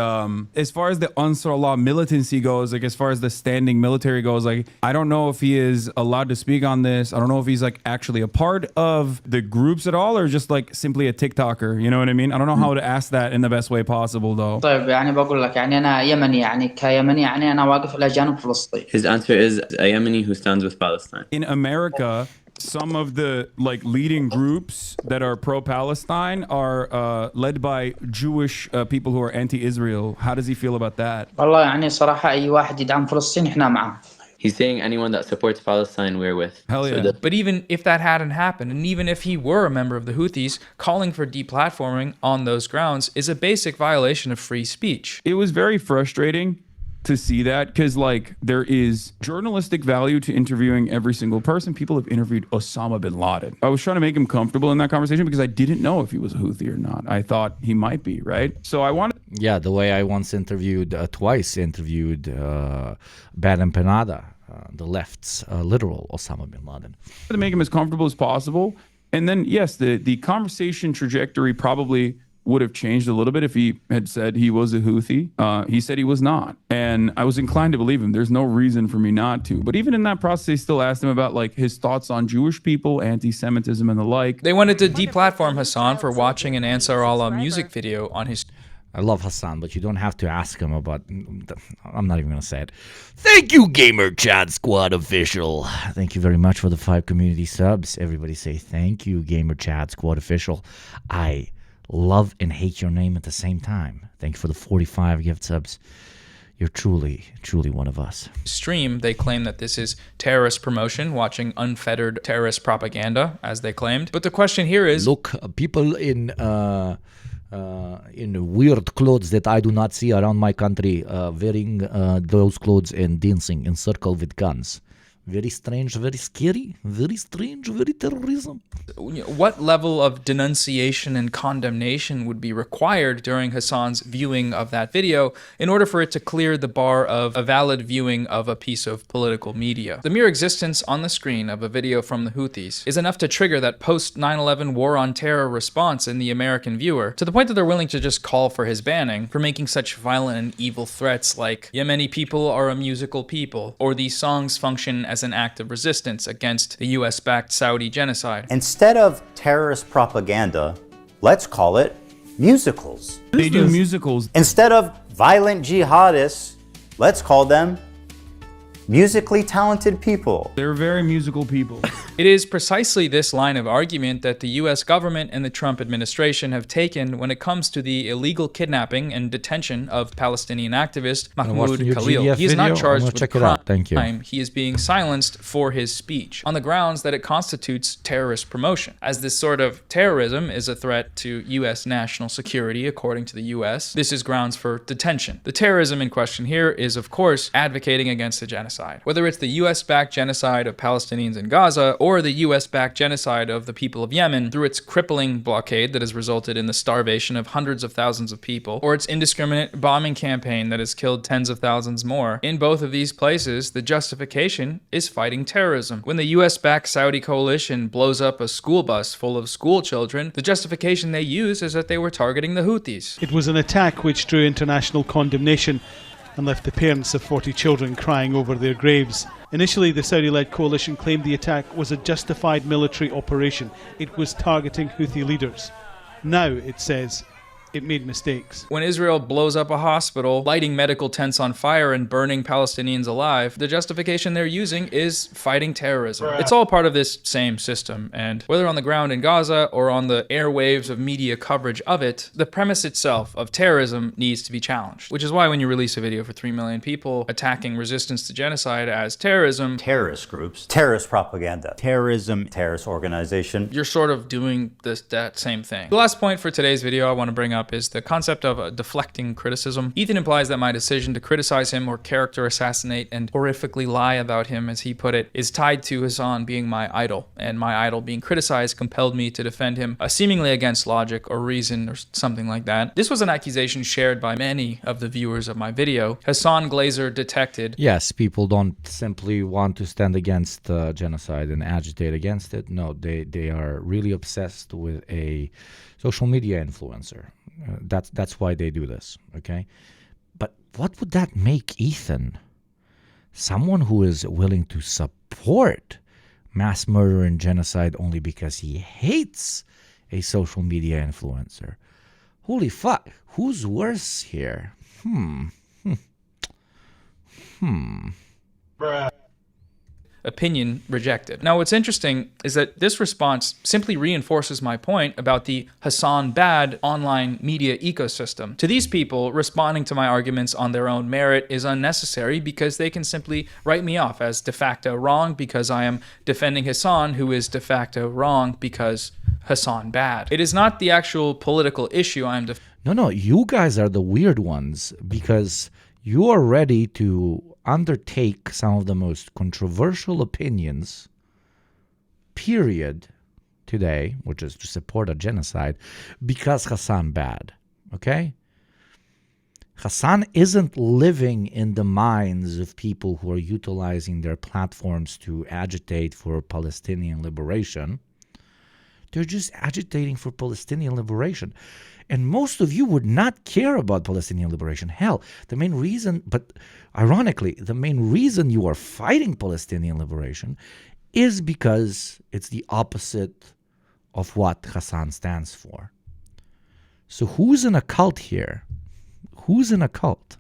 as far as the Ansar Allah militancy goes, like as far as the standing military goes, like I don't know if he is allowed to speak on this. I don't know if he's like actually a part of the groups at all or just like simply a TikToker. You know what I mean? I don't know how to ask that in the best way possible though. طيب يعني بقول لك يعني أنا يمني يعني كيمني يعني أنا واقف إلى جانب فلسطين. His answer is a Yemeni who stands with Palestine. In America, some of the like leading groups that are pro-Palestine are led by Jewish people who are anti-Israel. How does he feel about that? والله يعني صراحة أي واحد يدعم فلسطين إحنا معه. He's saying anyone that supports Palestine, we're with. Hell yeah. But even if that hadn't happened, and even if he were a member of the Houthis, calling for deplatforming on those grounds is a basic violation of free speech. It was very frustrating to see that because like there is journalistic value to interviewing every single person. People have interviewed Osama bin Laden. I was trying to make him comfortable in that conversation because I didn't know if he was a Houthi or not. I thought he might be, right? So I wanted... Yeah, the way I once twice interviewed Baden Penada, the left's literal Osama bin Laden. To make him as comfortable as possible. And then, yes, the conversation trajectory probably would have changed a little bit if he had said he was a Houthi. He said he was not. And I was inclined to believe him. There's no reason for me not to. But even in that process, they still asked him about like his thoughts on Jewish people, anti-Semitism and the like. They wanted to deplatform Hassan for watching an Ansar Allah music video on his... I love Hassan, but you don't have to ask him about... I'm not even going to say it. Thank you, Gamer Chat Squad Official. Thank you very much for the 5 community subs. Everybody say thank you, Gamer Chat Squad Official. I love and hate your name at the same time. Thank you for the 45 gift subs. You're truly, truly one of us. Stream, they claim that this is terrorist promotion, watching unfettered terrorist propaganda, as they claimed. But the question here is... Look, people in weird clothes that I do not see around my country, wearing those clothes and dancing in circle with guns. Very strange, very scary, very strange, very terrorism. What level of denunciation and condemnation would be required during Hassan's viewing of that video in order for it to clear the bar of a valid viewing of a piece of political media? The mere existence on the screen of a video from the Houthis is enough to trigger that post-9/11 war on terror response in the American viewer, to the point that they're willing to just call for his banning for making such violent and evil threats like Yemeni people are a musical people, or these songs function as an act of resistance against the US-backed Saudi genocide. Instead of terrorist propaganda, let's call it musicals. They do musicals. Instead of violent jihadists, let's call them musically talented people. They're very musical people. It is precisely this line of argument that the US government and the Trump administration have taken when it comes to the illegal kidnapping and detention of Palestinian activist Mahmoud Khalil. He is not charged with crime. He is being silenced for his speech on the grounds that it constitutes terrorist promotion. As this sort of terrorism is a threat to US national security, according to the US, this is grounds for detention. The terrorism in question here is, of course, advocating against the genocide. Whether it's the US-backed genocide of Palestinians in Gaza or the US-backed genocide of the people of Yemen through its crippling blockade that has resulted in the starvation of hundreds of thousands of people, or its indiscriminate bombing campaign that has killed tens of thousands more, in both of these places, the justification is fighting terrorism. When the US-backed Saudi coalition blows up a school bus full of school children, the justification they use is that they were targeting the Houthis. It was an attack which drew international condemnation and left the parents of 40 children crying over their graves. Initially, the Saudi-led coalition claimed the attack was a justified military operation. It was targeting Houthi leaders. Now, it says, it made mistakes. When Israel blows up a hospital, lighting medical tents on fire and burning Palestinians alive, the justification they're using is fighting terrorism. It's all part of this same system, and whether on the ground in Gaza or on the airwaves of media coverage of it, the premise itself of terrorism needs to be challenged. Which is why when you release a video for 3 million people attacking resistance to genocide as terrorism, terrorist groups, terrorist propaganda, terrorism, terrorist organization, you're sort of doing that same thing. The last point for today's video I want to bring up up is the concept of deflecting criticism. Ethan implies that my decision to criticize him or character assassinate and horrifically lie about him, as he put it, is tied to Hassan being my idol, and my idol being criticized compelled me to defend him, seemingly against logic or reason or something like that. This was an accusation shared by many of the viewers of my video. Hassan Glazer detected. Yes, people don't simply want to stand against genocide and agitate against it. No, they are really obsessed with a social media influencer. That's why they do this, okay? But what would that make Ethan? Someone who is willing to support mass murder and genocide only because he hates a social media influencer. Holy fuck, who's worse here? Bruh. Opinion rejected. Now, what's interesting is that this response simply reinforces my point about the Hassan bad online media ecosystem. To these people, responding to my arguments on their own merit is unnecessary because they can simply write me off as de facto wrong because I am defending Hassan, who is de facto wrong because Hassan bad. It is not the actual political issue I am No, you guys are the weird ones because you are ready to undertake some of the most controversial opinions, period, today, which is to support a genocide, because Hassan bad, okay? Hassan isn't living in the minds of people who are utilizing their platforms to agitate for Palestinian liberation. They're just agitating for Palestinian liberation. And most of you would not care about Palestinian liberation. Hell, the main reason, but ironically, the main reason you are fighting Palestinian liberation is because it's the opposite of what Hassan stands for. So who's in a cult here? Who's in a cult?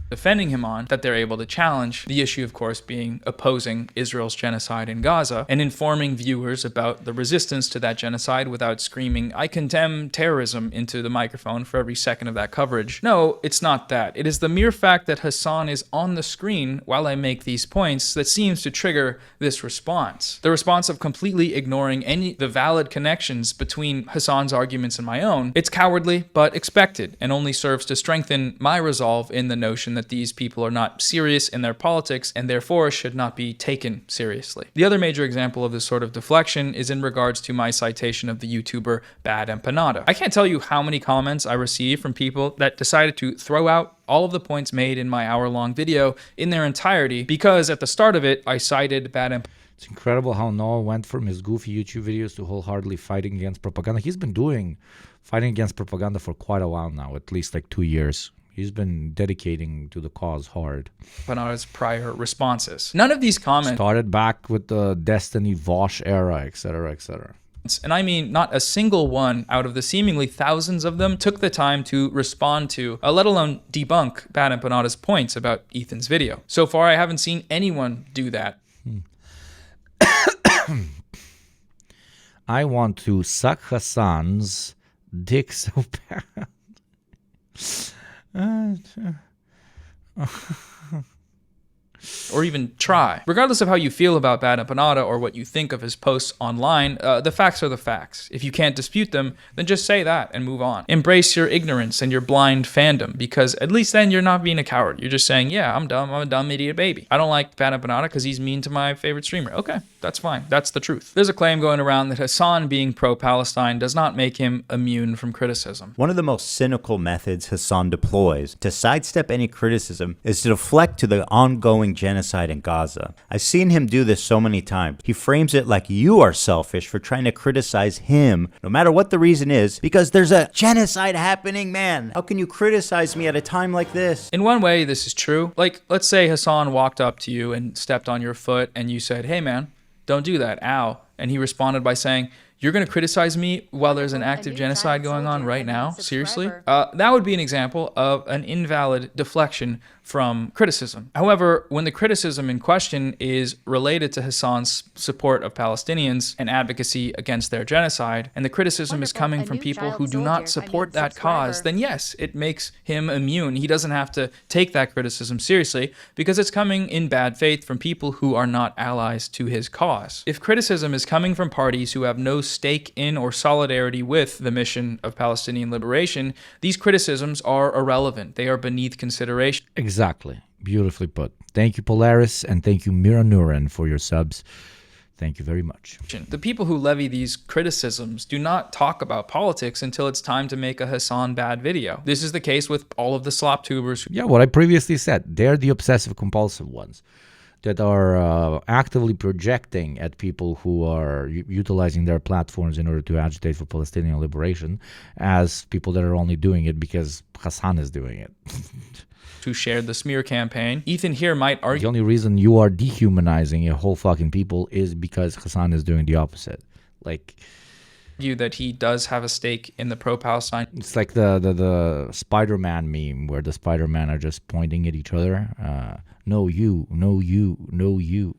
Defending him on, that they're able to challenge. The issue, of course, being opposing Israel's genocide in Gaza and informing viewers about the resistance to that genocide without screaming, "I condemn terrorism," into the microphone for every second of that coverage. No, it's not that. It is the mere fact that Hassan is on the screen while I make these points that seems to trigger this response. The response of completely ignoring the valid connections between Hassan's arguments and my own. It's cowardly, but expected, and only serves to strengthen my resolve in the notion that these people are not serious in their politics and therefore should not be taken seriously. The other major example of this sort of deflection is in regards to my citation of the YouTuber Bad Empanada. I can't tell you how many comments I received from people that decided to throw out all of the points made in my hour-long video in their entirety because at the start of it, I cited Bad Empanada. It's incredible how Noah went from his goofy YouTube videos to wholeheartedly fighting against propaganda. He's been fighting against propaganda for quite a while now, at least like 2 years. He's been dedicating to the cause hard. Empanada's prior responses. None of these comments started back with the Destiny Vosh era, etc., etc. And I mean, not a single one out of the seemingly thousands of them took the time to respond to, let alone debunk Bad Empanada's points about Ethan's video. So far, I haven't seen anyone do that. I want to suck Hassan's dick so bad. Or even try. Regardless of how you feel about Bad Empanada or what you think of his posts online, the facts are the facts. If you can't dispute them, then just say that and move on. Embrace your ignorance and your blind fandom, because at least then you're not being a coward. You're just saying, yeah, I'm dumb. I'm a dumb idiot baby. I don't like Bad Empanada because he's mean to my favorite streamer. Okay, that's fine. That's the truth. There's a claim going around that Hassan being pro-Palestine does not make him immune from criticism. One of the most cynical methods Hassan deploys to sidestep any criticism is to deflect to the ongoing genocide in Gaza. I've seen him do this so many times. He frames it like you are selfish for trying to criticize him, no matter what the reason is, because there's a genocide happening, man. How can you criticize me at a time like this? In one way, this is true. Like, let's say Hassan walked up to you and stepped on your foot and you said, "Hey man, don't do that, ow." And he responded by saying, "You're going to criticize me while there's an active genocide going on right now? Seriously?" That would be an example of an invalid deflection from criticism. However, when the criticism in question is related to Hassan's support of Palestinians and advocacy against their genocide, and the criticism is coming from people who do not support that cause, then yes, it makes him immune. He doesn't have to take that criticism seriously because it's coming in bad faith from people who are not allies to his cause. If criticism is coming from parties who have no stake in or solidarity with the mission of Palestinian liberation, these criticisms are irrelevant. They are beneath consideration. Exactly. Beautifully put. Thank you, Polaris, and thank you, Mira Nuren, for your subs. Thank you very much. The people who levy these criticisms do not talk about politics until it's time to make a Hassan bad video. This is the case with all of the slop tubers. Yeah, what I previously said. They're the obsessive-compulsive ones that are actively projecting at people who are utilizing their platforms in order to agitate for Palestinian liberation as people that are only doing it because Hassan is doing it. Who shared the smear campaign. Ethan here might argue the only reason you are dehumanizing a whole fucking people is because Hassan is doing the opposite. Like, that he does have a stake in the pro-Palestine. It's like the Spider-Man meme where the Spider-Man are just pointing at each other. No you, no you, no you.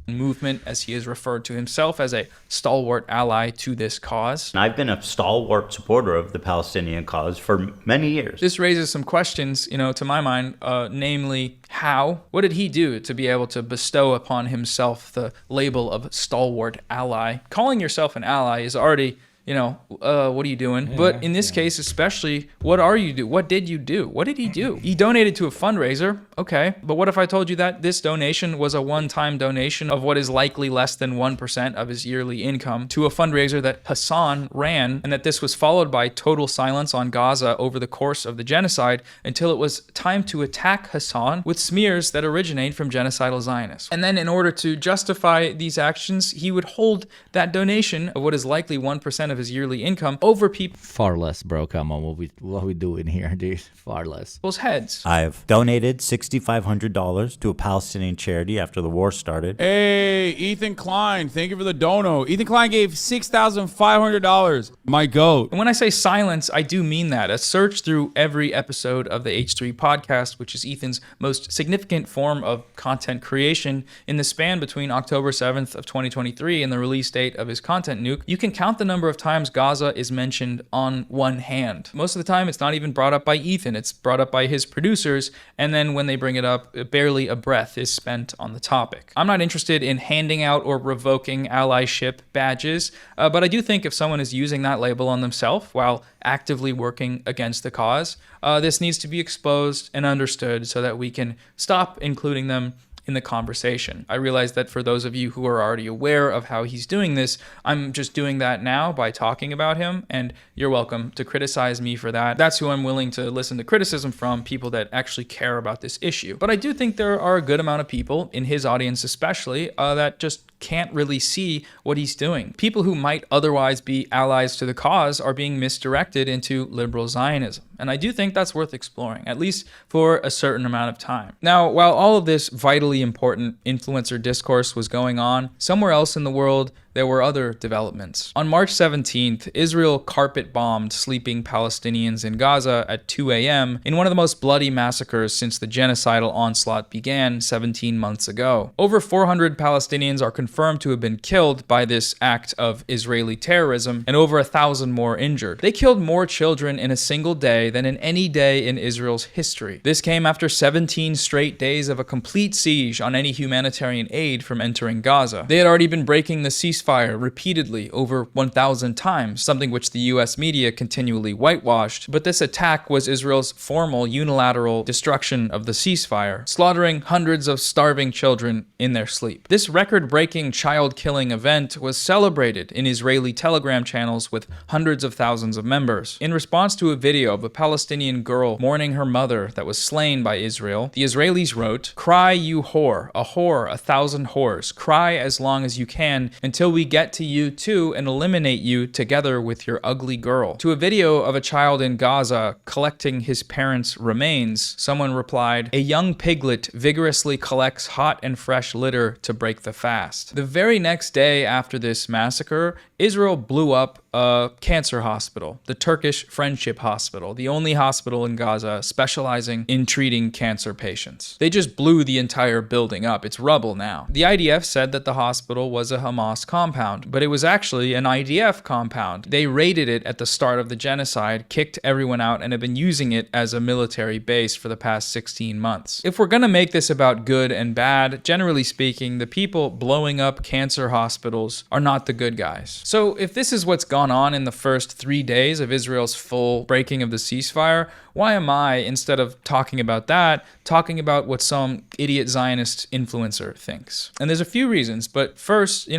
Movement, as he has referred to himself as a stalwart ally to this cause. I've been a stalwart supporter of the Palestinian cause for many years. This raises some questions, to my mind, namely, how? What did he do to be able to bestow upon himself the label of stalwart ally? Calling yourself an ally is already, what are you doing? Yeah, but in this case, especially, what are you do? What did you do? What did he do? He donated to a fundraiser. Okay. But what if I told you that this donation was a one-time donation of what is likely less than 1% of his yearly income to a fundraiser that Hassan ran, and that this was followed by total silence on Gaza over the course of the genocide until it was time to attack Hassan with smears that originate from genocidal Zionists. And then in order to justify these actions, he would hold that donation of what is likely 1% of his yearly income over far less, bro. Come on, what we doing here, dude? Far less. People's heads. I've donated $6,500 to a Palestinian charity after the war started. Hey, Ethan Klein, thank you for the dono. Ethan Klein gave $6,500. My goat. And when I say silence, I do mean that. A search through every episode of the H3 podcast, which is Ethan's most significant form of content creation in the span between October 7th of 2023 and the release date of his content nuke, you can count the number of times Gaza is mentioned on one hand. Most of the time, it's not even brought up by Ethan. It's brought up by his producers, and then when they bring it up, barely a breath is spent on the topic. I'm not interested in handing out or revoking allyship badges, but I do think if someone is using that label on themselves while actively working against the cause, this needs to be exposed and understood so that we can stop including them in the conversation. I realize that for those of you who are already aware of how he's doing this, I'm just doing that now by talking about him, and you're welcome to criticize me for that. That's who I'm willing to listen to criticism from, people that actually care about this issue. But I do think there are a good amount of people, in his audience especially, that just can't really see what he's doing. People who might otherwise be allies to the cause are being misdirected into liberal Zionism. And I do think that's worth exploring, at least for a certain amount of time. Now, while all of this vitally important influencer discourse was going on, somewhere else in the world, there were other developments. On March 17th, Israel carpet-bombed sleeping Palestinians in Gaza at 2 a.m. in one of the most bloody massacres since the genocidal onslaught began 17 months ago. Over 400 Palestinians are confirmed to have been killed by this act of Israeli terrorism, and over 1,000 more injured. They killed more children in a single day than in any day in Israel's history. This came after 17 straight days of a complete siege on any humanitarian aid from entering Gaza. They had already been breaking the ceasefire repeatedly over 1,000 times, something which the US media continually whitewashed, but this attack was Israel's formal unilateral destruction of the ceasefire, slaughtering hundreds of starving children in their sleep. This record-breaking child-killing event was celebrated in Israeli Telegram channels with hundreds of thousands of members. In response to a video of a Palestinian girl mourning her mother that was slain by Israel, the Israelis wrote, "Cry, you whore, 1,000 whores. Cry as long as you can until we get to you too and eliminate you together with your ugly girl." To a video of a child in Gaza collecting his parents' remains, someone replied, "A young piglet vigorously collects hot and fresh litter to break the fast." The very next day after this massacre, Israel blew up a cancer hospital, the Turkish Friendship Hospital, the only hospital in Gaza specializing in treating cancer patients. They just blew the entire building up. It's rubble now. The IDF said that the hospital was a Hamas compound, but it was actually an IDF compound. They raided it at the start of the genocide, kicked everyone out, and have been using it as a military base for the past 16 months. If we're gonna make this about good and bad, generally speaking, the people blowing blowing up cancer hospitals are not the good guys. So if this is what's gone on in the first 3 days of Israel's full breaking of the ceasefire, why am I, instead of talking about that, talking about what some idiot Zionist influencer thinks? And there's a few reasons, but first,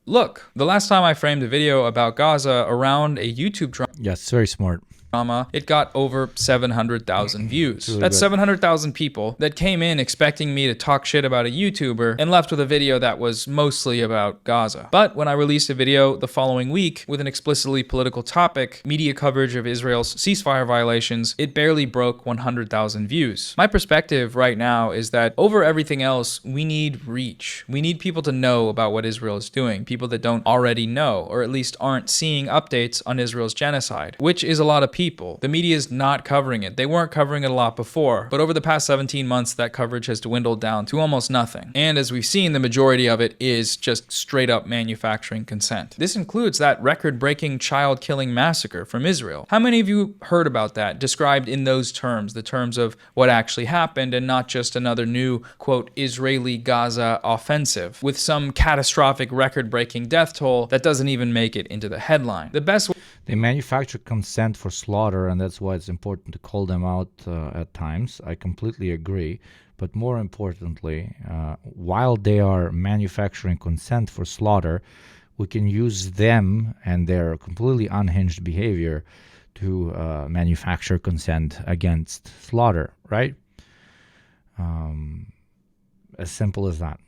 look, the last time I framed a video about Gaza around a YouTube drama, Yes, very smart. it got over 700,000 views. Really That's good. 700,000 people that came in expecting me to talk shit about a YouTuber and left with a video that was mostly about Gaza. But when I released a video the following week with an explicitly political topic, media coverage of Israel's ceasefire violations, it barely broke 100,000 views. My perspective right now is that over everything else, we need reach. We need people to know about what Israel is doing, people that don't already know, or at least aren't seeing updates on Israel's genocide, which is a lot of people. The media is not covering it. They weren't covering it a lot before, but over the past 17 months, that coverage has dwindled down to almost nothing. And as we've seen, the majority of it is just straight up manufacturing consent. This includes that record-breaking child-killing massacre from Israel. How many of you heard about that, described in those terms, the terms of what actually happened and not just another new, quote, Israeli Gaza offensive with some catastrophic record-breaking death toll that doesn't even make it into the headline? The best They manufacture consent for slaughter, and that's why it's important to call them out at times. I completely agree. But more importantly, while they are manufacturing consent for slaughter, we can use them and their completely unhinged behavior to manufacture consent against slaughter, right? As simple as that.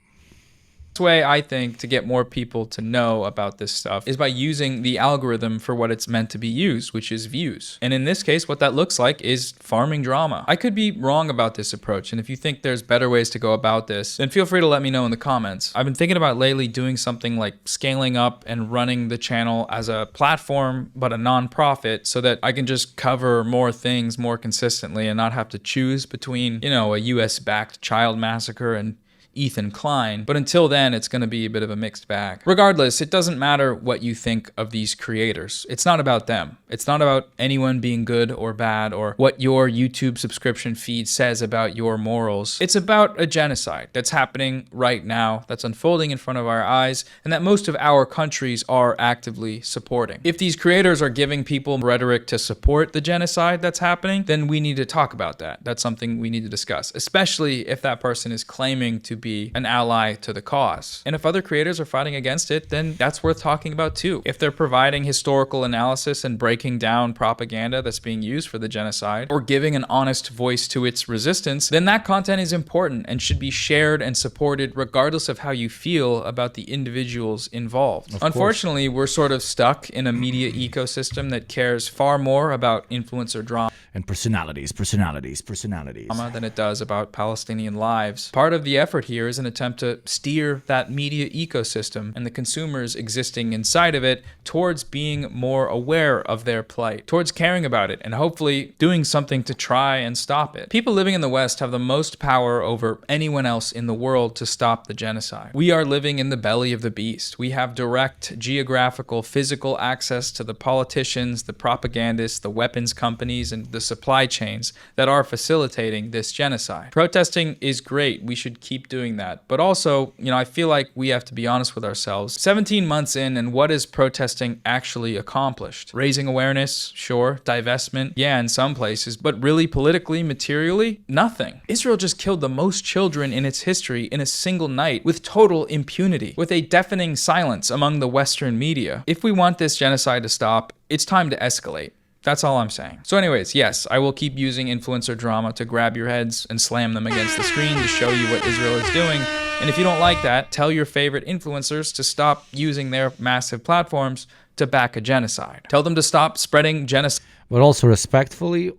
way I think to get more people to know about this stuff is by using the algorithm for what it's meant to be used, which is views. And in this case, what that looks like is farming drama. I could be wrong about this approach, and if you think there's better ways to go about this, then feel free to let me know in the comments. I've been thinking about lately doing something like scaling up and running the channel as a platform, but a non-profit, so that I can just cover more things more consistently and not have to choose between, a US-backed child massacre and Ethan Klein. But until then, it's going to be a bit of a mixed bag. Regardless, it doesn't matter what you think of these creators. It's not about them. It's not about anyone being good or bad or what your YouTube subscription feed says about your morals. It's about a genocide that's happening right now, that's unfolding in front of our eyes, and that most of our countries are actively supporting. If these creators are giving people rhetoric to support the genocide that's happening, then we need to talk about that. That's something we need to discuss, especially if that person is claiming to be an ally to the cause. And if other creators are fighting against it, then that's worth talking about too. If they're providing historical analysis and breaking down propaganda that's being used for the genocide, or giving an honest voice to its resistance, then that content is important and should be shared and supported regardless of how you feel about the individuals involved. Unfortunately, we're sort of stuck in a media ecosystem that cares far more about influencer drama and personalities than it does about Palestinian lives. Part of the effort here is an attempt to steer that media ecosystem and the consumers existing inside of it towards being more aware of their plight, towards caring about it, and hopefully doing something to try and stop it. People living in the West have the most power over anyone else in the world to stop the genocide. We are living in the belly of the beast. We have direct geographical, physical access to the politicians, the propagandists, the weapons companies, and the supply chains that are facilitating this genocide. Protesting is great. We should keep doing that. But also, I feel like we have to be honest with ourselves. 17 months in, and what is protesting actually accomplished? Raising awareness, sure. Divestment, yeah, in some places. But really, politically, materially, nothing. Israel just killed the most children in its history in a single night with total impunity, with a deafening silence among the Western media. If we want this genocide to stop, it's time to escalate. That's all I'm saying. So anyways, yes, I will keep using influencer drama to grab your heads and slam them against the screen to show you what Israel is doing. And if you don't like that, tell your favorite influencers to stop using their massive platforms to back a genocide. Tell them to stop spreading genocide. But also respectfully,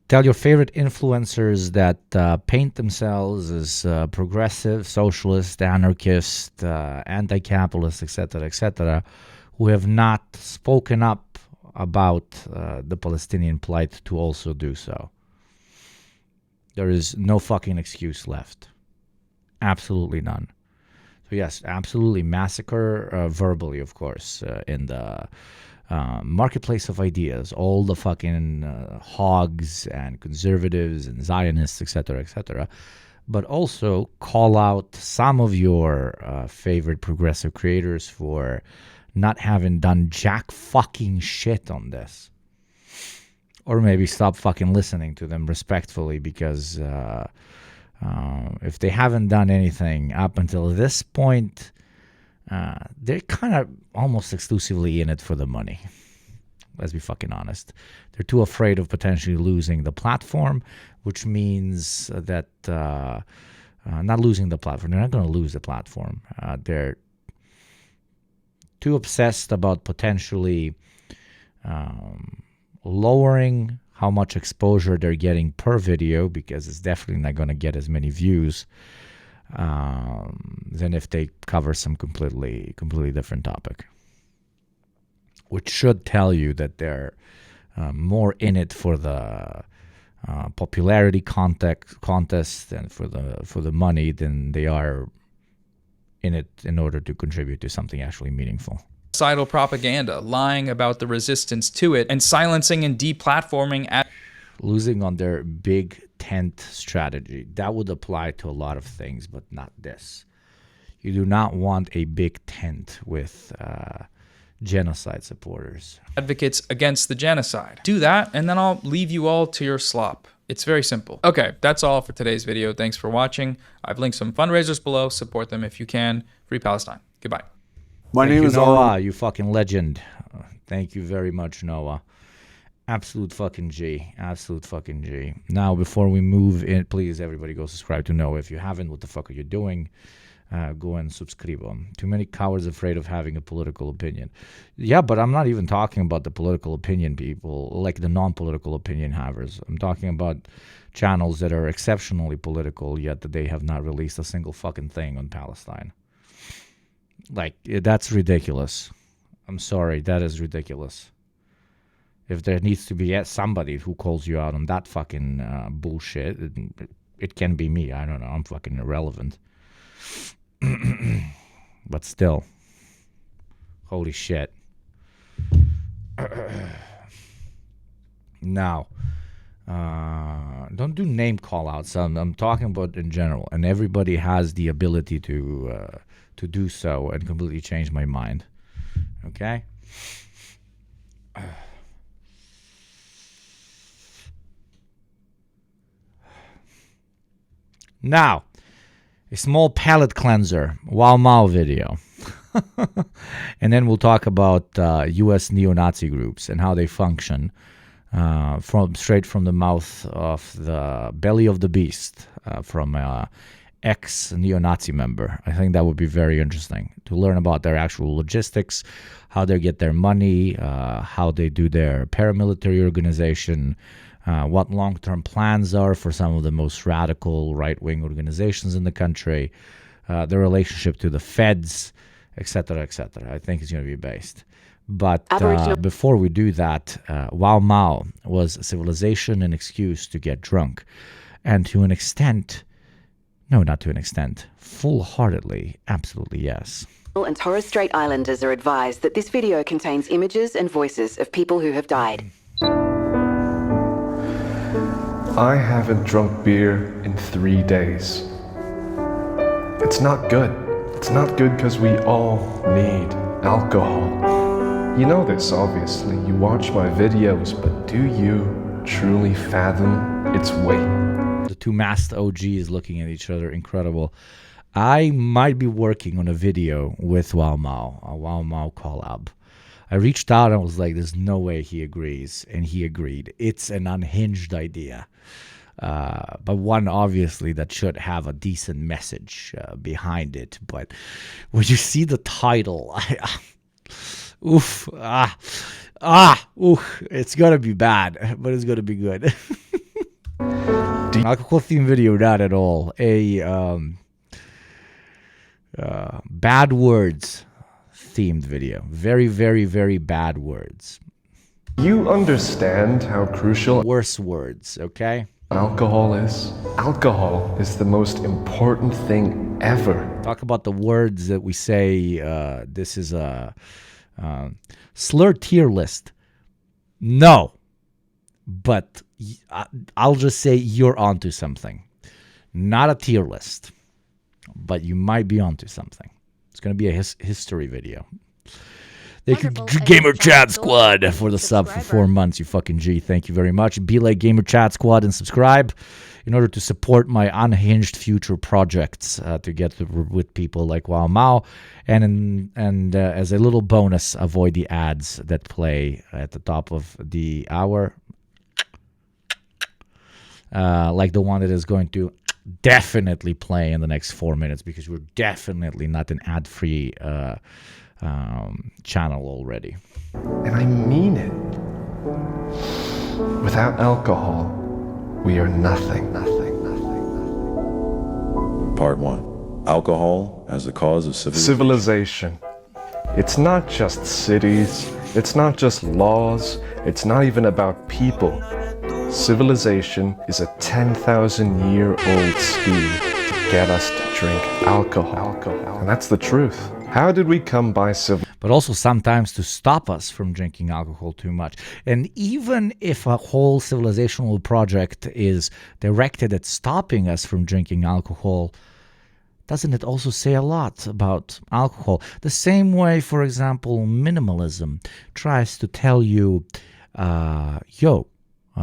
tell your favorite influencers that paint themselves as progressive, socialist, anarchist, anti-capitalist, etc., who have not spoken up about the Palestinian plight to also do so. There is no fucking excuse left. Absolutely none. So yes, absolutely massacre verbally, of course, in the marketplace of ideas, all the fucking hogs and conservatives and Zionists, etc., but also call out some of your favorite progressive creators for not having done jack fucking shit on this. Or maybe stop fucking listening to them respectfully, because if they haven't done anything up until this point, they're kind of almost exclusively in it for the money. Let's be fucking honest. They're too afraid of potentially losing the platform, which means that not losing the platform. They're not going to lose the platform. They're too obsessed about potentially lowering how much exposure they're getting per video, because it's definitely not going to get as many views than if they cover some completely different topic. Which should tell you that they're more in it for the popularity contest and for the money than they are in it in order to contribute to something actually meaningful. Genocidal propaganda, lying about the resistance to it, and silencing and deplatforming at losing on their big tent strategy. That would apply to a lot of things, but not this. You do not want a big tent with genocide supporters. Advocates against the genocide. Do that, and then I'll leave you all to your slop. It's very simple. Okay, that's all for today's video. Thanks for watching. I've linked some fundraisers below. Support them if you can. Free Palestine. Goodbye. My name is Noah, you fucking legend. Thank you very much, Noah. Absolute fucking G. Absolute fucking G. Now, before we move in, please, everybody go subscribe to Noah. If you haven't, what the fuck are you doing? Go and subscribe. Too many cowards afraid of having a political opinion. Yeah, but I'm not even talking about the political opinion people, like the non-political opinion havers. I'm talking about channels that are exceptionally political, yet that they have not released a single fucking thing on Palestine. Like, that's ridiculous. I'm sorry, that is ridiculous. If there needs to be somebody who calls you out on that fucking bullshit, it can be me. I don't know. I'm fucking irrelevant. But still. Holy shit. Now, don't do name call-outs. I'm talking about in general. And everybody has the ability to do so and completely change my mind. Okay? Now, a small palate cleanser, Wow Mao video. And then we'll talk about U.S. neo-Nazi groups and how they function straight from the mouth of the belly of the beast from ex-neo-Nazi member. I think that would be very interesting to learn about their actual logistics, how they get their money, how they do their paramilitary organization, what long-term plans are for some of the most radical right-wing organizations in the country, the relationship to the feds, etc., etc. I think it's going to be based. But before we do that, Wow Mao was civilization and excuse to get drunk. And to an extent, no, not to an extent, full-heartedly, absolutely yes. And Torres Strait Islanders are advised that this video contains images and voices of people who have died. I haven't drunk beer in 3 days. It's not good. It's not good because we all need alcohol. You know this, obviously. You watch my videos, but do you truly fathom its weight? The two masked OGs looking at each other, incredible. I might be working on a video with Wow Mao, a Wow Mao collab. I reached out and was like, there's no way he agrees. And he agreed. It's an unhinged idea. But one, obviously, that should have a decent message behind it. But when you see the title, oof, it's going to be bad, but it's going to be good. Alcohol theme video, not at all. Bad words themed video. Very, very, very bad words. You understand how crucial worse words, okay? Alcohol is. Alcohol is the most important thing ever. Talk about the words that we say. This is a slur tier list. No. But I'll just say you're onto something. Not a tier list, but you might be onto something. It's going to be a history video. Thank you, Gamer Chat Squad, for the sub for 4 months, you fucking G. Thank you very much. Be like Gamer Chat Squad and subscribe in order to support my unhinged future projects to get with people like Wow Mao. And as a little bonus, avoid the ads that play at the top of the hour. Like the one that is going to definitely play in the next 4 minutes, because we're definitely not an ad-free channel already. And I mean it. Without alcohol, we are nothing. Part 1. Alcohol as the cause of civilization. It's not just cities, it's not just laws, it's not even about people. Civilization is a 10,000-year-old scheme to get us to drink alcohol. And that's the truth. How did we come by civilization? But also sometimes to stop us from drinking alcohol too much. And even if a whole civilizational project is directed at stopping us from drinking alcohol, doesn't it also say a lot about alcohol? The same way, for example, minimalism tries to tell you,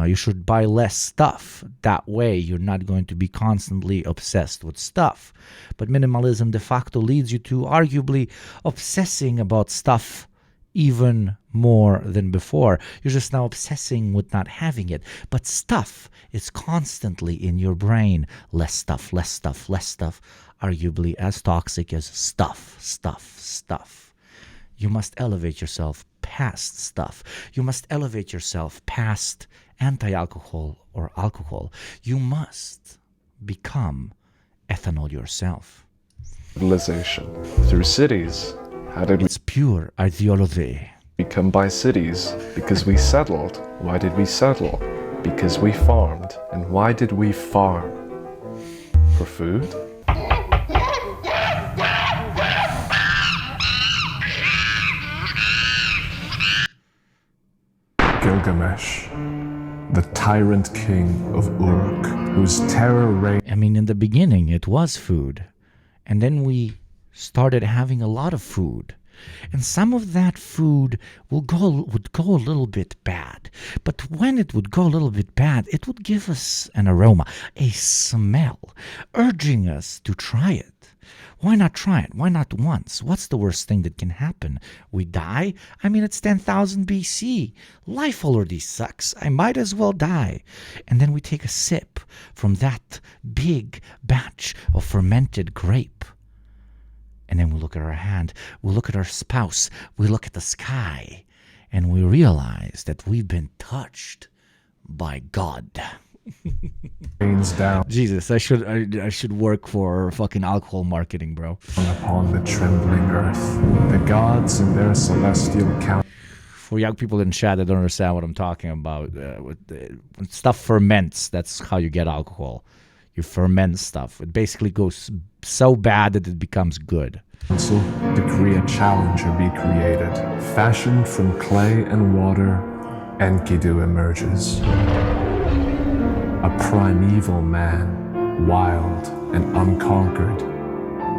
you should buy less stuff. That way, you're not going to be constantly obsessed with stuff. But minimalism de facto leads you to arguably obsessing about stuff even more than before. You're just now obsessing with not having it. But stuff is constantly in your brain. Less stuff, less stuff, less stuff. Arguably as toxic as stuff. You must elevate yourself past stuff. You must elevate yourself past anti-alcohol or alcohol. You must become ethanol yourself. Civilization. Through cities. How did It's pure ideology. We come by cities because we settled. Why did we settle? Because we farmed. And why did we farm? For food? Gilgamesh, the tyrant king of Uruk, whose terror reigned. I mean, in the beginning, it was food. And then we started having a lot of food. And some of that food would go a little bit bad. But when it would go a little bit bad, it would give us an aroma, a smell, urging us to try it. Why not try it? Why not once? What's the worst thing that can happen? We die? I mean, it's 10,000 BC. Life already sucks. I might as well die. And then we take a sip from that big batch of fermented grape. And then we look at our hand, we look at our spouse, we look at the sky, and we realize that we've been touched by God. Rains down. Jesus, I should work for fucking alcohol marketing, bro. Upon the trembling earth, the gods and their celestial count. For young people in chat that don't understand what I'm talking about, when stuff ferments, that's how you get alcohol. You ferment stuff. It basically goes so bad that it becomes good. Council decree a challenger be created. Fashioned from clay and water, Enkidu emerges. A primeval man, wild and unconquered,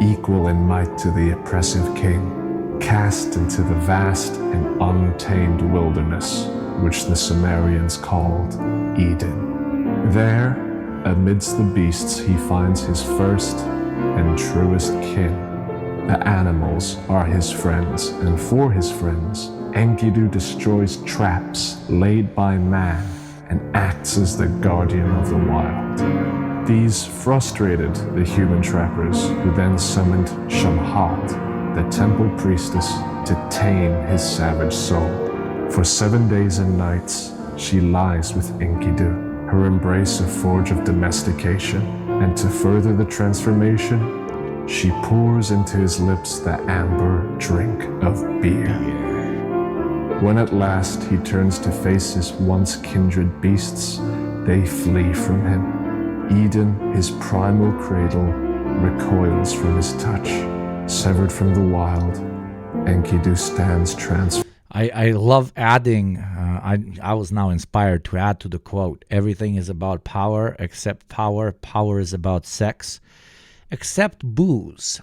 equal in might to the oppressive king, cast into the vast and untamed wilderness, which the Sumerians called Eden. There, amidst the beasts, he finds his first and truest kin. The animals are his friends, and for his friends, Enkidu destroys traps laid by man and acts as the guardian of the wild. These frustrated the human trappers, who then summoned Shamhat, the temple priestess, to tame his savage soul. For 7 days and nights, she lies with Enkidu, her embrace a forge of domestication, and to further the transformation, she pours into his lips the amber drink of beer. When at last he turns to face his once kindred beasts, they flee from him. Eden, his primal cradle, recoils from his touch. Severed from the wild, Enkidu stands transformed. I love adding, I was now inspired to add to the quote, everything is about power except power. Power is about sex except booze.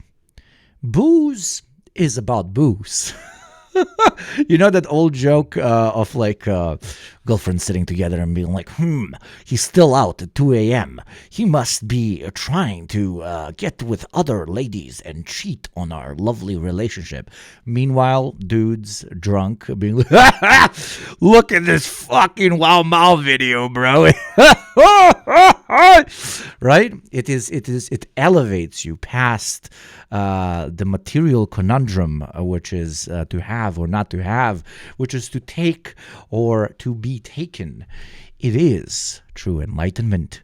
Booze is about booze. You know that old joke of like girlfriends sitting together and being like, he's still out at 2 a.m. He must be trying to get with other ladies and cheat on our lovely relationship. Meanwhile, dudes drunk being like, look at this fucking Wow Mao video, bro. Right? It elevates you past the material conundrum, which is to have or not to have, which is to take or to be taken. It is true enlightenment.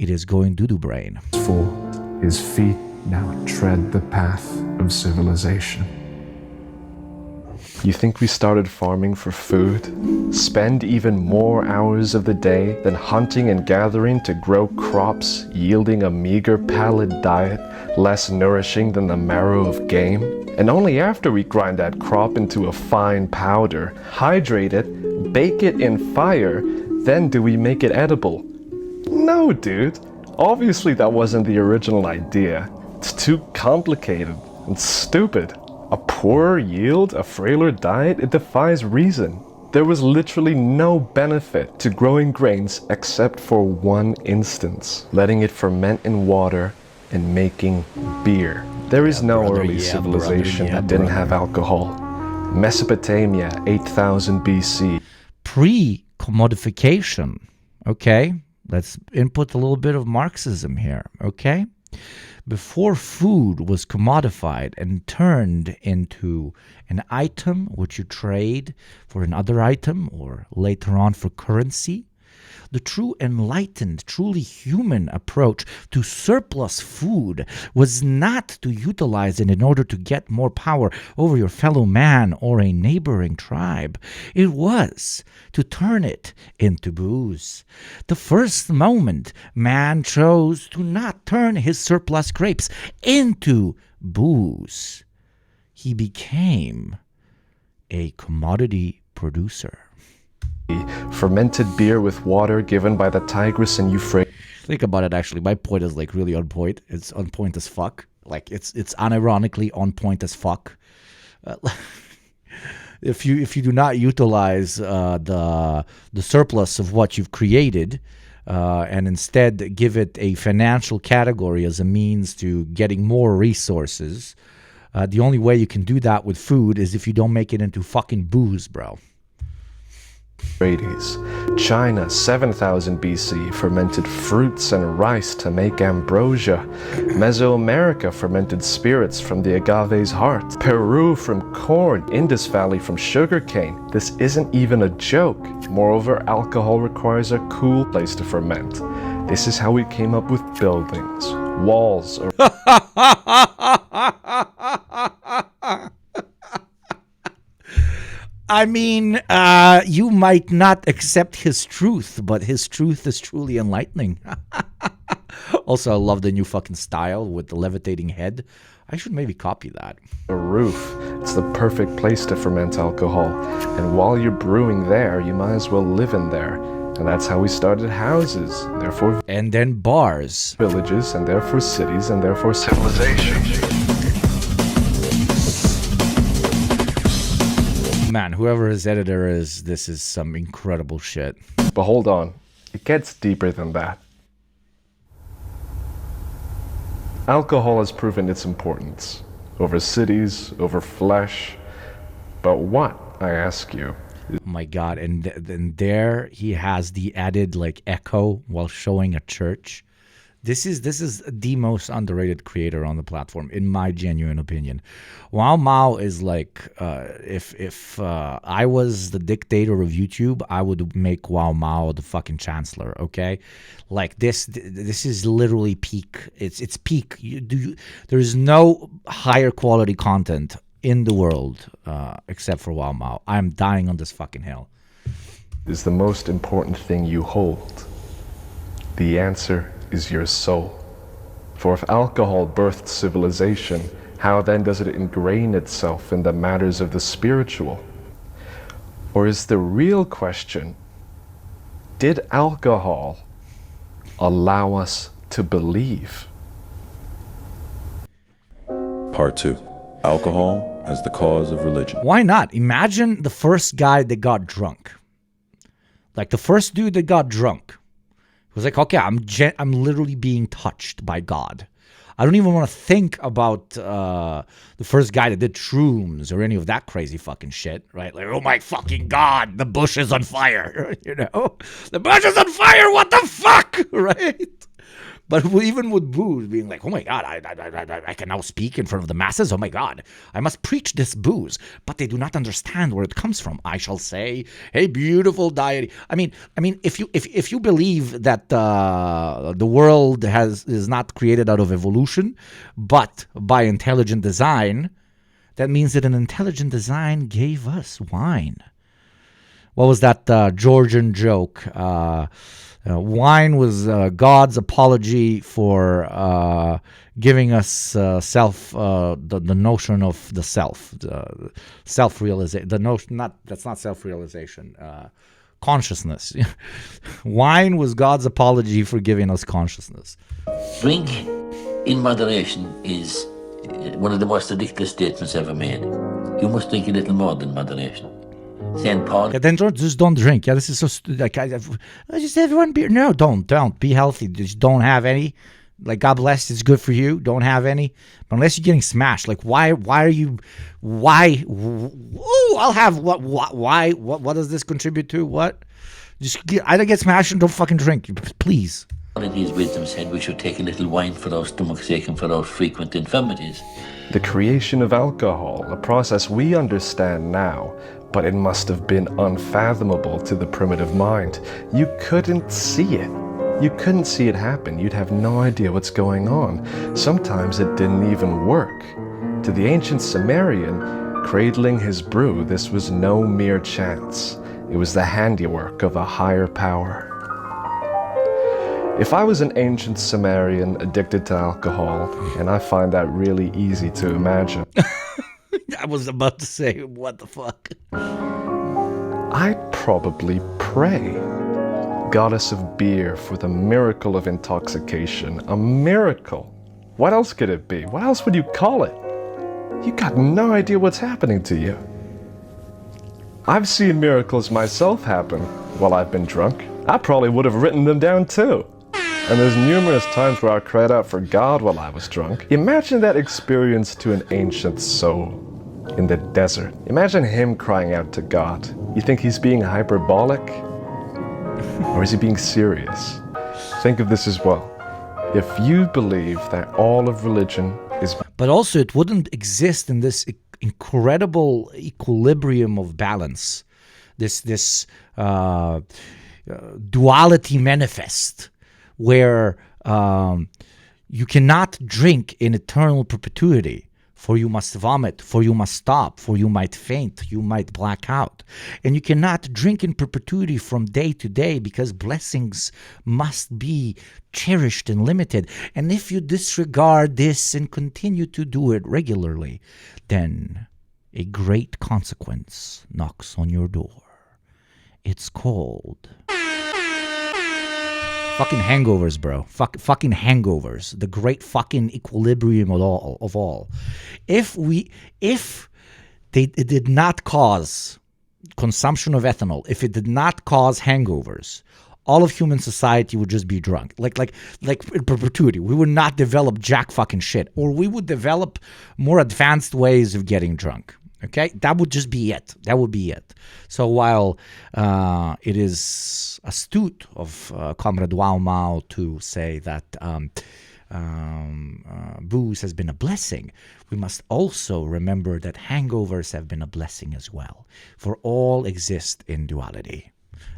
It is going doo-doo brain. For his feet now tread the path of civilization. You think we started farming for food? Spend even more hours of the day than hunting and gathering to grow crops, yielding a meager pallid diet, less nourishing than the marrow of game? And only after we grind that crop into a fine powder, hydrate it, bake it in fire, then do we make it edible. No, dude. Obviously that wasn't the original idea. It's too complicated and stupid. A poorer yield, a frailer diet, it defies reason. There was literally no benefit to growing grains except for one instance, letting it ferment in water and making beer. There is no early civilization that didn't have alcohol. Mesopotamia, 8000 BC. Pre-commodification, okay? Let's input a little bit of Marxism here, okay? Before food was commodified and turned into an item which you trade for another item or later on for currency, the true enlightened, truly human approach to surplus food was not to utilize it in order to get more power over your fellow man or a neighboring tribe. It was to turn it into booze. The first moment man chose to not turn his surplus grapes into booze, he became a commodity producer. Fermented beer with water given by the Tigris and Euphrates. Think about it, actually. My point is like really on point. It's on point as fuck. Like it's unironically on point as fuck. If you do not utilize the surplus of what you've created, and instead give it a financial category as a means to getting more resources, the only way you can do that with food is if you don't make it into fucking booze, bro. China, 7000 BC, fermented fruits and rice to make ambrosia. Mesoamerica fermented spirits from the agave's heart. Peru from corn. Indus Valley from sugarcane. This isn't even a joke. Moreover, alcohol requires a cool place to ferment. This is how we came up with buildings, walls, or I mean, you might not accept his truth, but his truth is truly enlightening. Also, I love the new fucking style with the levitating head. I should maybe copy that. a roof. It's the perfect place to ferment alcohol. And while you're brewing there, you might as well live in there. And that's how we started houses, therefore... And then bars. Villages, and therefore cities, and therefore civilization. Man, whoever his editor is, this is some incredible shit. But hold on, it gets deeper than that. Alcohol has proven its importance, over cities, over flesh. But what, I ask you? Oh my God, and there he has the added like echo while showing a church. This is the most underrated creator on the platform, in my genuine opinion. Wow Mao is like, if I was the dictator of YouTube, I would make Wow Mao the fucking chancellor. Okay, like this is literally peak. It's peak. There's no higher quality content in the world except for Wow Mao. I'm dying on this fucking hill. Is the most important thing you hold. The answer is your soul. For if alcohol birthed civilization, how then does it ingrain itself in the matters of the spiritual? Or is the real question, did alcohol allow us to believe? Part 2. Alcohol as the cause of religion. Why not? Imagine the first guy that got drunk. Like the first dude that got drunk. He was like, okay, I'm literally being touched by God. I don't even want to think about the first guy that did shrooms or any of that crazy fucking shit, right? Like, oh my fucking God, the bush is on fire, you know? The bush is on fire, what the fuck, right? But even with booze, being like, oh my God, I can now speak in front of the masses. Oh my God, I must preach this booze. But they do not understand where it comes from. I shall say, hey, beautiful deity. I mean, if you believe that the world is not created out of evolution, but by intelligent design, that means that an intelligent design gave us wine. What was that Georgian joke? Wine was God's apology for giving us the notion of the self, self-realization. The notion, that's not self-realization. Consciousness. Wine was God's apology for giving us consciousness. Drink in moderation is one of the most ridiculous statements ever made. You must drink a little more than moderation. St. Paul. Yeah, then just don't drink. Yeah, this is so stupid. Like, I just have one beer. No, don't. Be healthy. Just don't have any. Like, God bless, it's good for you. Don't have any. But unless you're getting smashed, like, why are you, I'll have what does this contribute to? What? Either get smashed and don't fucking drink, please. One of these wisdom said we should take a little wine for our stomach's sake and for our frequent infirmities. The creation of alcohol, a process we understand now, but it must have been unfathomable to the primitive mind. You couldn't see it. You couldn't see it happen. You'd have no idea what's going on. Sometimes it didn't even work. To the ancient Sumerian, cradling his brew, this was no mere chance. It was the handiwork of a higher power. If I was an ancient Sumerian addicted to alcohol, and I find that really easy to imagine. I was about to say, what the fuck? I'd probably pray, goddess of beer, for the miracle of intoxication. A miracle. What else could it be? What else would you call it? You got no idea what's happening to you. I've seen miracles myself happen while I've been drunk. I probably would have written them down too. And there's numerous times where I cried out for God while I was drunk. Imagine that experience to an ancient soul in the desert. Imagine him crying out to God. You think he's being hyperbolic? Or is he being serious? Think of this as well. If you believe that all of religion is... But also it wouldn't exist in this incredible equilibrium of balance. This duality manifest where you cannot drink in eternal perpetuity. For you must vomit, for you must stop, for you might faint, you might black out. And you cannot drink in perpetuity from day to day because blessings must be cherished and limited. And if you disregard this and continue to do it regularly, then a great consequence knocks on your door. It's called... fucking hangovers, bro. Fucking hangovers. The great fucking equilibrium of all. If it did not cause consumption of ethanol, if it did not cause hangovers, all of human society would just be drunk. Like in perpetuity. We would not develop jack fucking shit. Or we would develop more advanced ways of getting drunk. Okay, that would just be it. That would be it. So while it is astute of Comrade Wow Mao to say that booze has been a blessing, we must also remember that hangovers have been a blessing as well. For all exist in duality.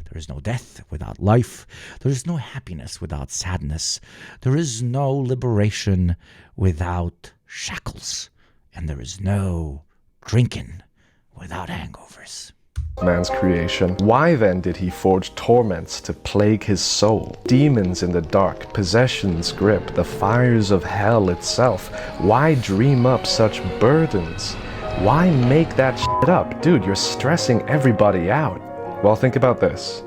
There is no death without life. There is no happiness without sadness. There is no liberation without shackles. And there is no drinking without hangovers. Man's creation. Why then did he forge torments to plague his soul? Demons in the dark, possession's grip, the fires of hell itself. Why dream up such burdens? Why make that shit up? Dude, you're stressing everybody out. Well, think about this.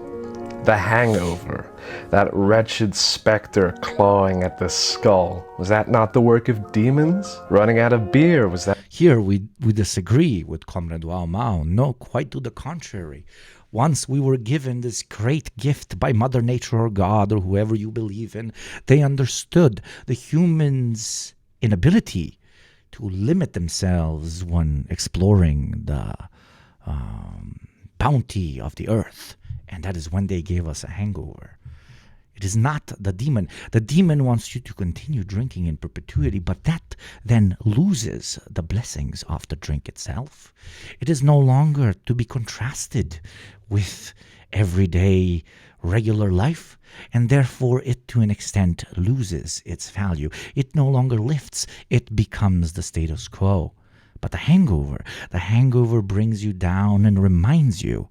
The hangover. That wretched specter clawing at the skull. Was that not the work of demons? Running out of beer, was that... Here we disagree with Comrade Wao Mao. No, quite to the contrary. Once we were given this great gift by Mother Nature or God or whoever you believe in, they understood the humans' inability to limit themselves when exploring the bounty of the earth. And that is when they gave us a hangover. It is not the demon. The demon wants you to continue drinking in perpetuity, but that then loses the blessings of the drink itself. It is no longer to be contrasted with everyday regular life, and therefore it to an extent loses its value. It no longer lifts, it becomes the status quo. But the hangover brings you down and reminds you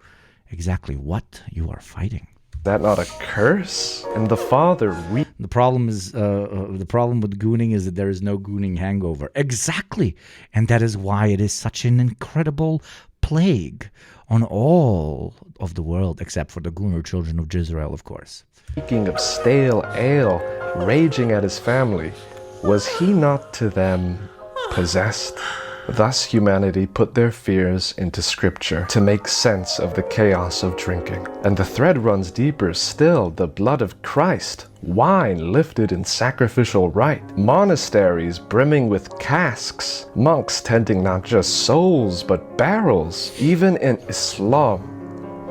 exactly what you are fighting. That not a curse? And the father... The problem is, the problem with gooning is that there is no gooning hangover. Exactly! And that is why it is such an incredible plague on all of the world, except for the gooner children of Jezreel, of course. Speaking of stale ale, raging at his family, was he not to them possessed? Thus humanity put their fears into scripture to make sense of the chaos of drinking. And the thread runs deeper still, the blood of Christ, wine lifted in sacrificial rite, monasteries brimming with casks, monks tending not just souls but barrels. Even in Islam,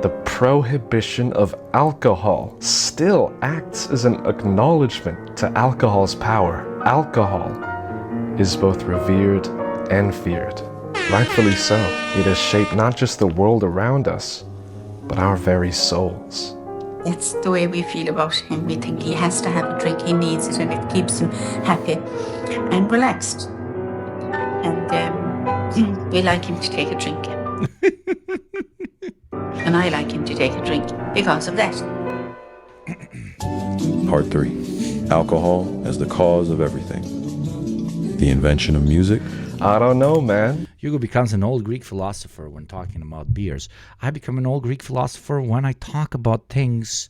the prohibition of alcohol still acts as an acknowledgement to alcohol's power. Alcohol is both revered and feared. Rightfully so. It has shaped not just the world around us, but our very souls. It's the way we feel about him. We think he has to have a drink, he needs it, and it keeps him happy and relaxed. And we like him to take a drink. And I like him to take a drink because of that. Part 3. Alcohol as the cause of everything. The invention of music. I don't know, man. Hugo becomes an old Greek philosopher when talking about beers. I become an old Greek philosopher when I talk about things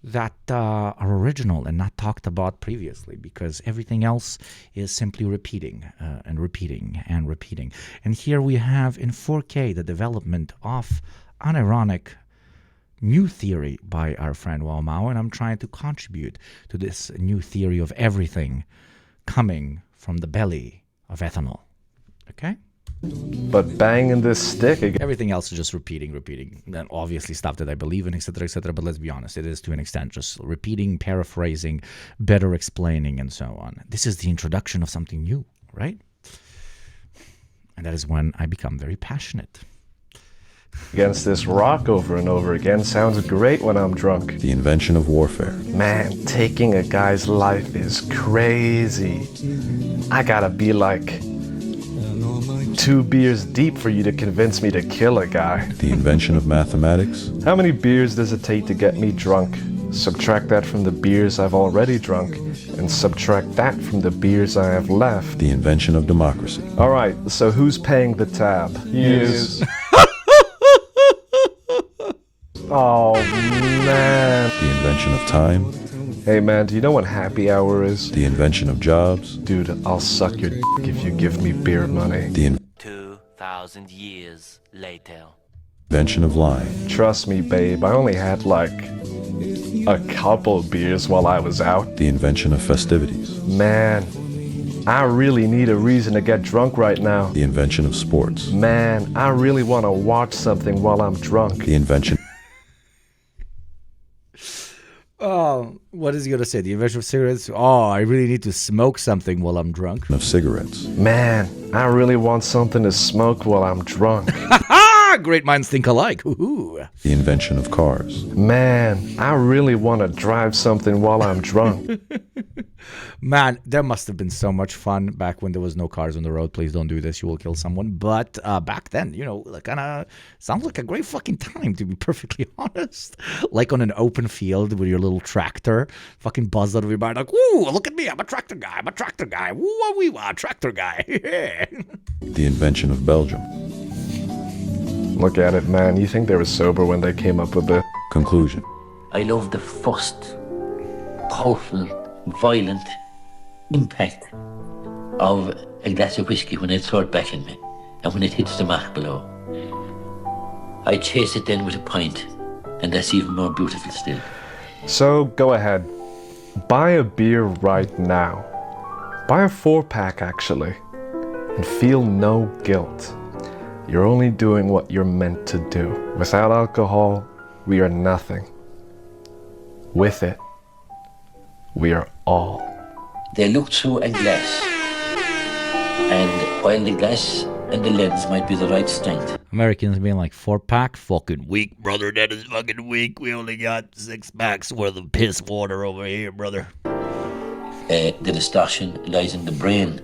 that are original and not talked about previously, because everything else is simply repeating and repeating and repeating. And here we have in 4K the development of unironic new theory by our friend Wao Mao, and I'm trying to contribute to this new theory of everything coming from the belly of ethanol. Okay? But banging this stick again. Everything else is just repeating. Then obviously stuff that I believe in, etc., etc. But let's be honest, it is to an extent just repeating, paraphrasing, better explaining, and so on. This is the introduction of something new, right? And that is when I become very passionate. Against this rock over and over again sounds great when I'm drunk. The invention of warfare. Man, taking a guy's life is crazy. I gotta be like 2 beers deep for you to convince me to kill a guy. The invention of mathematics. How many beers does it take to get me drunk? Subtract that from the beers I've already drunk, and subtract that from the beers I have left. The invention of democracy. Alright, so who's paying the tab? Yes. Oh, man. The invention of time. Hey, man, do you know what happy hour is? The invention of jobs. Dude, I'll suck your dick if you give me beer money. The 2,000 years later. Invention of lying. Trust me, babe, I only had like a couple beers while I was out. The invention of festivities. Man, I really need a reason to get drunk right now. The invention of sports. Man, I really want to watch something while I'm drunk. The invention... Oh, what is he going to say? The invention of cigarettes? Oh, I really need to smoke something while I'm drunk. Of cigarettes. Man, I really want something to smoke while I'm drunk. Great minds think alike. Woohoo. The invention of cars. Man, I really want to drive something while I'm drunk. Man, there must have been so much fun back when there was no cars on the road. Please don't do this. You will kill someone. But back then, kind of sounds like a great fucking time, to be perfectly honest. Like on an open field with your little tractor, fucking buzzed out of your mind, like, woo, look at me. I'm a tractor guy. I'm a tractor guy. Woo, tractor guy. The invention of Belgium. Look at it, man. You think they were sober when they came up with the conclusion? I love the first powerful, violent impact of a glass of whiskey when it throws back in me and when it hits the mark below. I chase it then with a pint, and that's even more beautiful still. So go ahead, buy a beer right now. Buy a 4-pack actually, and feel no guilt. You're only doing what you're meant to do. Without alcohol, we are nothing. With it, we are all. They look through a glass, and while the glass and the lens might be the right strength, Americans being like, 4-pack? Fucking weak, brother. That is fucking weak. We only got 6 packs worth of piss water over here, brother. the distortion lies in the brain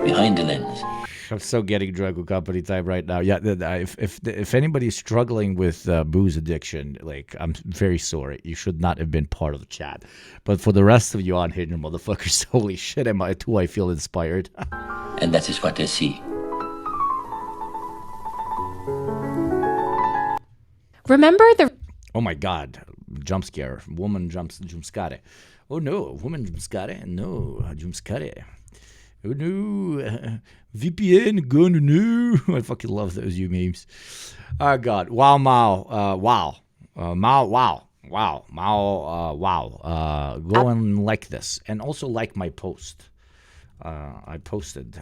behind the lens. I'm so getting drunk with company time right now. Yeah, if anybody's struggling with booze addiction, like, I'm very sorry. You should not have been part of the chat. But for the rest of you on here, motherfuckers, holy shit, I feel inspired. And that is what they see. Remember the... Oh my God, jump scare. Woman jump scare. Oh no, woman jump scare. No, jump scare. Oh no, VPN gone no. I fucking love those you memes. Oh God, wow, Mao, wow, Mao, wow, wow, Mao, wow. Go and like this, and also like my post. I posted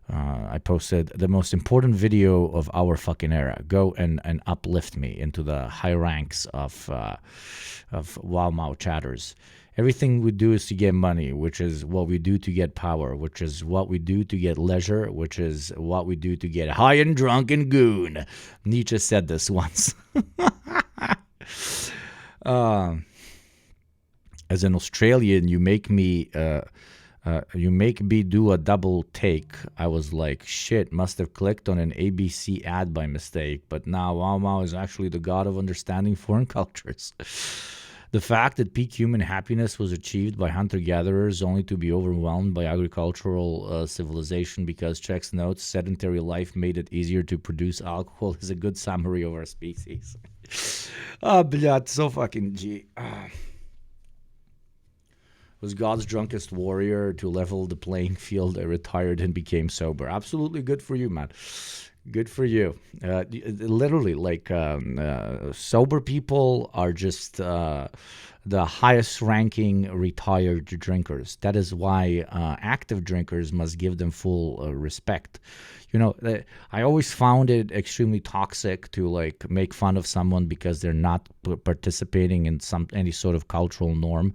the most important video of our fucking era. Go and uplift me into the high ranks of Wow Mao chatters. Everything we do is to get money, which is what we do to get power, which is what we do to get leisure, which is what we do to get high and drunk and goon. Nietzsche said this once. As an Australian, you make me do a double take. I was like, shit, must have clicked on an ABC ad by mistake. But now Wow Mao is actually the god of understanding foreign cultures. The fact that peak human happiness was achieved by hunter-gatherers only to be overwhelmed by agricultural civilization because, checks notes, sedentary life made it easier to produce alcohol is a good summary of our species. Блядь, so fucking G. Was God's drunkest warrior to level the playing field. I retired and became sober. Absolutely good for you, man. Good for you. Literally, like, sober people are just the highest ranking retired drinkers. That is why active drinkers must give them full respect. I always found it extremely toxic to like make fun of someone because they're not participating in any sort of cultural norm.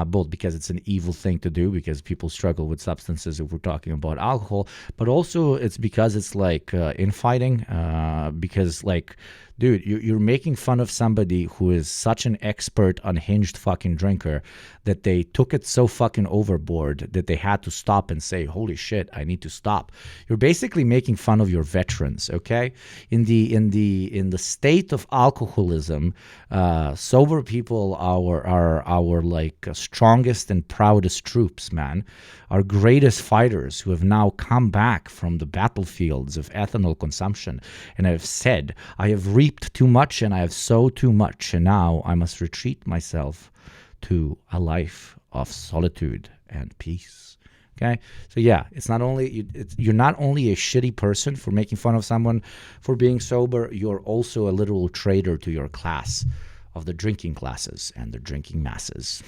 Both because it's an evil thing to do, because people struggle with substances if we're talking about alcohol, but also it's because it's like infighting, because like, dude, you're making fun of somebody who is such an expert, unhinged fucking drinker that they took it so fucking overboard that they had to stop and say, holy shit, I need to stop. You're basically making fun of your veterans, okay? In the state of alcoholism, sober people are our like strongest and proudest troops, man. Our greatest fighters who have now come back from the battlefields of ethanol consumption and have said, I have reaped too much and I have sowed too much, and now I must retreat myself to a life of solitude and peace. Okay, so yeah, you're not only a shitty person for making fun of someone for being sober, you're also a literal traitor to your class of the drinking classes and the drinking masses.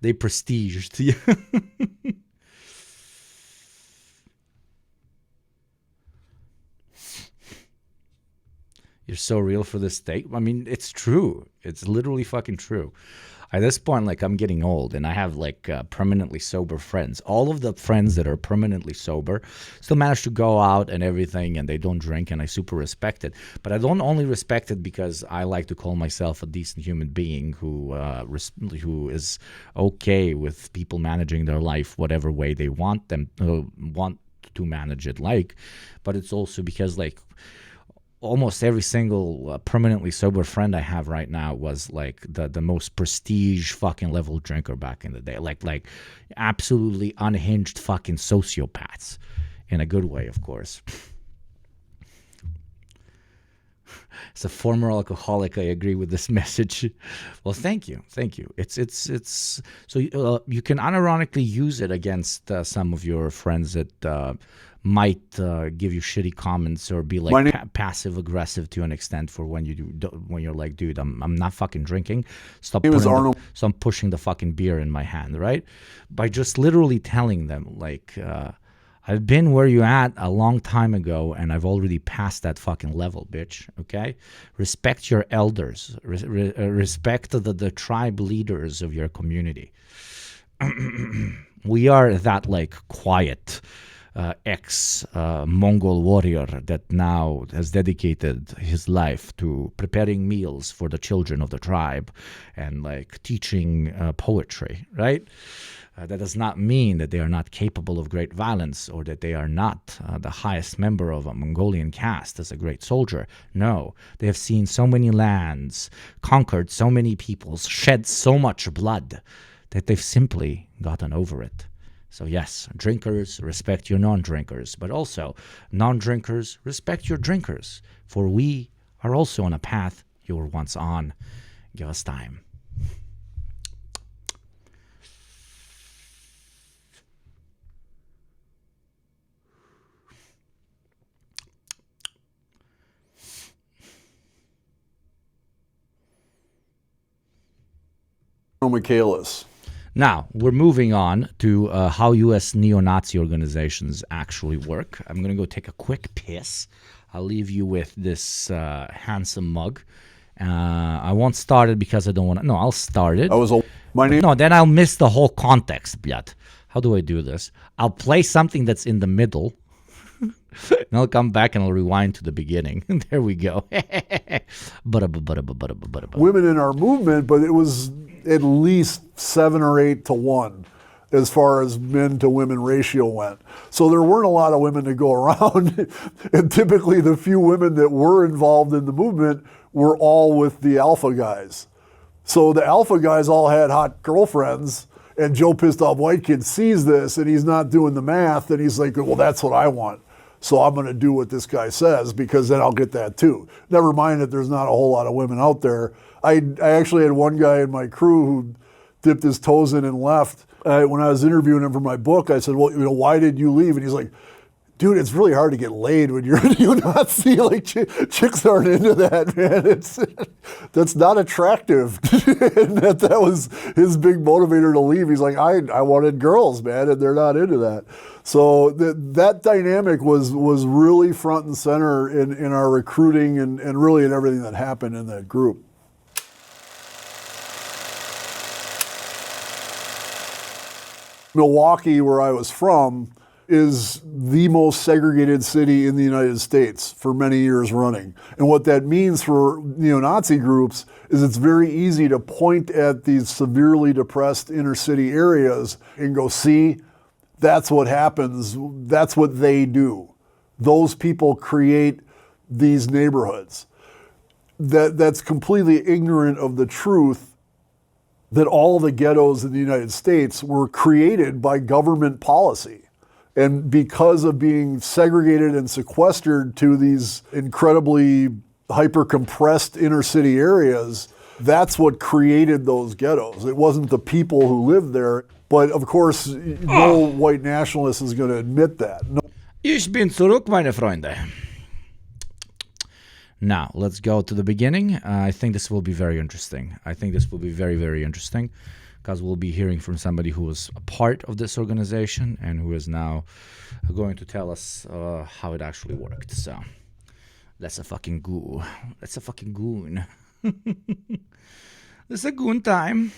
They prestiged you. You're so real for this state. I mean, it's true. It's literally fucking true. At this point, like, I'm getting old, and I have like permanently sober friends. All of the friends that are permanently sober still manage to go out and everything, and they don't drink, and I super respect it. But I don't only respect it because I like to call myself a decent human being who is okay with people managing their life whatever way they want them want to manage it, like. But it's also because, like, almost every single permanently sober friend I have right now was like the most prestige fucking level drinker back in the day. Like absolutely unhinged fucking sociopaths, in a good way, of course. As a former alcoholic, I agree with this message. Well, thank you. It's so you can unironically use it against some of your friends that might give you shitty comments or be like passive aggressive to an extent for when you're like, dude, I'm not fucking drinking. Stop pushing the fucking beer in my hand, right? By just literally telling them, like, I've been where you at a long time ago, and I've already passed that fucking level, bitch. Okay, respect your elders, respect the tribe leaders of your community. We are that like quiet ex-Mongol warrior that now has dedicated his life to preparing meals for the children of the tribe and like teaching poetry, right? That does not mean that they are not capable of great violence or that they are not the highest member of a Mongolian caste as a great soldier. No, they have seen so many lands, conquered so many peoples, shed so much blood that they've simply gotten over it. So yes, drinkers, respect your non-drinkers, but also non-drinkers, respect your drinkers, for we are also on a path you were once on. Give us time. Michaelis. Now, we're moving on to how U.S. neo-Nazi organizations actually work. I'm going to go take a quick piss. I'll leave you with this handsome mug. I won't start it because I don't want to. No, I'll start it. No, then I'll miss the whole context, Blyat. How do I do this? I'll play something that's in the middle. And I'll come back and I'll rewind to the beginning. There we go. Women in our movement, but it was at least 7 or 8 to 1 as far as men to women ratio went. So there weren't a lot of women to go around. And typically the few women that were involved in the movement were all with the alpha guys. So the alpha guys all had hot girlfriends, and Joe Pissed Off White Kid sees this and he's not doing the math, and he's like, well, that's what I want. So I'm going to do what this guy says because then I'll get that too. Never mind that there's not a whole lot of women out there. I actually had one guy in my crew who dipped his toes in and left. When I was interviewing him for my book, I said, well, why did you leave? And he's like, dude, it's really hard to get laid when you're a neo-Nazi. Like, chicks aren't into that, man. That's not attractive. And that was his big motivator to leave. He's like, I wanted girls, man, and they're not into that. So that dynamic was really front and center in our recruiting and really in everything that happened in that group. Milwaukee, where I was from, is the most segregated city in the United States for many years running. And what that means for neo-Nazi groups is it's very easy to point at these severely depressed inner city areas and go, see, that's what happens. That's what they do. Those people create these neighborhoods. That's completely ignorant of the truth that all the ghettos in the United States were created by government policy. And because of being segregated and sequestered to these incredibly hyper-compressed inner city areas, that's what created those ghettos. It wasn't the people who lived there. But of course, no white nationalist is going to admit that. No. Ich bin zurück, meine Freunde. Now, let's go to the beginning. I think this will be very interesting. I think this will be very, very interesting because we'll be hearing from somebody who was a part of this organization and who is now going to tell us how it actually worked. So, that's a fucking goo. That's a fucking goon. It's a goon time.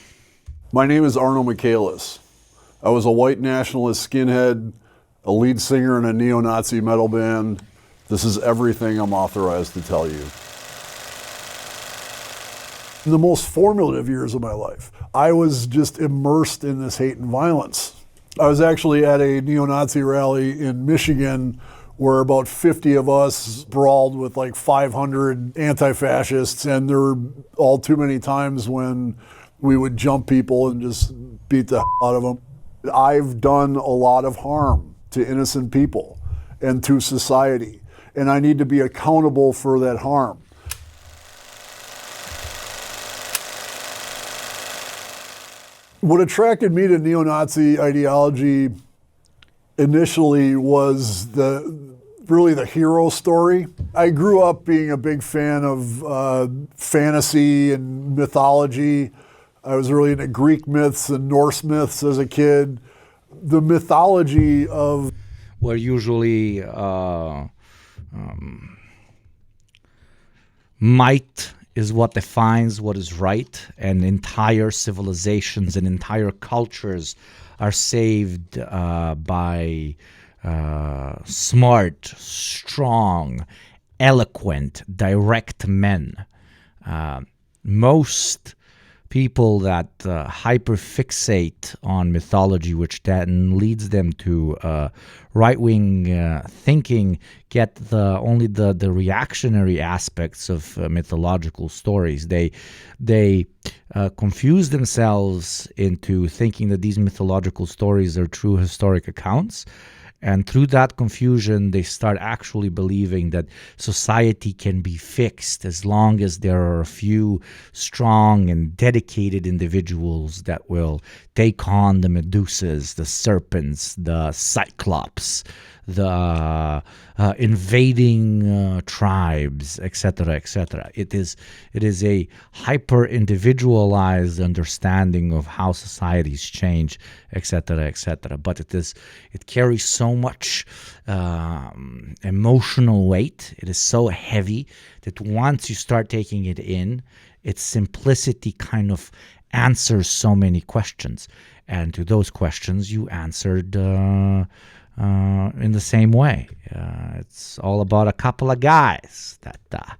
My name is Arno Michaelis. I was a white nationalist skinhead, a lead singer in a neo-Nazi metal band. This is everything I'm authorized to tell you. In the most formative years of my life, I was just immersed in this hate and violence. I was actually at a neo-Nazi rally in Michigan where about 50 of us brawled with like 500 anti-fascists, and there were all too many times when we would jump people and just beat the hell out of them. I've done a lot of harm to innocent people and to society, and I need to be accountable for that harm. What attracted me to neo-Nazi ideology initially was really the hero story. I grew up being a big fan of fantasy and mythology. I was really into Greek myths and Norse myths as a kid. The mythology of... Were usually might is what defines what is right, and entire civilizations and entire cultures are saved by smart, strong, eloquent, direct men. Most people that hyperfixate on mythology, which then leads them to right-wing thinking, get only the reactionary aspects of mythological stories. They confuse themselves into thinking that these mythological stories are true historic accounts. And through that confusion, they start actually believing that society can be fixed as long as there are a few strong and dedicated individuals that will take on the Medusas, the serpents, the Cyclops, the invading tribes, etc., etc. It is a hyper-individualized understanding of how societies change, etc., etc. But it carries so much emotional weight. It is so heavy that once you start taking it in, its simplicity kind of answers so many questions. And to those questions, you answered in the same way. It's all about a couple of guys that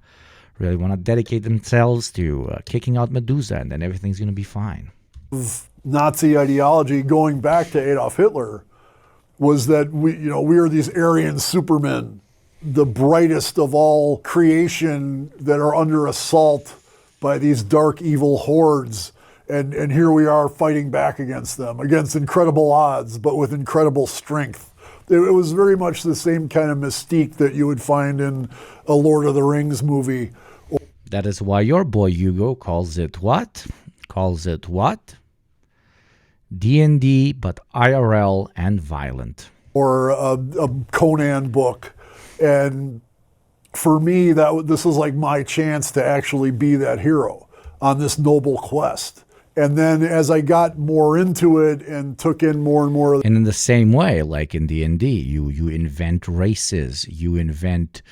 really want to dedicate themselves to kicking out Medusa, and then everything's going to be fine. Nazi ideology going back to Adolf Hitler was that we are these Aryan supermen, the brightest of all creation, that are under assault by these dark, evil hordes. And here we are fighting back against them, against incredible odds, but with incredible strength. It was very much the same kind of mystique that you would find in a Lord of the Rings movie. That is why your boy Hugo calls it what? D&D, but IRL and violent. Or a Conan book. And for me, this was like my chance to actually be that hero on this noble quest. And then as I got more into it and took in more and more... And in the same way, like in D&D, you invent races, you invent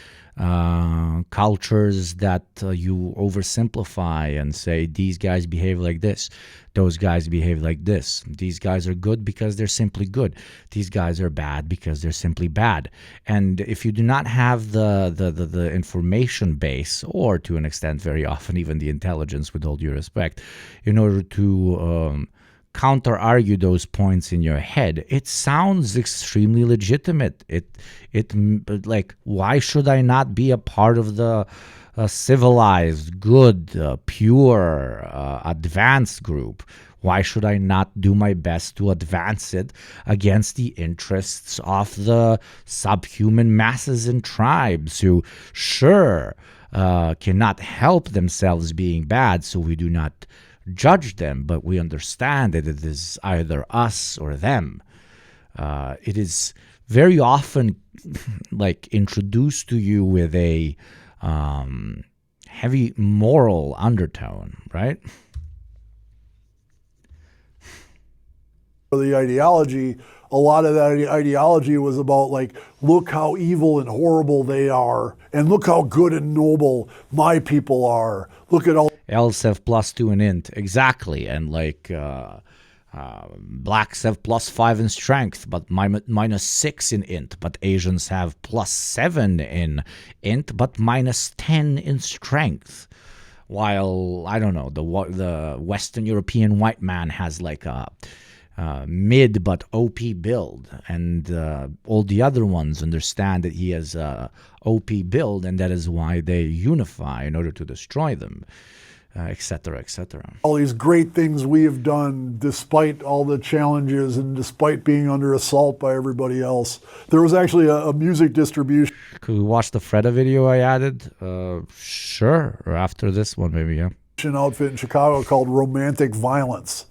cultures that you oversimplify and say, these guys behave like this, those guys behave like this. These guys are good because they're simply good. These guys are bad because they're simply bad. And if you do not have the information base, or to an extent very often even the intelligence, with all due respect, in order to counter-argue those points in your head, it sounds extremely legitimate. It like, why should I not be a part of the civilized, good, pure, advanced group? Why should I not do my best to advance it against the interests of the subhuman masses and tribes who, sure, cannot help themselves being bad, so we do not judge them, but we understand that it is either us or them. It is very often like introduced to you with a heavy moral undertone, right? The ideology, a lot of that ideology was about like, look how evil and horrible they are, and look how good and noble my people are. Look at all... Else have +2 and int, exactly. And like Blacks have +5 in strength, but -6 in int. But Asians have +7 in int, but -10 in strength. While, I don't know, the Western European white man has like a mid but OP build, and all the other ones understand that he has a OP build, and that is why they unify in order to destroy them. Etc., etc. All these great things we have done despite all the challenges and despite being under assault by everybody else. There was actually a music distribution. Could we watch the Freda video I added? Sure. Or after this one, maybe, yeah. Outfit in Chicago called Romantic Violence.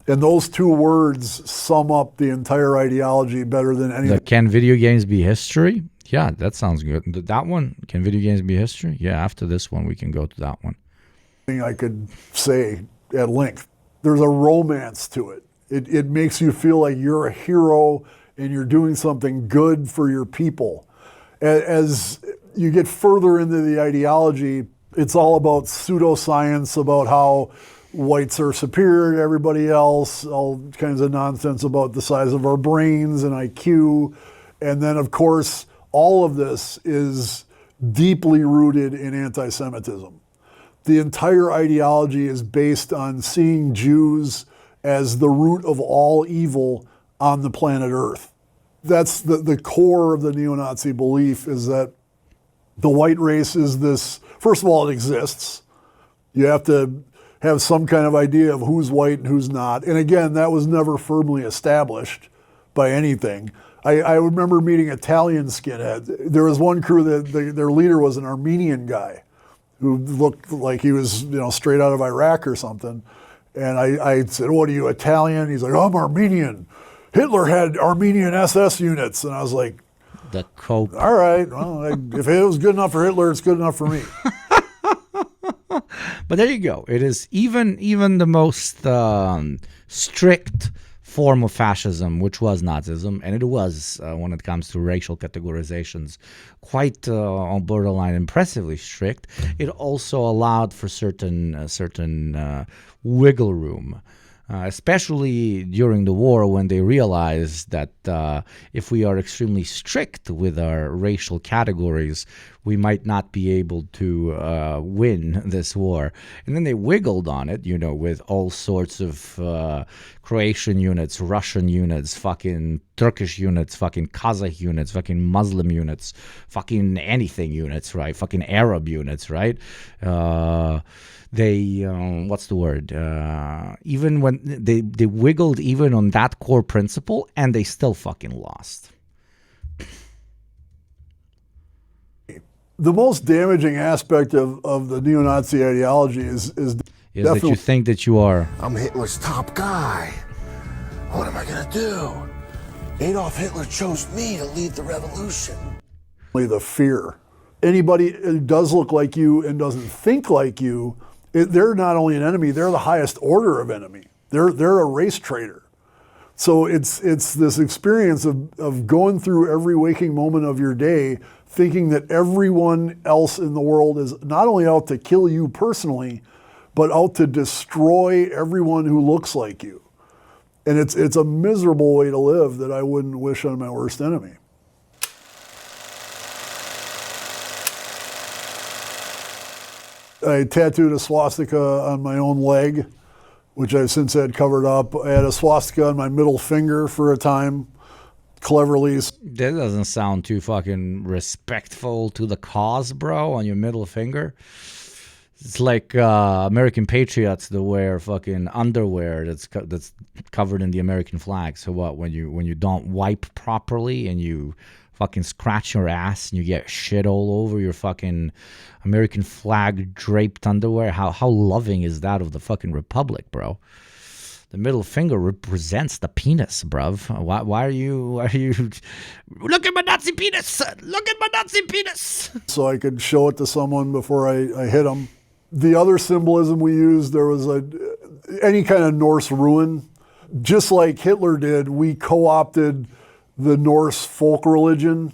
And those two words sum up the entire ideology better than anything. Can video games be history? Yeah, that sounds good. That one, can video games be history? Yeah, after this one, we can go to that one. I could say at length. There's a romance to it. It makes you feel like you're a hero and you're doing something good for your people. As you get further into the ideology, it's all about pseudoscience, about how whites are superior to everybody else, all kinds of nonsense about the size of our brains and IQ. And then, of course, all of this is deeply rooted in anti-Semitism. The entire ideology is based on seeing Jews as the root of all evil on the planet Earth. That's the core of the neo-Nazi belief, is that the white race is this, first of all, it exists. You have to have some kind of idea of who's white and who's not. And again, that was never firmly established by anything. I remember meeting Italian skinheads. There was one crew that their leader was an Armenian guy who looked like he was, straight out of Iraq or something. And I said, "What are you, Italian?" He's like, "Oh, I'm Armenian. Hitler had Armenian SS units." And I was like, the cope. All right, well, if it was good enough for Hitler, it's good enough for me. But there you go. It is even the most strict form of fascism, which was Nazism, and it was, when it comes to racial categorizations, quite on borderline impressively strict. It also allowed for certain wiggle room, especially during the war, when they realized that if we are extremely strict with our racial categories, we might not be able to win this war. And then they wiggled on it, with all sorts of Croatian units, Russian units, fucking Turkish units, fucking Kazakh units, fucking Muslim units, fucking anything units, right? Fucking Arab units, right? They, what's the word? Even when they wiggled even on that core principle, and they still fucking lost. The most damaging aspect of the neo-Nazi ideology is that you think that you are. I'm Hitler's top guy. What am I gonna do? Adolf Hitler chose me to lead the revolution. The fear. Anybody who does look like you and doesn't think like you, they're not only an enemy, they're the highest order of enemy. They're a race traitor. So it's this experience of going through every waking moment of your day thinking that everyone else in the world is not only out to kill you personally, but out to destroy everyone who looks like you. And it's a miserable way to live that I wouldn't wish on my worst enemy. I tattooed a swastika on my own leg, which I've since had covered up. I had a swastika on my middle finger for a time, cleverly. That doesn't sound too fucking respectful to the cause, bro, on your middle finger. It's like American patriots that wear fucking underwear that's covered in the American flag. So what, when you don't wipe properly and you fucking scratch your ass and you get shit all over your fucking American flag draped underwear, how loving is that of the fucking republic, bro? The middle finger represents the penis, bruv. Why are you look at my Nazi penis, look at my Nazi penis, so I could show it to someone before I hit them. The other symbolism we used, there was any kind of Norse ruin. Just like Hitler did, we co-opted the Norse folk religion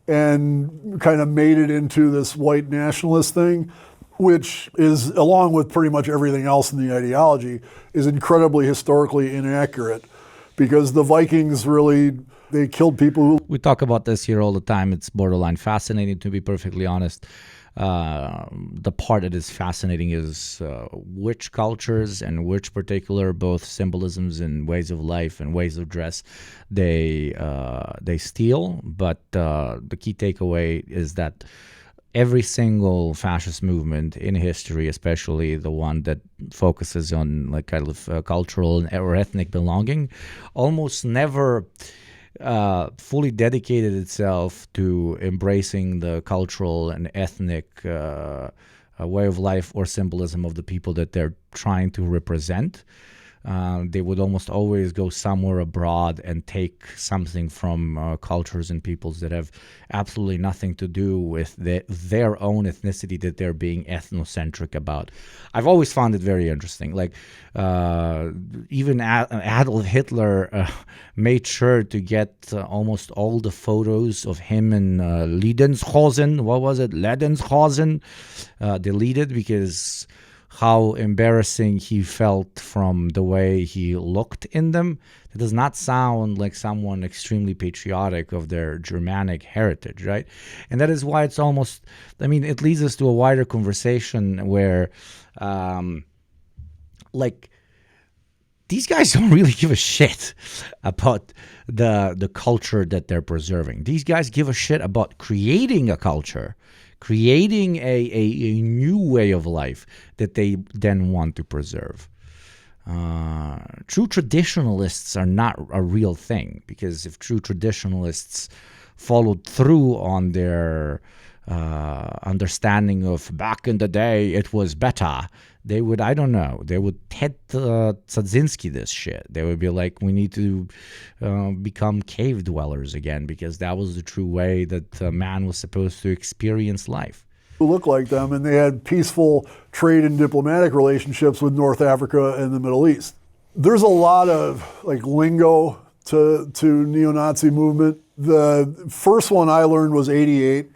and kind of made it into this white nationalist thing. which is, along with pretty much everything else in the ideology, is incredibly historically inaccurate, because the Vikings really, they killed people who... We talk about this here all the time. It's borderline fascinating, to be perfectly honest. The part that is fascinating is which cultures and which particular both symbolisms and ways of life and ways of dress they steal. But the key takeaway is that every single fascist movement in history, especially the one that focuses on like kind of cultural or ethnic belonging, almost never fully dedicated itself to embracing the cultural and ethnic way of life or symbolism of the people that they're trying to represent. They would almost always go somewhere abroad and take something from cultures and peoples that have absolutely nothing to do with their own ethnicity that they're being ethnocentric about. I've always found it very interesting. Like even Adolf Hitler made sure to get almost all the photos of him in Ledenshausen, Ledenshausen, deleted, because how embarrassing he felt from the way he looked in them. It does not sound like someone extremely patriotic of their Germanic heritage, right? And that is why it's almost, I mean, it leads us to a wider conversation where, like, these guys don't really give a shit about the culture that they're preserving. These guys give a shit about creating a culture, creating a new way of life that they then want to preserve. True traditionalists are not a real thing, because if true traditionalists followed through on their understanding of back in the day it was better, they would, I don't know, they would Ted Kaczynski this shit. They would be like, we need to become cave dwellers again, because that was the true way that man was supposed to experience life. Who looked like them, and they had peaceful trade and diplomatic relationships with North Africa and the Middle East. There's a lot of like lingo to neo-Nazi movement. The first one I learned was 88.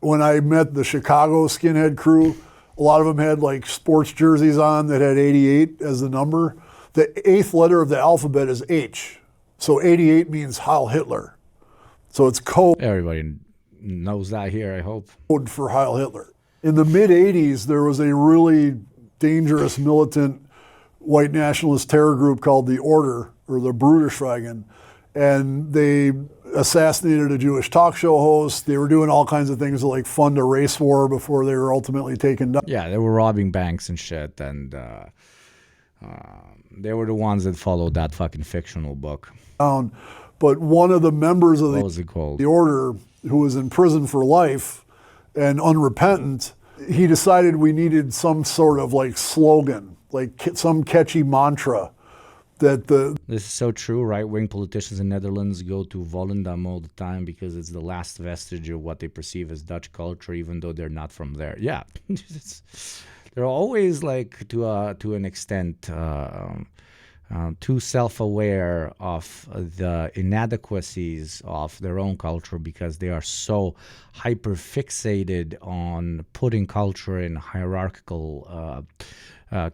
When I met the Chicago skinhead crew, a lot of them had like sports jerseys on that had 88 as the number. The 8th letter of the alphabet is H. So 88 means Heil Hitler. So it's code. Everybody knows that here, I hope. Code for Heil Hitler. In the mid-80s, there was a really dangerous militant white nationalist terror group called the Order, or the Bruderschweigen, and they assassinated a Jewish talk show host. They were doing all kinds of things to like fund a race war before they were ultimately taken down. Yeah, they were robbing banks and shit, and they were the ones that followed that fucking fictional book. But one of the members of what was it called? The Order, who was in prison for life and unrepentant, he decided we needed some sort of like slogan, like some catchy mantra. This is so true. Right-wing politicians in Netherlands go to Volendam all the time because it's the last vestige of what they perceive as Dutch culture, even though they're not from there. Yeah, they're always like to an extent too self-aware of the inadequacies of their own culture, because they are so hyper-fixated on putting culture in hierarchical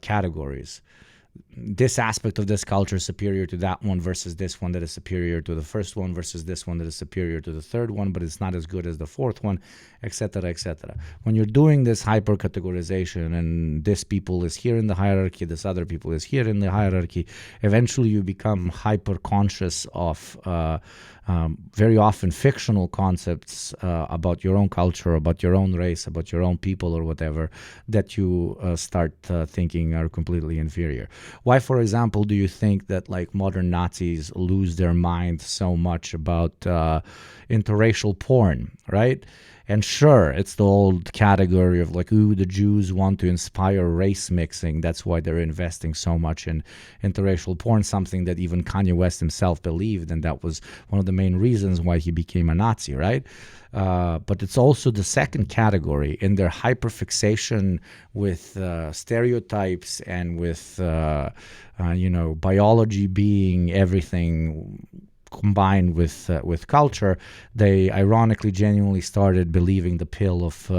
categories. This aspect of this culture is superior to that one versus this one that is superior to the first one versus this one that is superior to the third one, but it's not as good as the fourth one, etc., etc. When you're doing this hyper-categorization and this people is here in the hierarchy, this other people is here in the hierarchy, eventually you become hyper-conscious of very often fictional concepts about your own culture, about your own race, about your own people or whatever, that you start thinking are completely inferior. Why, for example, do you think that like modern Nazis lose their mind so much about interracial porn, right? And sure, it's the old category of like, ooh, the Jews want to inspire race mixing. That's why they're investing so much in interracial porn, something that even Kanye West himself believed, and that was one of the main reasons why he became a Nazi, right? But it's also the second category in their hyperfixation with stereotypes and with, biology being everything combined with culture, they ironically genuinely started believing the pill of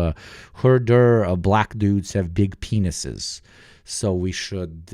herder black dudes have big penises, so we should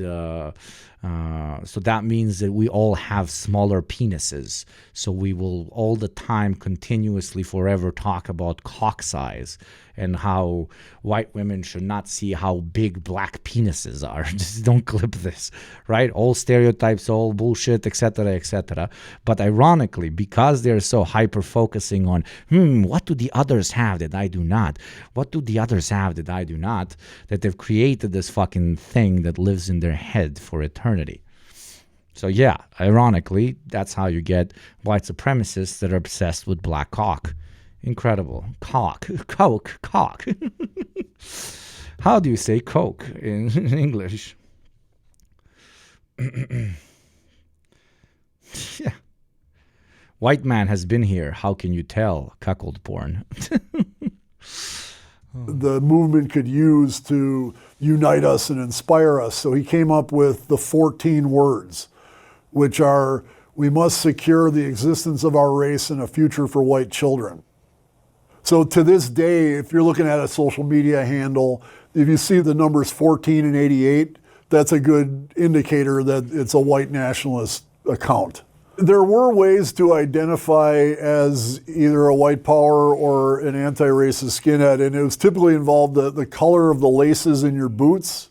so that means that we all have smaller penises, so we will all the time continuously forever talk about cock size and how white women should not see how big black penises are. Just don't clip this, right? All stereotypes, all bullshit, etc., etc. But ironically, because they're so hyper focusing on, what do the others have that I do not? What do the others have that I do not? That they've created this fucking thing that lives in their head for eternity. So yeah, ironically, that's how you get white supremacists that are obsessed with black cock. Incredible. Cock. How do you say coke in English? Yeah. White man has been here. How can you tell? Cuckold porn. The movement could use to unite us and inspire us. So he came up with the 14 words, which are, we must secure the existence of our race and a future for white children. So to this day, if you're looking at a social media handle, if you see the numbers 14 and 88, that's a good indicator that it's a white nationalist account. There were ways to identify as either a white power or an anti-racist skinhead, and it was typically involved the color of the laces in your boots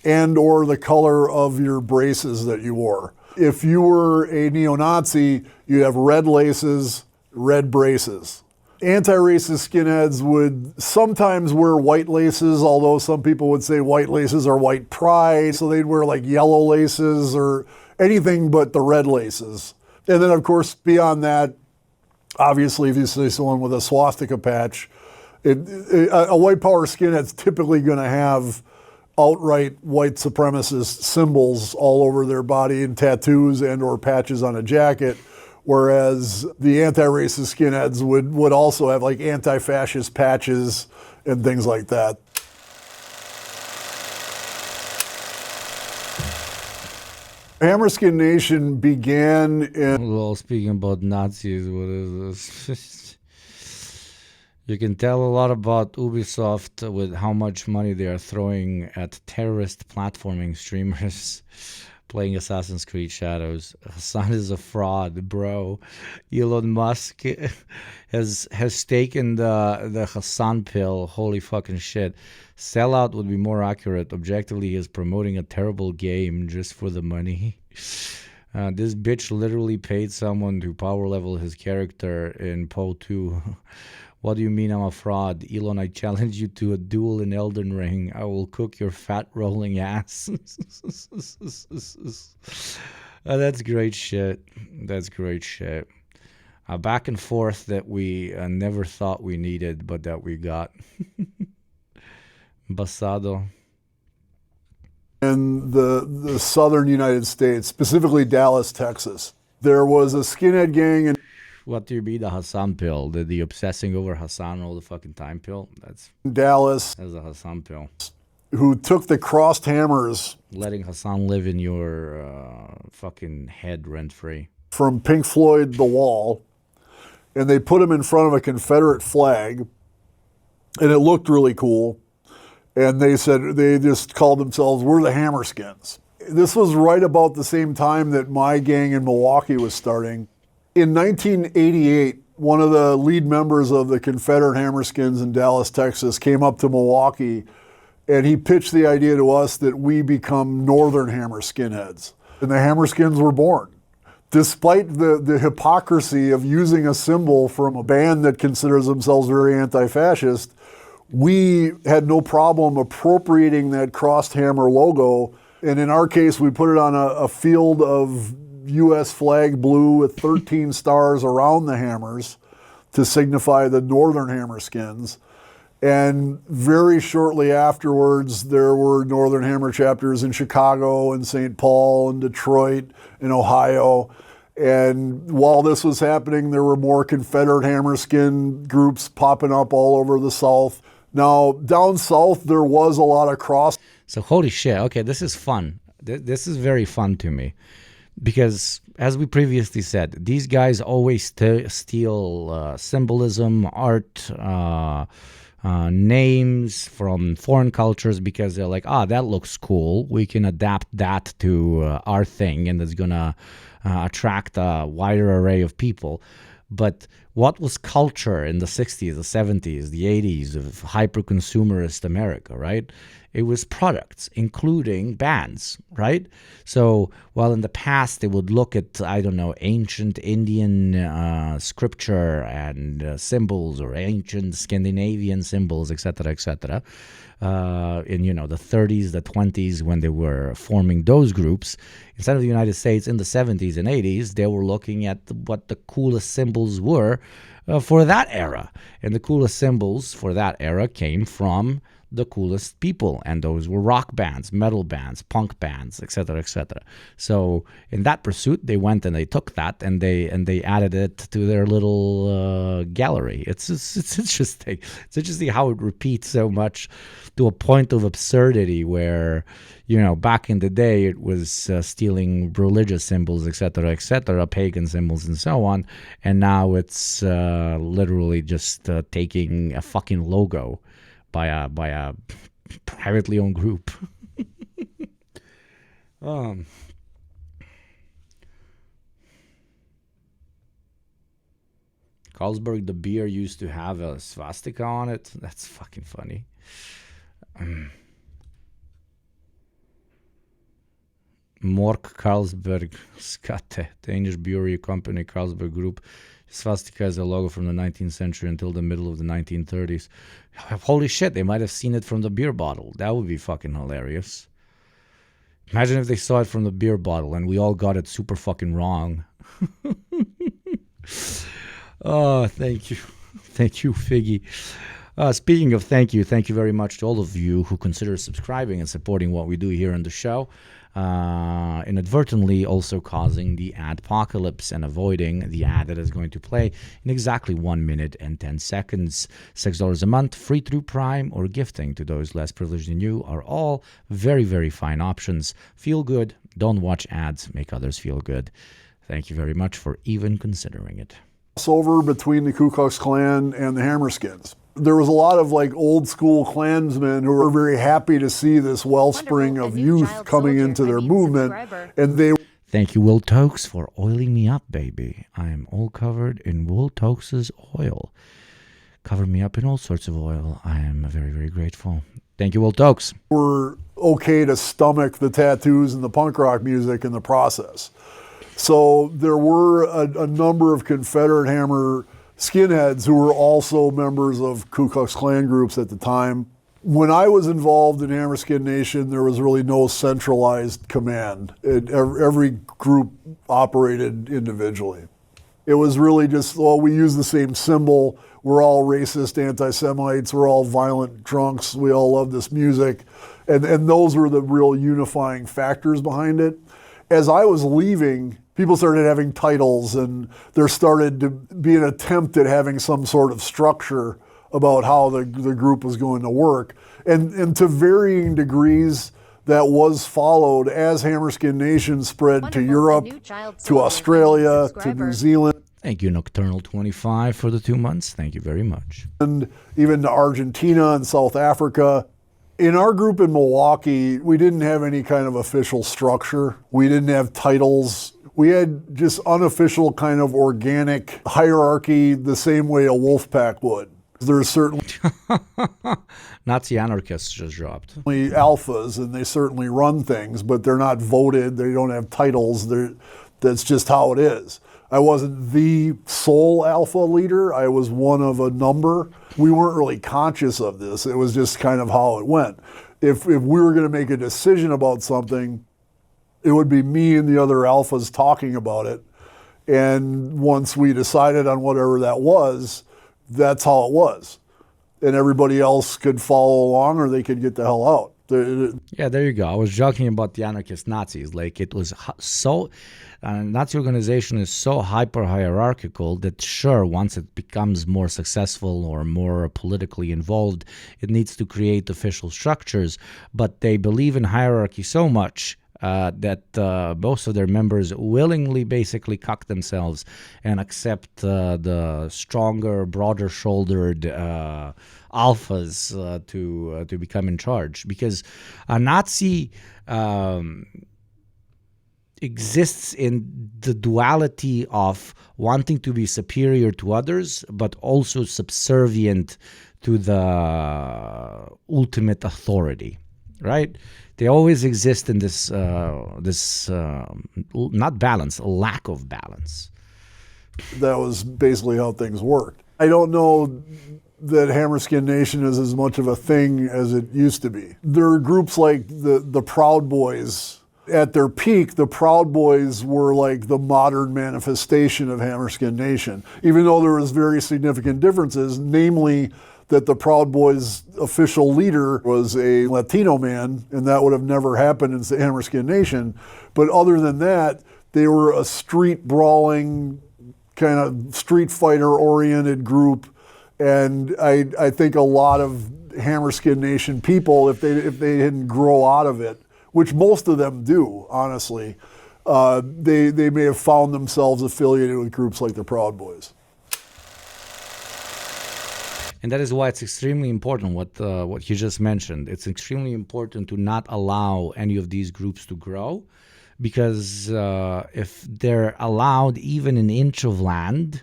and or the color of your braces that you wore. If you were a neo-Nazi, you'd have red laces, red braces. Anti-racist skinheads would sometimes wear white laces, although some people would say white laces are white pride, so they'd wear like yellow laces or anything but the red laces. And then, of course, beyond that, obviously, if you see someone with a swastika patch, a white power skinhead's typically going to have outright white supremacist symbols all over their body and tattoos and or patches on a jacket, whereas the anti-racist skinheads would also have like anti-fascist patches and things like that. Hammerskin Nation began in... Well, speaking about Nazis, what is this? You can tell a lot about Ubisoft with how much money they are throwing at terrorist platforming streamers playing Assassin's Creed Shadows. Hassan is a fraud, bro. Elon Musk has taken the Hassan pill. Holy fucking shit. Sellout would be more accurate. Objectively, he is promoting a terrible game just for the money. This bitch literally paid someone to power level his character in Poe 2. What do you mean I'm a fraud? Elon, I challenge you to a duel in Elden Ring. I will cook your fat rolling ass. That's great shit. That's great shit. Back and forth that we never thought we needed, but that we got. Basado. In the southern United States, specifically Dallas, Texas. There was a skinhead gang in... What do you mean the Hassan pill? The obsessing over Hassan all the fucking time pill? That's Dallas. That's a Hassan pill. Who took the crossed hammers... Letting Hassan live in your fucking head rent-free. ...from Pink Floyd The Wall, and they put him in front of a Confederate flag, and it looked really cool. And they said, they just called themselves, we're the Hammerskins. This was right about the same time that my gang in Milwaukee was starting. In 1988, one of the lead members of the Confederate Hammerskins in Dallas, Texas, came up to Milwaukee, and he pitched the idea to us that we become Northern Hammer Skinheads. And the Hammerskins were born. Despite the hypocrisy of using a symbol from a band that considers themselves very anti-fascist, we had no problem appropriating that crossed hammer logo. And in our case, we put it on a field of U.S. flag blue with 13 stars around the hammers to signify the Northern Hammerskins. And very shortly afterwards, there were Northern Hammer chapters in Chicago and St. Paul and Detroit and Ohio. And while this was happening, there were more Confederate Hammerskin groups popping up all over the South. Now, down south, there was a lot of cross. So holy shit. Okay, this is fun. This is very fun to me. Because, as we previously said, these guys always steal symbolism, art, names from foreign cultures because they're like, that looks cool. We can adapt that to our thing, and it's going to attract a wider array of people. But what was culture in the 60s, the 70s, the 80s of hyper-consumerist America, right? It was products, including bands, right? So while in the past they would look at, I don't know, ancient Indian scripture and symbols, or ancient Scandinavian symbols, etc., etc., in the 30s, the 20s, when they were forming those groups, instead of the United States in the 70s and 80s, they were looking at what the coolest symbols were for that era. And the coolest symbols for that era came from the coolest people, and those were rock bands, metal bands, punk bands, etc., etc. So in that pursuit, they went and they took that and they added it to their little gallery. It's interesting. It's interesting how it repeats so much to a point of absurdity where, back in the day it was stealing religious symbols, etc., etc., pagan symbols and so on, and now it's literally just taking a fucking logo by a privately owned group. Carlsberg, the beer, used to have a swastika on it. That's fucking funny. Mork Carlsberg Skatte, Danish brewery company, Carlsberg Group. Swastika is a logo from the 19th century until the middle of the 1930s. Holy shit, they might have seen it from the beer bottle. That would be fucking hilarious. Imagine if they saw it from the beer bottle and we all got it super fucking wrong. Oh, thank you. Thank you, Figgy. Speaking of thank you very much to all of you who consider subscribing and supporting what we do here on the show. Inadvertently also causing the adpocalypse and avoiding the ad that is going to play in exactly 1 minute and 10 seconds. $6 a month, free through Prime, or gifting to those less privileged than you are all very, very fine options. Feel good, don't watch ads, make others feel good. Thank you very much for even considering it. Crossover between the Ku Klux Klan and the Hammerskins. There was a lot of old school Klansmen who were very happy to see this wellspring of youth coming into their movement, and they. Thank you, Will Tokes, for oiling me up, baby. I am all covered in Will Tokes' oil. Cover me up in all sorts of oil. I am very, very grateful. Thank you, Will Tokes. Were okay to stomach the tattoos and the punk rock music in the process. So there were a number of Confederate Hammer skinheads who were also members of Ku Klux Klan groups at the time. When I was involved in Hammerskin Nation, there was really no centralized command. Every group operated individually. It was really just, we use the same symbol. We're all racist anti-Semites. We're all violent drunks. We all love this music. And those were the real unifying factors behind it. As I was leaving, people started having titles, and there started to be an attempt at having some sort of structure about how the group was going to work. And to varying degrees, that was followed as Hammerskin Nation spread to Europe, to Australia, to New Zealand. Thank you, Nocturnal25, for the 2 months. Thank you very much. And even to Argentina and South Africa. In our group in Milwaukee, we didn't have any kind of official structure. We didn't have titles. We had just unofficial kind of organic hierarchy the same way a wolf pack would. There's certainly Nazi anarchists just dropped. Alphas, and they certainly run things, but they're not voted. They don't have titles. That's just how it is. I wasn't the sole alpha leader. I was one of a number. We weren't really conscious of this. It was just kind of how it went. If we were going to make a decision about something, it would be me and the other alphas talking about it. And once we decided on whatever that was, that's how it was. And everybody else could follow along, or they could get the hell out. Yeah, there you go. I was joking about the anarchist Nazis. Like, it was so... Nazi organization is so hyper-hierarchical that, sure, once it becomes more successful or more politically involved, it needs to create official structures. But they believe in hierarchy so much that most of their members willingly basically cuck themselves and accept the stronger, broader-shouldered alphas to become in charge. Because a Nazi exists in the duality of wanting to be superior to others, but also subservient to the ultimate authority, right? They always exist in this not balance, a lack of balance. That was basically how things worked. I don't know that Hammerskin Nation is as much of a thing as it used to be. There are groups like the Proud Boys. At their peak, the Proud Boys were like the modern manifestation of Hammerskin Nation, even though there was very significant differences, namely that the Proud Boys' official leader was a Latino man, and that would have never happened in Hammerskin Nation. But other than that, they were a street brawling, kind of street fighter-oriented group, and I think a lot of Hammerskin Nation people, if they didn't grow out of it, which most of them do, honestly, they may have found themselves affiliated with groups like the Proud Boys. And that is why it's extremely important what you just mentioned. It's extremely important to not allow any of these groups to grow, because if they're allowed even an inch of land,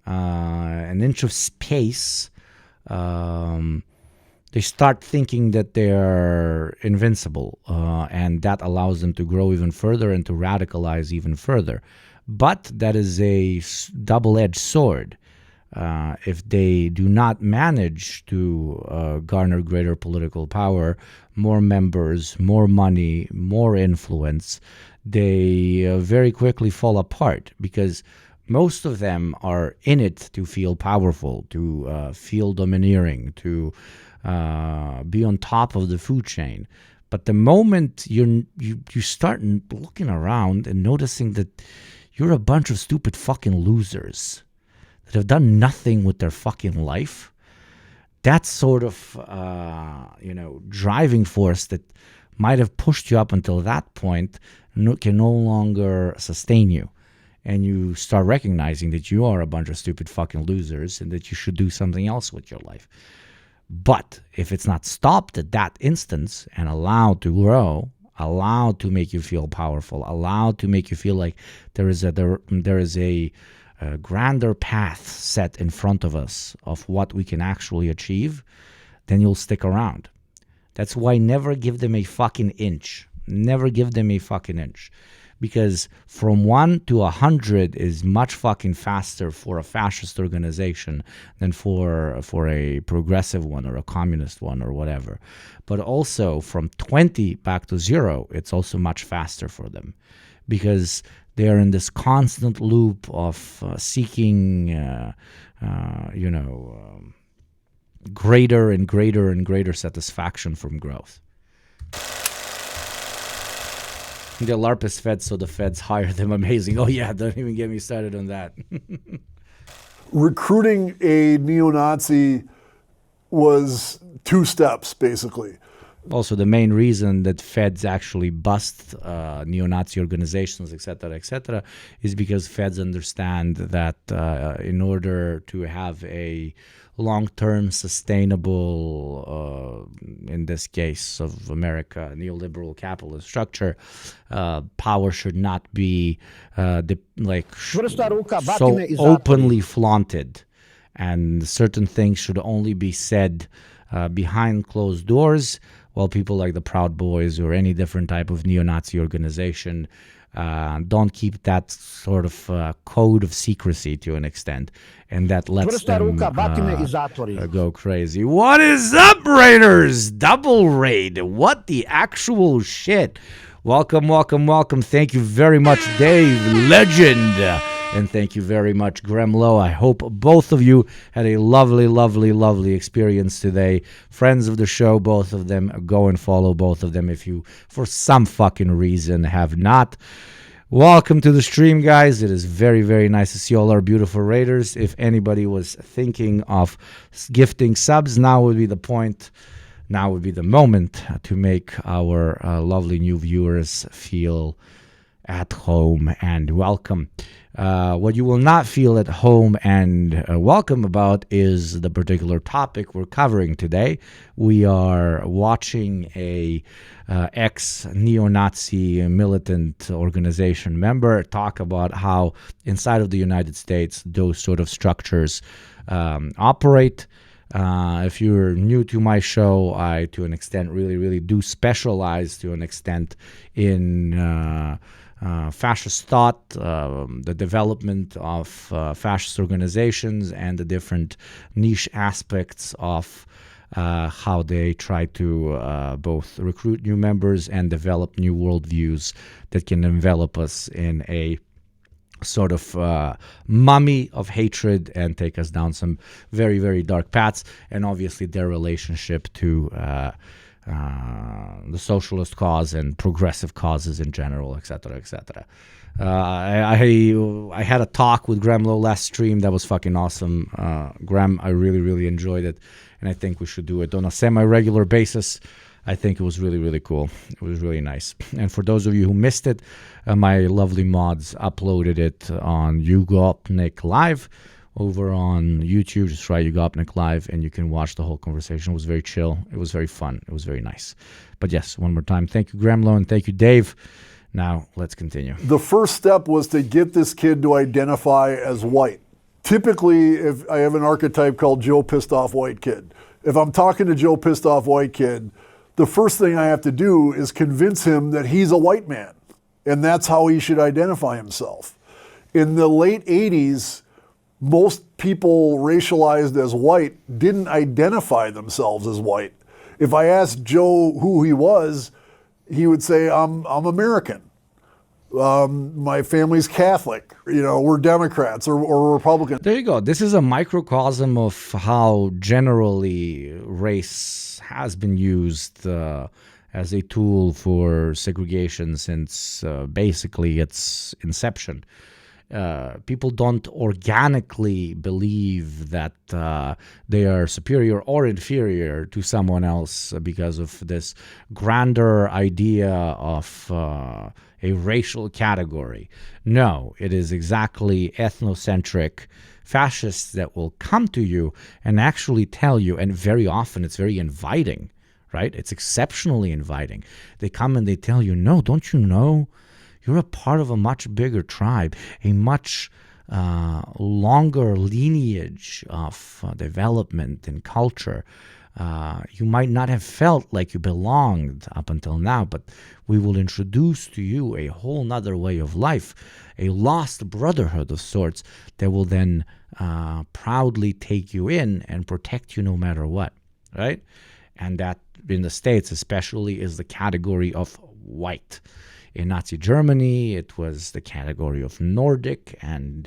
an inch of space, they start thinking that they're invincible, and that allows them to grow even further and to radicalize even further. But that is a double-edged sword. If they do not manage to garner greater political power, more members, more money, more influence, they very quickly fall apart, because most of them are in it to feel powerful, to feel domineering, to be on top of the food chain. But the moment you start looking around and noticing that you're a bunch of stupid fucking losers that have done nothing with their fucking life, that sort of driving force that might have pushed you up until that point can no longer sustain you. And you start recognizing that you are a bunch of stupid fucking losers and that you should do something else with your life. But if it's not stopped at that instance and allowed to grow, allowed to make you feel powerful, allowed to make you feel like there is a grander path set in front of us of what we can actually achieve, then you'll stick around. That's why never give them a fucking inch. Never give them a fucking inch. Because from 1 to 100 is much fucking faster for a fascist organization than for a progressive one or a communist one or whatever. But also from 20 back to 0, it's also much faster for them, because they are in this constant loop of seeking, greater and greater and greater satisfaction from growth. The LARP is fed, so the feds hire them. Amazing. Oh, yeah, don't even get me started on that. Recruiting a neo-Nazi was 2 steps, basically. Also, the main reason that feds actually bust neo-Nazi organizations, etc., is because feds understand that in order to have a long-term, sustainable, in this case of America, neoliberal capitalist structure, power should not be so openly flaunted, and certain things should only be said behind closed doors, while people like the Proud Boys or any different type of neo-Nazi organization don't keep that sort of code of secrecy to an extent, and that lets them go crazy. What is up, Raiders? Double raid. What the actual shit? Welcome, welcome, welcome. Thank you very much, Dave Legend. And thank you very much, Gremlo. I hope both of you had a lovely, lovely, lovely experience today. Friends of the show, both of them, go and follow both of them if you, for some fucking reason, have not. Welcome to the stream, guys. It is very, very nice to see all our beautiful Raiders. If anybody was thinking of gifting subs, now would be the point now would be the moment to make our lovely new viewers feel at home and welcome. What you will not feel at home and welcome about is the particular topic we're covering today. We are watching a ex-neo-Nazi militant organization member talk about how inside of the United States those sort of structures operate. If you're new to my show, I, to an extent, really do specialize to an extent in fascist thought, the development of fascist organizations, and the different niche aspects of how they try to both recruit new members and develop new worldviews that can envelop us in a sort of mummy of hatred and take us down some very dark paths, and obviously their relationship to the socialist cause and progressive causes in general, etc., etc. I had a talk with Graham Lowe last stream that was fucking awesome. Graham, I really enjoyed it, and I think we should do it on a semi-regular basis. I think it was really cool. It was really nice. And for those of you who missed it, my lovely mods uploaded it on Yugopnik Live over on YouTube. Just try Yugopnik Live and you can watch the whole conversation. It was very chill. It was very fun. It was very nice. But yes, one more time, thank you, Graham Lowe, and thank you, Dave. Now, let's continue. The first step was to get this kid to identify as white. Typically, if I have an archetype called Joe Pissed Off White Kid. If I'm talking to Joe Pissed Off White Kid, the first thing I have to do is convince him that he's a white man, and that's how he should identify himself. In the late 80s, most people racialized as white didn't identify themselves as white. If I asked Joe who he was, he would say, I'm American. My family's Catholic. We're Democrats or Republicans. There you go. This is a microcosm of how generally race has been used as a tool for segregation since basically its inception. People don't organically believe that they are superior or inferior to someone else because of this grander idea of a racial category. No, it is exactly ethnocentric fascists that will come to you and actually tell you, and very often it's very inviting, right? It's exceptionally inviting. They come and they tell you, no, don't you know? You're a part of a much bigger tribe, a much longer lineage of development and culture. You might not have felt like you belonged up until now, but we will introduce to you a whole nother way of life, a lost brotherhood of sorts that will then proudly take you in and protect you no matter what, right? And that in the States especially is the category of white. In Nazi Germany, it was the category of Nordic and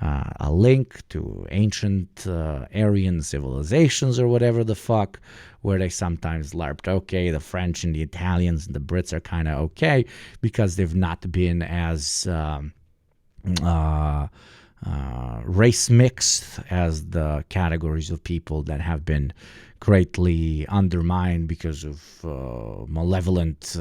a link to ancient Aryan civilizations or whatever the fuck, where they sometimes larped, okay, the French and the Italians and the Brits are kind of okay because they've not been as race mixed as the categories of people that have been greatly undermined because of malevolent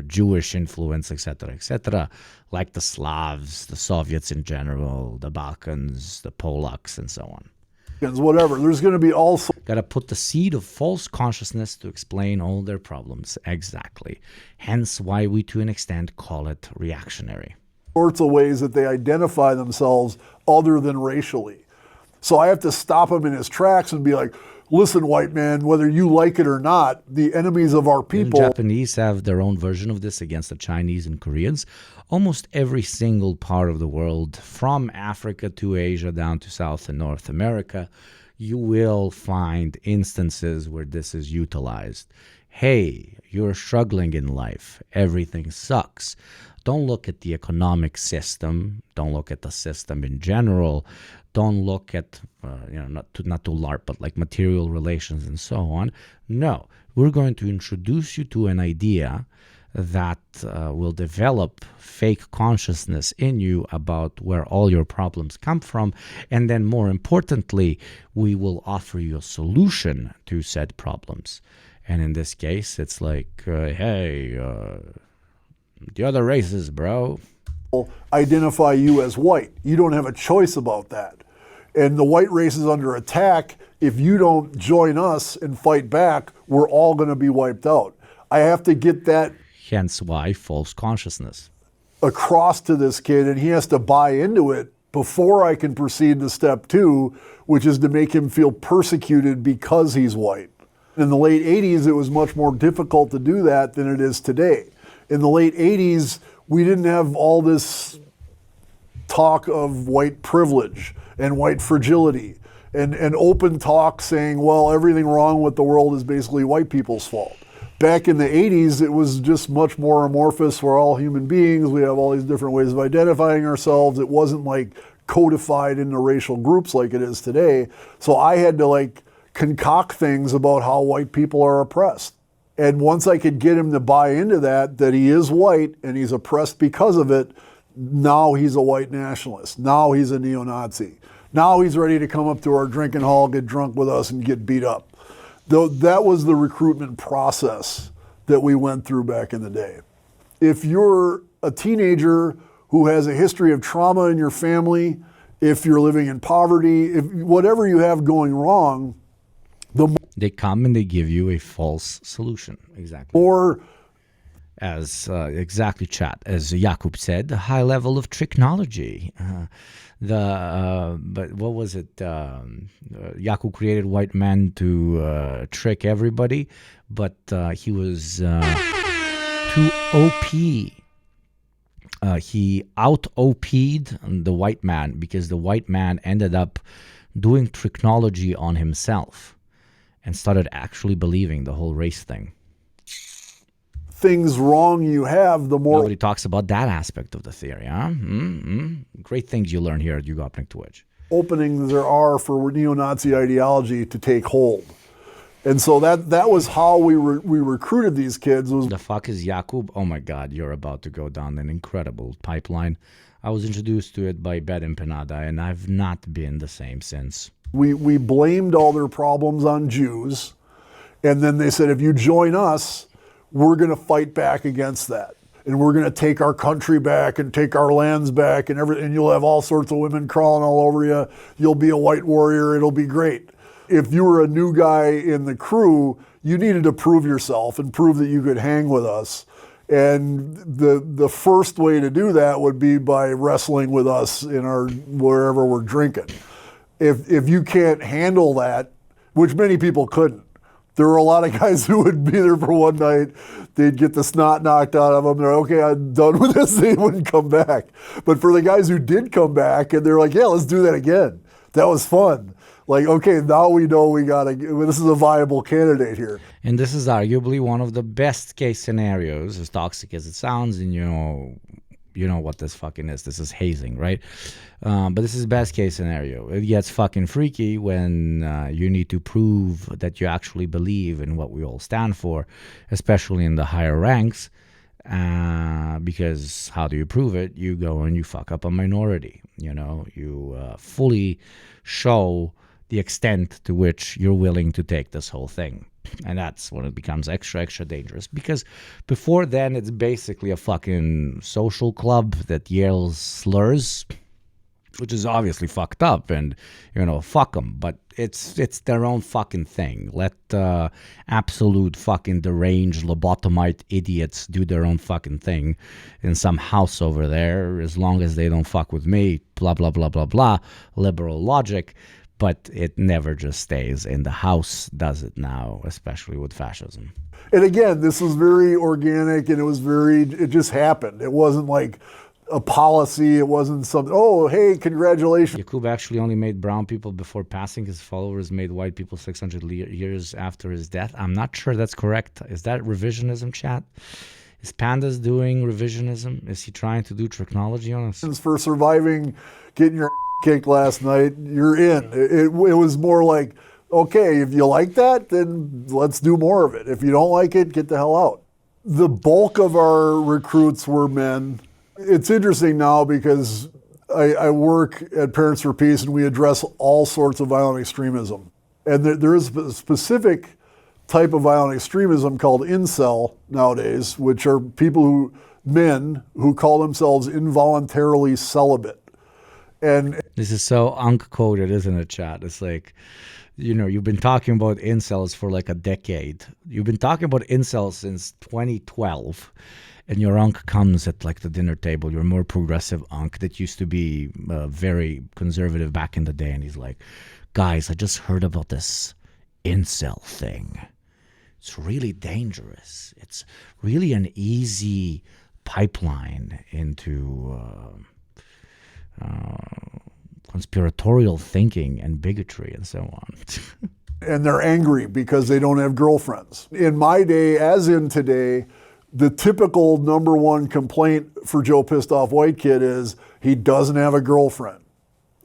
Jewish influence, etc., like the Slavs, the Soviets in general, the Balkans, the Polacks, and so on. Whatever. There's going to be also... Got to put the seed of false consciousness to explain all their problems. Exactly. Hence why we, to an extent, call it reactionary. Sorts of ways that they identify themselves other than racially. So I have to stop him in his tracks and be like, listen, white man, whether you like it or not, the enemies of our people... The Japanese have their own version of this against the Chinese and Koreans. Almost every single part of the world, from Africa to Asia down to South and North America, you will find instances where this is utilized. Hey, you're struggling in life. Everything sucks. Don't look at the economic system. Don't look at the system in general. Don't look at, not to LARP, but like material relations and so on. No, we're going to introduce you to an idea that will develop fake consciousness in you about where all your problems come from. And then more importantly, we will offer you a solution to said problems. And in this case, it's like, hey, the other races, bro. Identify you as white. You don't have a choice about that. And the white race is under attack. If you don't join us and fight back, we're all going to be wiped out. I have to get that. Hence why false consciousness. Across to this kid, and he has to buy into it before I can proceed to step 2, which is to make him feel persecuted because he's white. In the late 80s, it was much more difficult to do that than it is today. In the late 80s, we didn't have all this talk of white privilege and white fragility and open talk saying, well, everything wrong with the world is basically white people's fault. Back in the 80s, it was just much more amorphous. We're all human beings. We have all these different ways of identifying ourselves. It wasn't like codified into racial groups like it is today. So I had to like concoct things about how white people are oppressed. And once I could get him to buy into that he is white and he's oppressed because of it, now he's a white nationalist. Now he's a neo-Nazi. Now he's ready to come up to our drinking hall, get drunk with us, and get beat up. Though that was the recruitment process that we went through back in the day. If you're a teenager who has a history of trauma in your family, if you're living in poverty, if whatever you have going wrong, they come and they give you a false solution. Exactly. Or, as exactly, chat, as Jakub said, the high level of technology. But what was it? Jakub created white man to trick everybody, but he was too OP. He out-OP'd the white man because the white man ended up doing technology on himself and started actually believing the whole race thing. Things wrong you have, the more... Nobody talks about that aspect of the theory, huh? Great things you learn here at YugopnikTwitch. Openings there are for neo-Nazi ideology to take hold. And so that was how we recruited these kids. The fuck is Jakub? Oh my God, you're about to go down an incredible pipeline. I was introduced to it by Bet Empanada, and I've not been the same since. We blamed all their problems on Jews, and then they said, if you join us, we're going to fight back against that. And we're going to take our country back and take our lands back and everything. And you'll have all sorts of women crawling all over you. You'll be a white warrior. It'll be great. If you were a new guy in the crew, you needed to prove yourself and prove that you could hang with us. And the first way to do that would be by wrestling with us in our wherever we're drinking. If you can't handle that, which many people couldn't. There were a lot of guys who would be there for one night, they'd get the snot knocked out of them, they're okay, I'm done with this, they wouldn't come back. But for the guys who did come back, and they're like, yeah, let's do that again. That was fun. Like, okay, now we know this is a viable candidate here. And this is arguably one of the best case scenarios, as toxic as it sounds, and you know what this fucking is. This is hazing, right? But this is best case scenario. It gets fucking freaky when you need to prove that you actually believe in what we all stand for, especially in the higher ranks. Because how do you prove it? You go and you fuck up a minority. You fully show the extent to which you're willing to take this whole thing. And that's when it becomes extra, extra dangerous. Because before then, it's basically a fucking social club that yells slurs, which is obviously fucked up, and, fuck them. But it's their own fucking thing. Let absolute fucking deranged lobotomite idiots do their own fucking thing in some house over there, as long as they don't fuck with me, blah, blah, blah, blah, blah, liberal logic. But it never just stays in the house, does it now, especially with fascism? And again, this was very organic, and it just happened. It wasn't like a policy. It wasn't something, oh, hey, congratulations. Jakub actually only made brown people before passing. His followers made white people 600 years after his death. I'm not sure that's correct. Is that revisionism, chat? Is Pandas doing revisionism? Is he trying to do technology on us? For surviving, getting your kicked last night, you're in. It was more like, okay, if you like that, then let's do more of it. If you don't like it, get the hell out. The bulk of our recruits were men. It's interesting now because I work at Parents for Peace, and we address all sorts of violent extremism. And there is a specific type of violent extremism called incel nowadays, which are men who call themselves involuntarily celibate. And this is so unquoted, isn't it, chat? It's like, you've been talking about incels for like a decade. You've been talking about incels since 2012. And your unc comes at like the dinner table, your more progressive unc that used to be very conservative back in the day. And he's like, guys, I just heard about this incel thing. It's really dangerous. It's really an easy pipeline into conspiratorial thinking and bigotry and so on. And they're angry because they don't have girlfriends. In my day, as in today, the typical number one complaint for Joe Pissed Off White Kid is he doesn't have a girlfriend,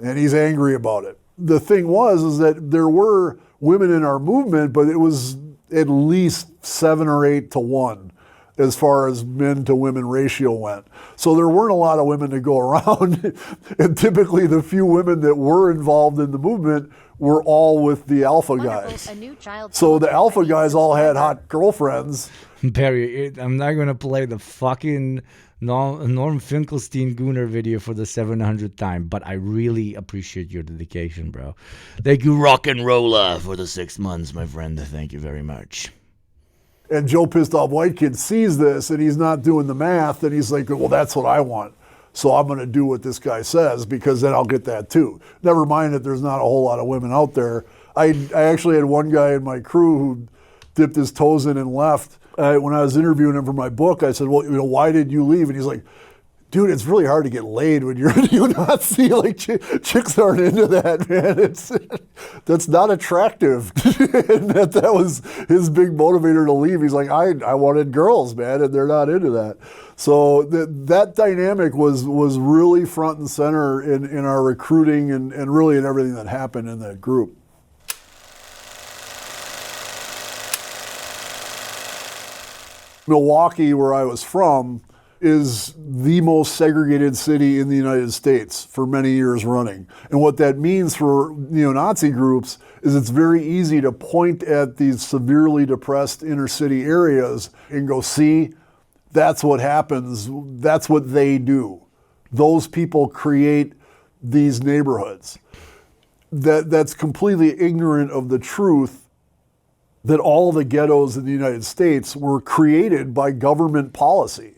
and he's angry about it. The thing is that there were women in our movement, but it was at least 7 or 8 to 1 as far as men to women ratio went. So there weren't a lot of women to go around. And typically the few women that were involved in the movement were all with the alpha guys. So the alpha guys all had hot girlfriends. Barry, I'm not going to play the fucking Norm Finkelstein Gooner video for the 700th time, but I really appreciate your dedication, bro. Thank you, Rock and Rolla, for the 6 months, my friend. Thank you very much. And Joe Pissed Off White Kid sees this, and he's not doing the math, and he's like, well, that's what I want. So I'm going to do what this guy says, because then I'll get that too. Never mind that there's not a whole lot of women out there. I actually had one guy in my crew who dipped his toes in and left. When I was interviewing him for my book, I said, well, why did you leave? And he's like, dude, it's really hard to get laid when you're in neo-Nazi. Like, chicks aren't into that, man. That's not attractive. And that was his big motivator to leave. He's like, I wanted girls, man, and they're not into that. So that dynamic was really front and center in our recruiting and really in everything that happened in that group. Milwaukee, where I was from, is the most segregated city in the United States for many years running. And what that means for neo-Nazi groups is it's very easy to point at these severely depressed inner city areas and go, see, that's what happens. That's what they do. Those people create these neighborhoods. That's completely ignorant of the truth that all the ghettos in the United States were created by government policy.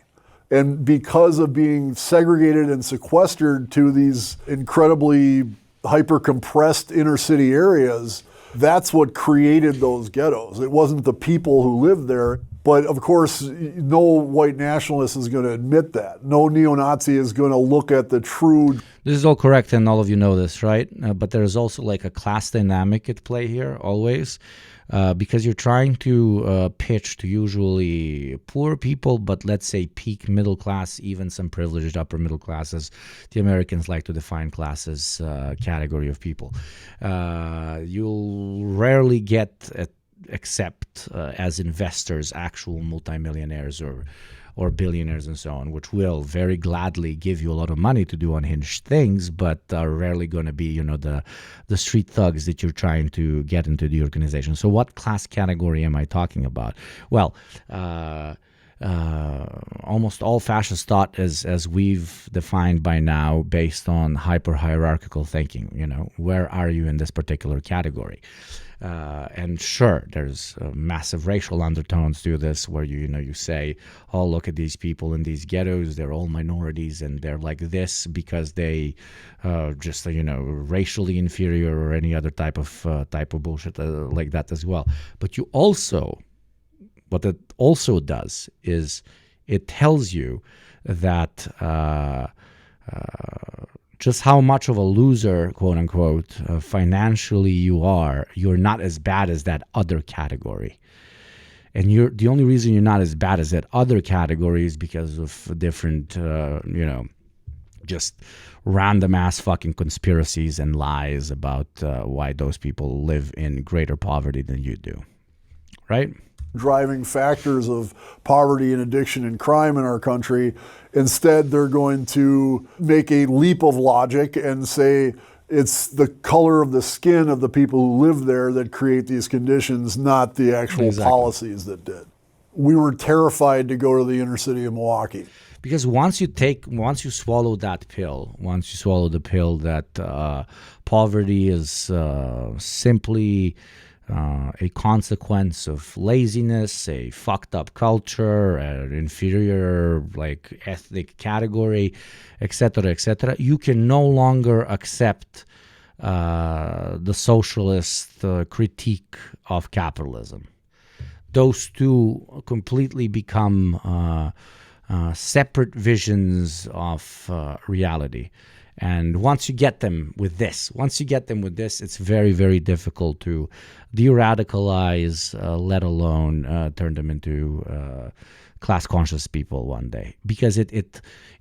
And because of being segregated and sequestered to these incredibly hyper-compressed inner city areas, that's what created those ghettos. It wasn't the people who lived there. But of course, no white nationalist is going to admit that. No neo-Nazi is going to look at the true... This is all correct, and all of you know this, right? But there's also like a class dynamic at play here, always. Because you're trying to pitch to usually poor people, but let's say peak middle class, even some privileged upper middle classes. The Americans like to define classes category of people. You'll rarely get accept as investors actual multimillionaires or billionaires and so on, which will very gladly give you a lot of money to do unhinged things, but are rarely going to be, the street thugs that you're trying to get into the organization. So what class category am I talking about? Well, almost all fascist thought as we've defined by now based on hyper-hierarchical thinking. Where are you in this particular category? And sure, there's massive racial undertones to this where you say, oh, look at these people in these ghettos, they're all minorities and they're like this because they just racially inferior or any other type of bullshit like that as well. But what it also does is it tells you that just how much of a loser, quote unquote, financially you're not as bad as that other category. And the only reason you're not as bad as that other category is because of different, just random ass fucking conspiracies and lies about why those people live in greater poverty than you do. Right? Driving factors of poverty and addiction and crime in our country. Instead, they're going to make a leap of logic and say, It's the color of the skin of the people who live there that create these conditions, not the actual policies that did. We were terrified to go to the inner city of Milwaukee. Because once you swallow that pill, once you swallow the pill that poverty is simply a consequence of laziness, a fucked up culture, an inferior like ethnic category, etc., you can no longer accept the socialist critique of capitalism. Those two completely become separate visions of reality. And once you get them with this, it's very, very difficult to de-radicalize, let alone turn them into class conscious people one day, because it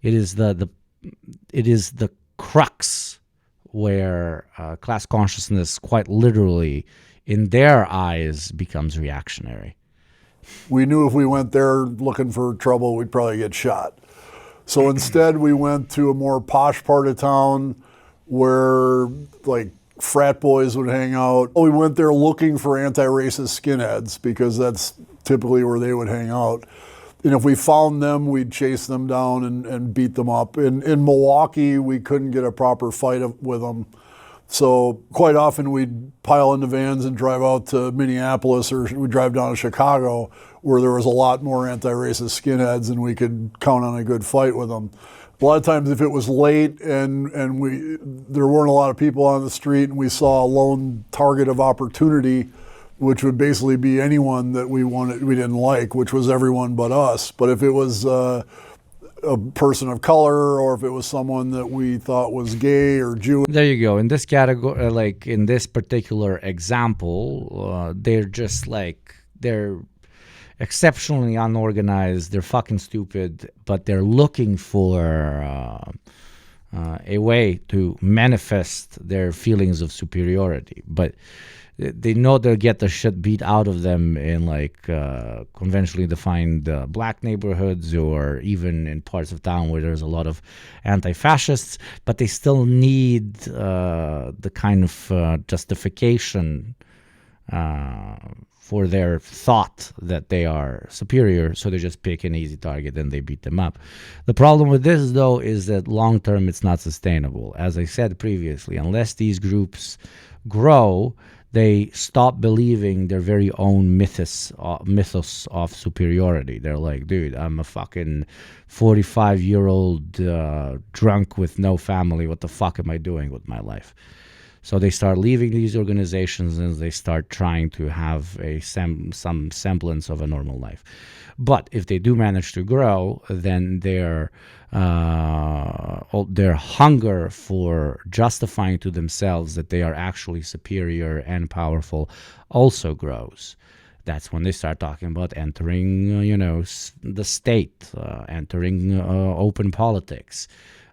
is the crux where class consciousness quite literally in their eyes becomes reactionary. We knew if we went there looking for trouble, we'd probably get shot. So instead, we went to a more posh part of town where like frat boys would hang out. We went there looking for anti-racist skinheads because that's typically where they would hang out. And if we found them, we'd chase them down and beat them up. In Milwaukee, we couldn't get a proper fight with them. So quite often we'd pile into vans and drive out to Minneapolis, or we'd drive down to Chicago where there was a lot more anti-racist skinheads and we could count on a good fight with them. A lot of times if it was late and there weren't a lot of people on the street and we saw a lone target of opportunity, which would basically be anyone that we didn't like, which was everyone but us. But if it was a person of color, or if it was someone that we thought was gay or Jewish. There you go. In this category, like in this particular example, they're exceptionally unorganized. They're fucking stupid, but they're looking for a way to manifest their feelings of superiority. But they know they'll get the shit beat out of them in like conventionally defined black neighborhoods, or even in parts of town where there's a lot of anti-fascists, but they still need the kind of justification for their thought that they are superior, so they just pick an easy target and they beat them up. The problem with this, though, is that long term it's not sustainable. As I said previously, unless these groups grow, they stop believing their very own mythos of superiority. They're like, dude, I'm a fucking 45-year-old drunk with no family. What the fuck am I doing with my life? So they start leaving these organizations and they start trying to have some semblance of a normal life. But if they do manage to grow, then their hunger for justifying to themselves that they are actually superior and powerful also grows. That's when they start talking about entering, the state, entering open politics.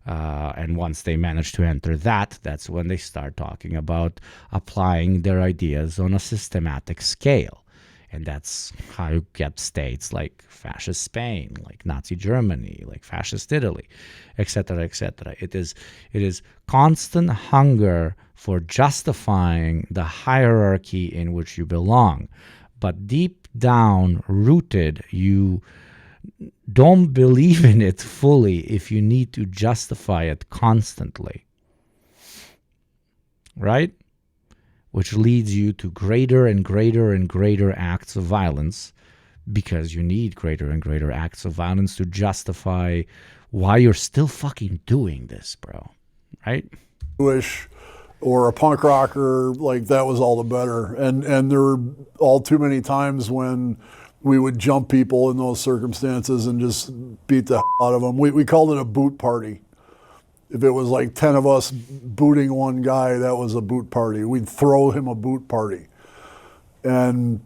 And once they manage to enter that, that's when they start talking about applying their ideas on a systematic scale. And that's how you get states like fascist Spain, like Nazi Germany, like fascist Italy, etc., etc. It is constant hunger for justifying the hierarchy in which you belong. But deep down rooted, you don't believe in it fully if you need to justify it constantly. Right? Which leads you to greater and greater and greater acts of violence, because you need greater and greater acts of violence to justify why you're still fucking doing this, bro. Right? Jewish or a punk rocker, like that was all the better. And there were all too many times when we would jump people in those circumstances and just beat the out of them. We called it a boot party. If it was like 10 of us booting one guy, that was a boot party. We'd throw him a boot party. And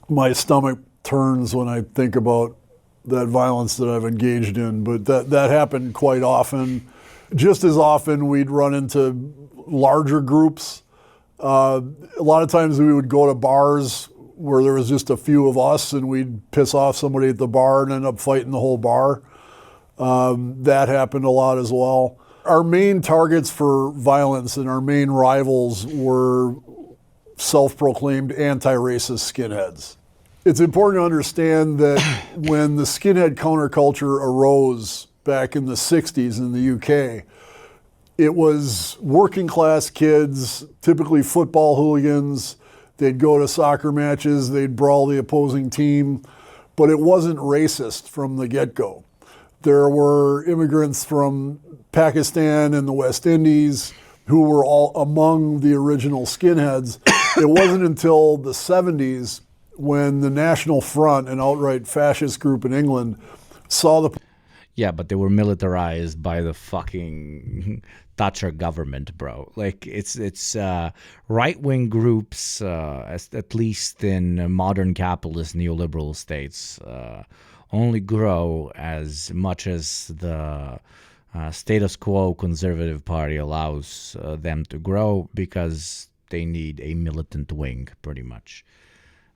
my stomach turns when I think about that violence that I've engaged in. But that happened quite often. Just as often, we'd run into larger groups. A lot of times we would go to bars where there was just a few of us and we'd piss off somebody at the bar and end up fighting the whole bar. That happened a lot as well. Our main targets for violence and our main rivals were self-proclaimed anti-racist skinheads. It's important to understand that when the skinhead counterculture arose back in the 60s in the UK, it was working class kids, typically football hooligans. They'd go to soccer matches, they'd brawl the opposing team, but it wasn't racist from the get-go. There were immigrants from Pakistan and the West Indies who were all among the original skinheads. It wasn't until the 70s when the National Front, an outright fascist group in England, saw the... Yeah, but they were militarized by the fucking Thatcher government, bro. Like, it's right-wing groups, at least in modern capitalist neoliberal states, only grow as much as the status quo Conservative Party allows them to grow, because they need a militant wing, pretty much.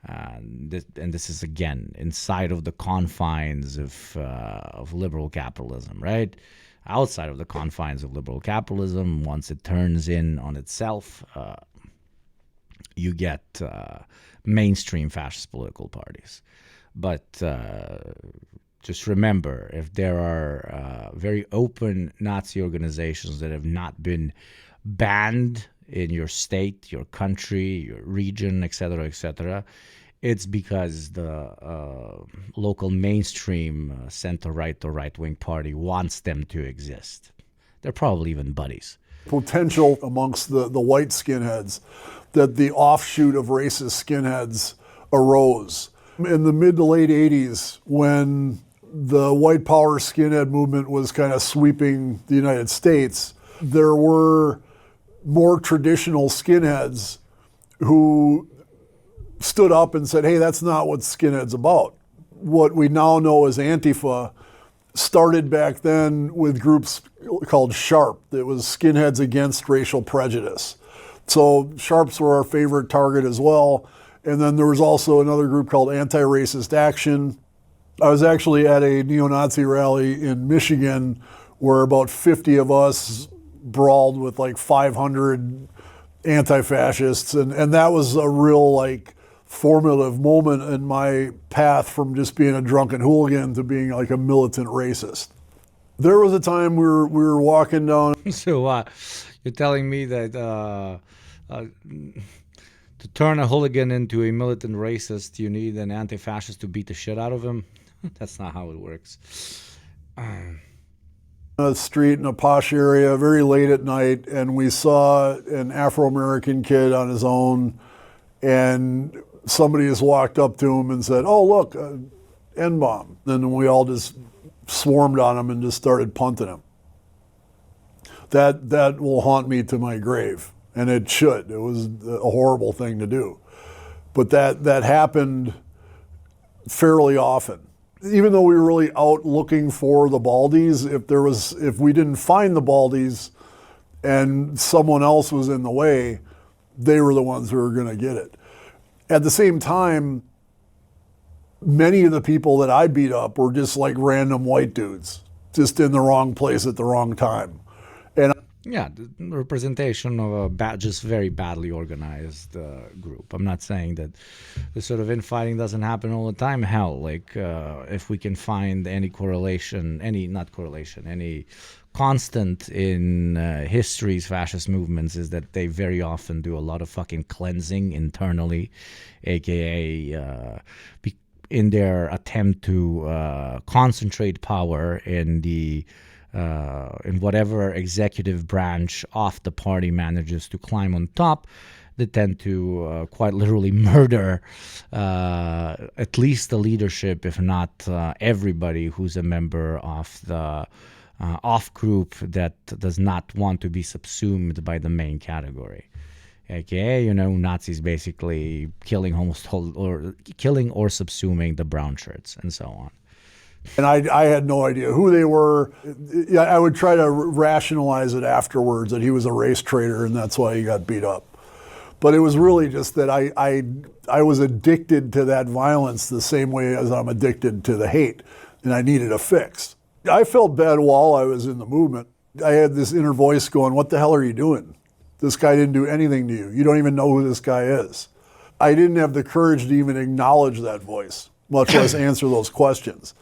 And this is, again, inside of the confines of liberal capitalism, right? Outside of the confines of liberal capitalism, once it turns in on itself, you get mainstream fascist political parties. But just remember, if there are very open Nazi organizations that have not been banned in your state, your country, your region, etc., it's because the local mainstream center-right or right-wing party wants them to exist. They're probably even buddies. Potential amongst the white skinheads that the offshoot of racist skinheads arose. In the mid to late 80s, when the white power skinhead movement was kind of sweeping the United States, there were more traditional skinheads who stood up and said, hey, that's not what skinhead's about. What we now know as Antifa started back then with groups called SHARP. That was Skinheads Against Racial Prejudice. So SHARPs were our favorite target as well. And then there was also another group called Anti-Racist Action. I was actually at a neo-Nazi rally in Michigan where about 50 of us brawled with like 500 anti-fascists. And that was a real like formative moment in my path from just being a drunken hooligan to being like a militant racist. There was a time we were walking down. So you're telling me that to turn a hooligan into a militant racist, you need an anti-fascist to beat the shit out of him? That's not how it works. A street in a posh area, very late at night, and we saw an Afro-American kid on his own, and somebody just walked up to him and said, oh, look, N-bomb. Then we all just swarmed on him and just started punting him. That will haunt me to my grave, and it should. It was a horrible thing to do. But that happened fairly often. Even though we were really out looking for the baldies, if we didn't find the baldies and someone else was in the way, they were the ones who were going to get it. At the same time, many of the people that I beat up were just like random white dudes, just in the wrong place at the wrong time. And yeah, the representation of a just very badly organized group. I'm not saying that this sort of infighting doesn't happen all the time. Hell, like if we can find any correlation, any constant in history's fascist movements is that they very often do a lot of fucking cleansing internally, aka in their attempt to concentrate power in whatever executive branch of the party manages to climb on top. They tend to quite literally murder at least the leadership, if not everybody who's a member of the off group that does not want to be subsumed by the main category. AKA, Nazis basically killing or subsuming the brown shirts and so on. And I had no idea who they were. I would try to rationalize it afterwards that he was a race traitor and that's why he got beat up. But it was really just that I was addicted to that violence the same way as I'm addicted to the hate, and I needed a fix. I felt bad while I was in the movement, I had this inner voice going, what the hell are you doing? This guy didn't do anything to you. You don't even know who this guy is. I didn't have the courage to even acknowledge that voice, much less answer those questions.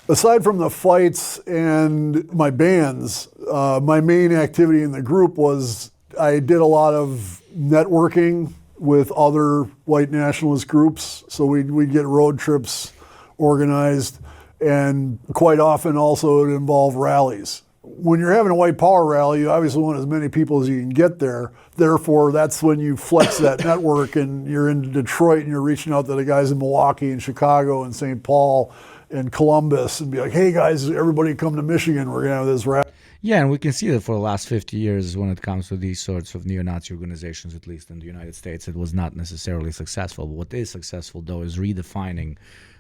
Aside from the fights and my bands, my main activity in the group was I did a lot of networking with other white nationalist groups. So we'd get road trips organized, and quite often also it involved rallies. When you're having a white power rally, you obviously want as many people as you can get there. Therefore, that's when you flex that network, and you're in Detroit and you're reaching out to the guys in Milwaukee and Chicago and St. Paul and Columbus and be like, hey guys, everybody come to Michigan, we're gonna have this rally. Yeah, and we can see that for the last 50 years when it comes to these sorts of neo-Nazi organizations, at least in the United States, it was not necessarily successful. What is successful, though, is redefining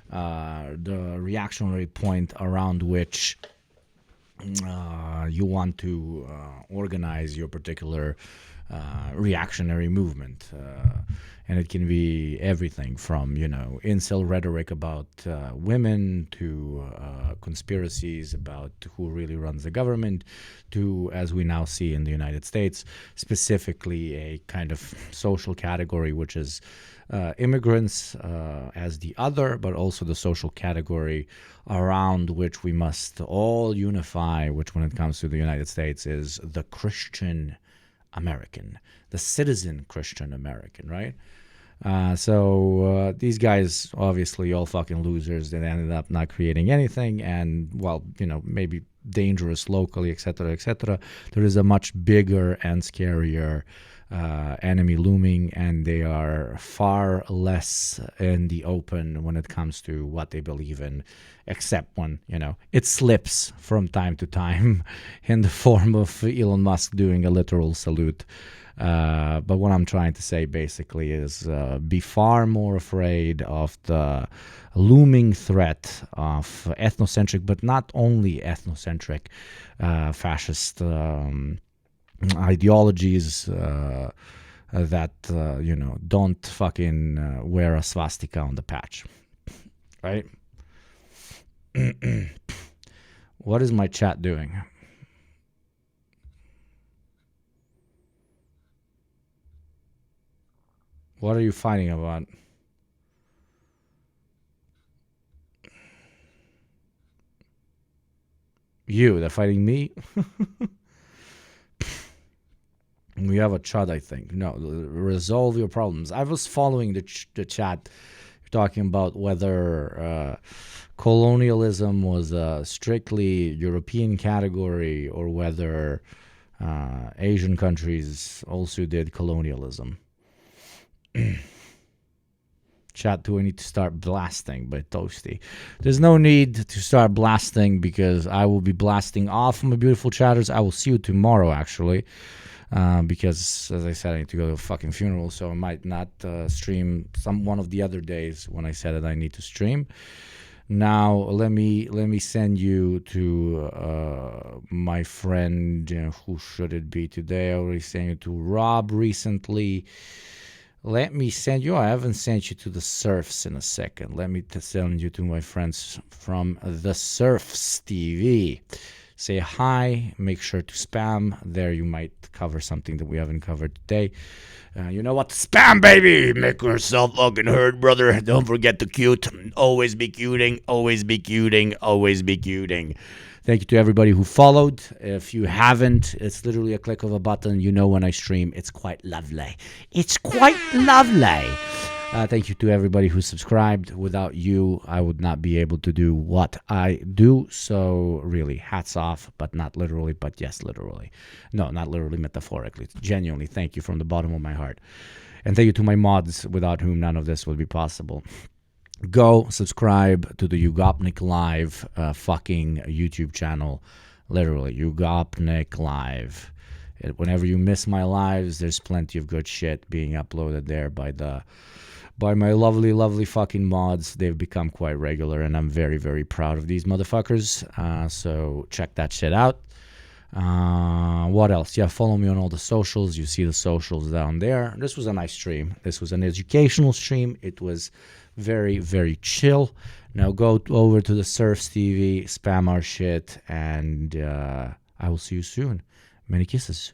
the reactionary point around which you want to organize your particular reactionary movement. And it can be everything from, incel rhetoric about women to conspiracies about who really runs the government to, as we now see in the United States, specifically a kind of social category which is immigrants as the other, but also the social category around which we must all unify, which when it comes to the United States is the Christian American, the citizen Christian American, right? So these guys, obviously all fucking losers that ended up not creating anything, and, well, maybe dangerous locally, etc., etc. There is a much bigger and scarier enemy looming, and they are far less in the open when it comes to what they believe in, except when, it slips from time to time in the form of Elon Musk doing a literal salute. But what I'm trying to say basically is be far more afraid of the looming threat of ethnocentric, but not only ethnocentric, fascist ideologies that, don't fucking wear a swastika on the patch, right? What is my chat doing? What are you fighting about? They're fighting me? We have a chat, I think. No, resolve your problems. I was following the chat. You're talking about whether colonialism was a strictly European category or whether Asian countries also did colonialism. Chat, do I need to start blasting by Toasty? There's no need to start blasting because I will be blasting off my beautiful chatters. I will see you tomorrow, actually, because, as I said, I need to go to a fucking funeral, so I might not stream one of the other days when I said that I need to stream. Now, let me send you to my friend, who should it be today? I already sent you to Rob recently. Let me send you, I haven't sent you to the Surfs in a second. Let me send you to my friends from the Surfs TV. Say hi, make sure to spam. There you might cover something that we haven't covered today. You know what? Spam, baby! Make yourself fucking heard, brother. Don't forget to cute. Always be cuting, always be cuting, always be cuting. Thank you to everybody who followed. If you haven't, it's literally a click of a button. You know when I stream. It's quite lovely. It's quite lovely. Thank you to everybody who subscribed. Without you, I would not be able to do what I do. So really, hats off, but not literally, but yes, literally. No, not literally, metaphorically. Genuinely, thank you from the bottom of my heart. And thank you to my mods, without whom none of this would be possible. Go subscribe to the Yugopnik Live fucking YouTube channel. Literally, Yugopnik Live. Whenever you miss my lives, there's plenty of good shit being uploaded there by my lovely, lovely fucking mods. They've become quite regular, and I'm very, very proud of these motherfuckers. So check that shit out. What else? Yeah, follow me on all the socials. You see the socials down there. This was a nice stream. This was an educational stream. It was very, very chill. Now go over to the Surfs TV, spam our shit, and I will see you soon. Many kisses.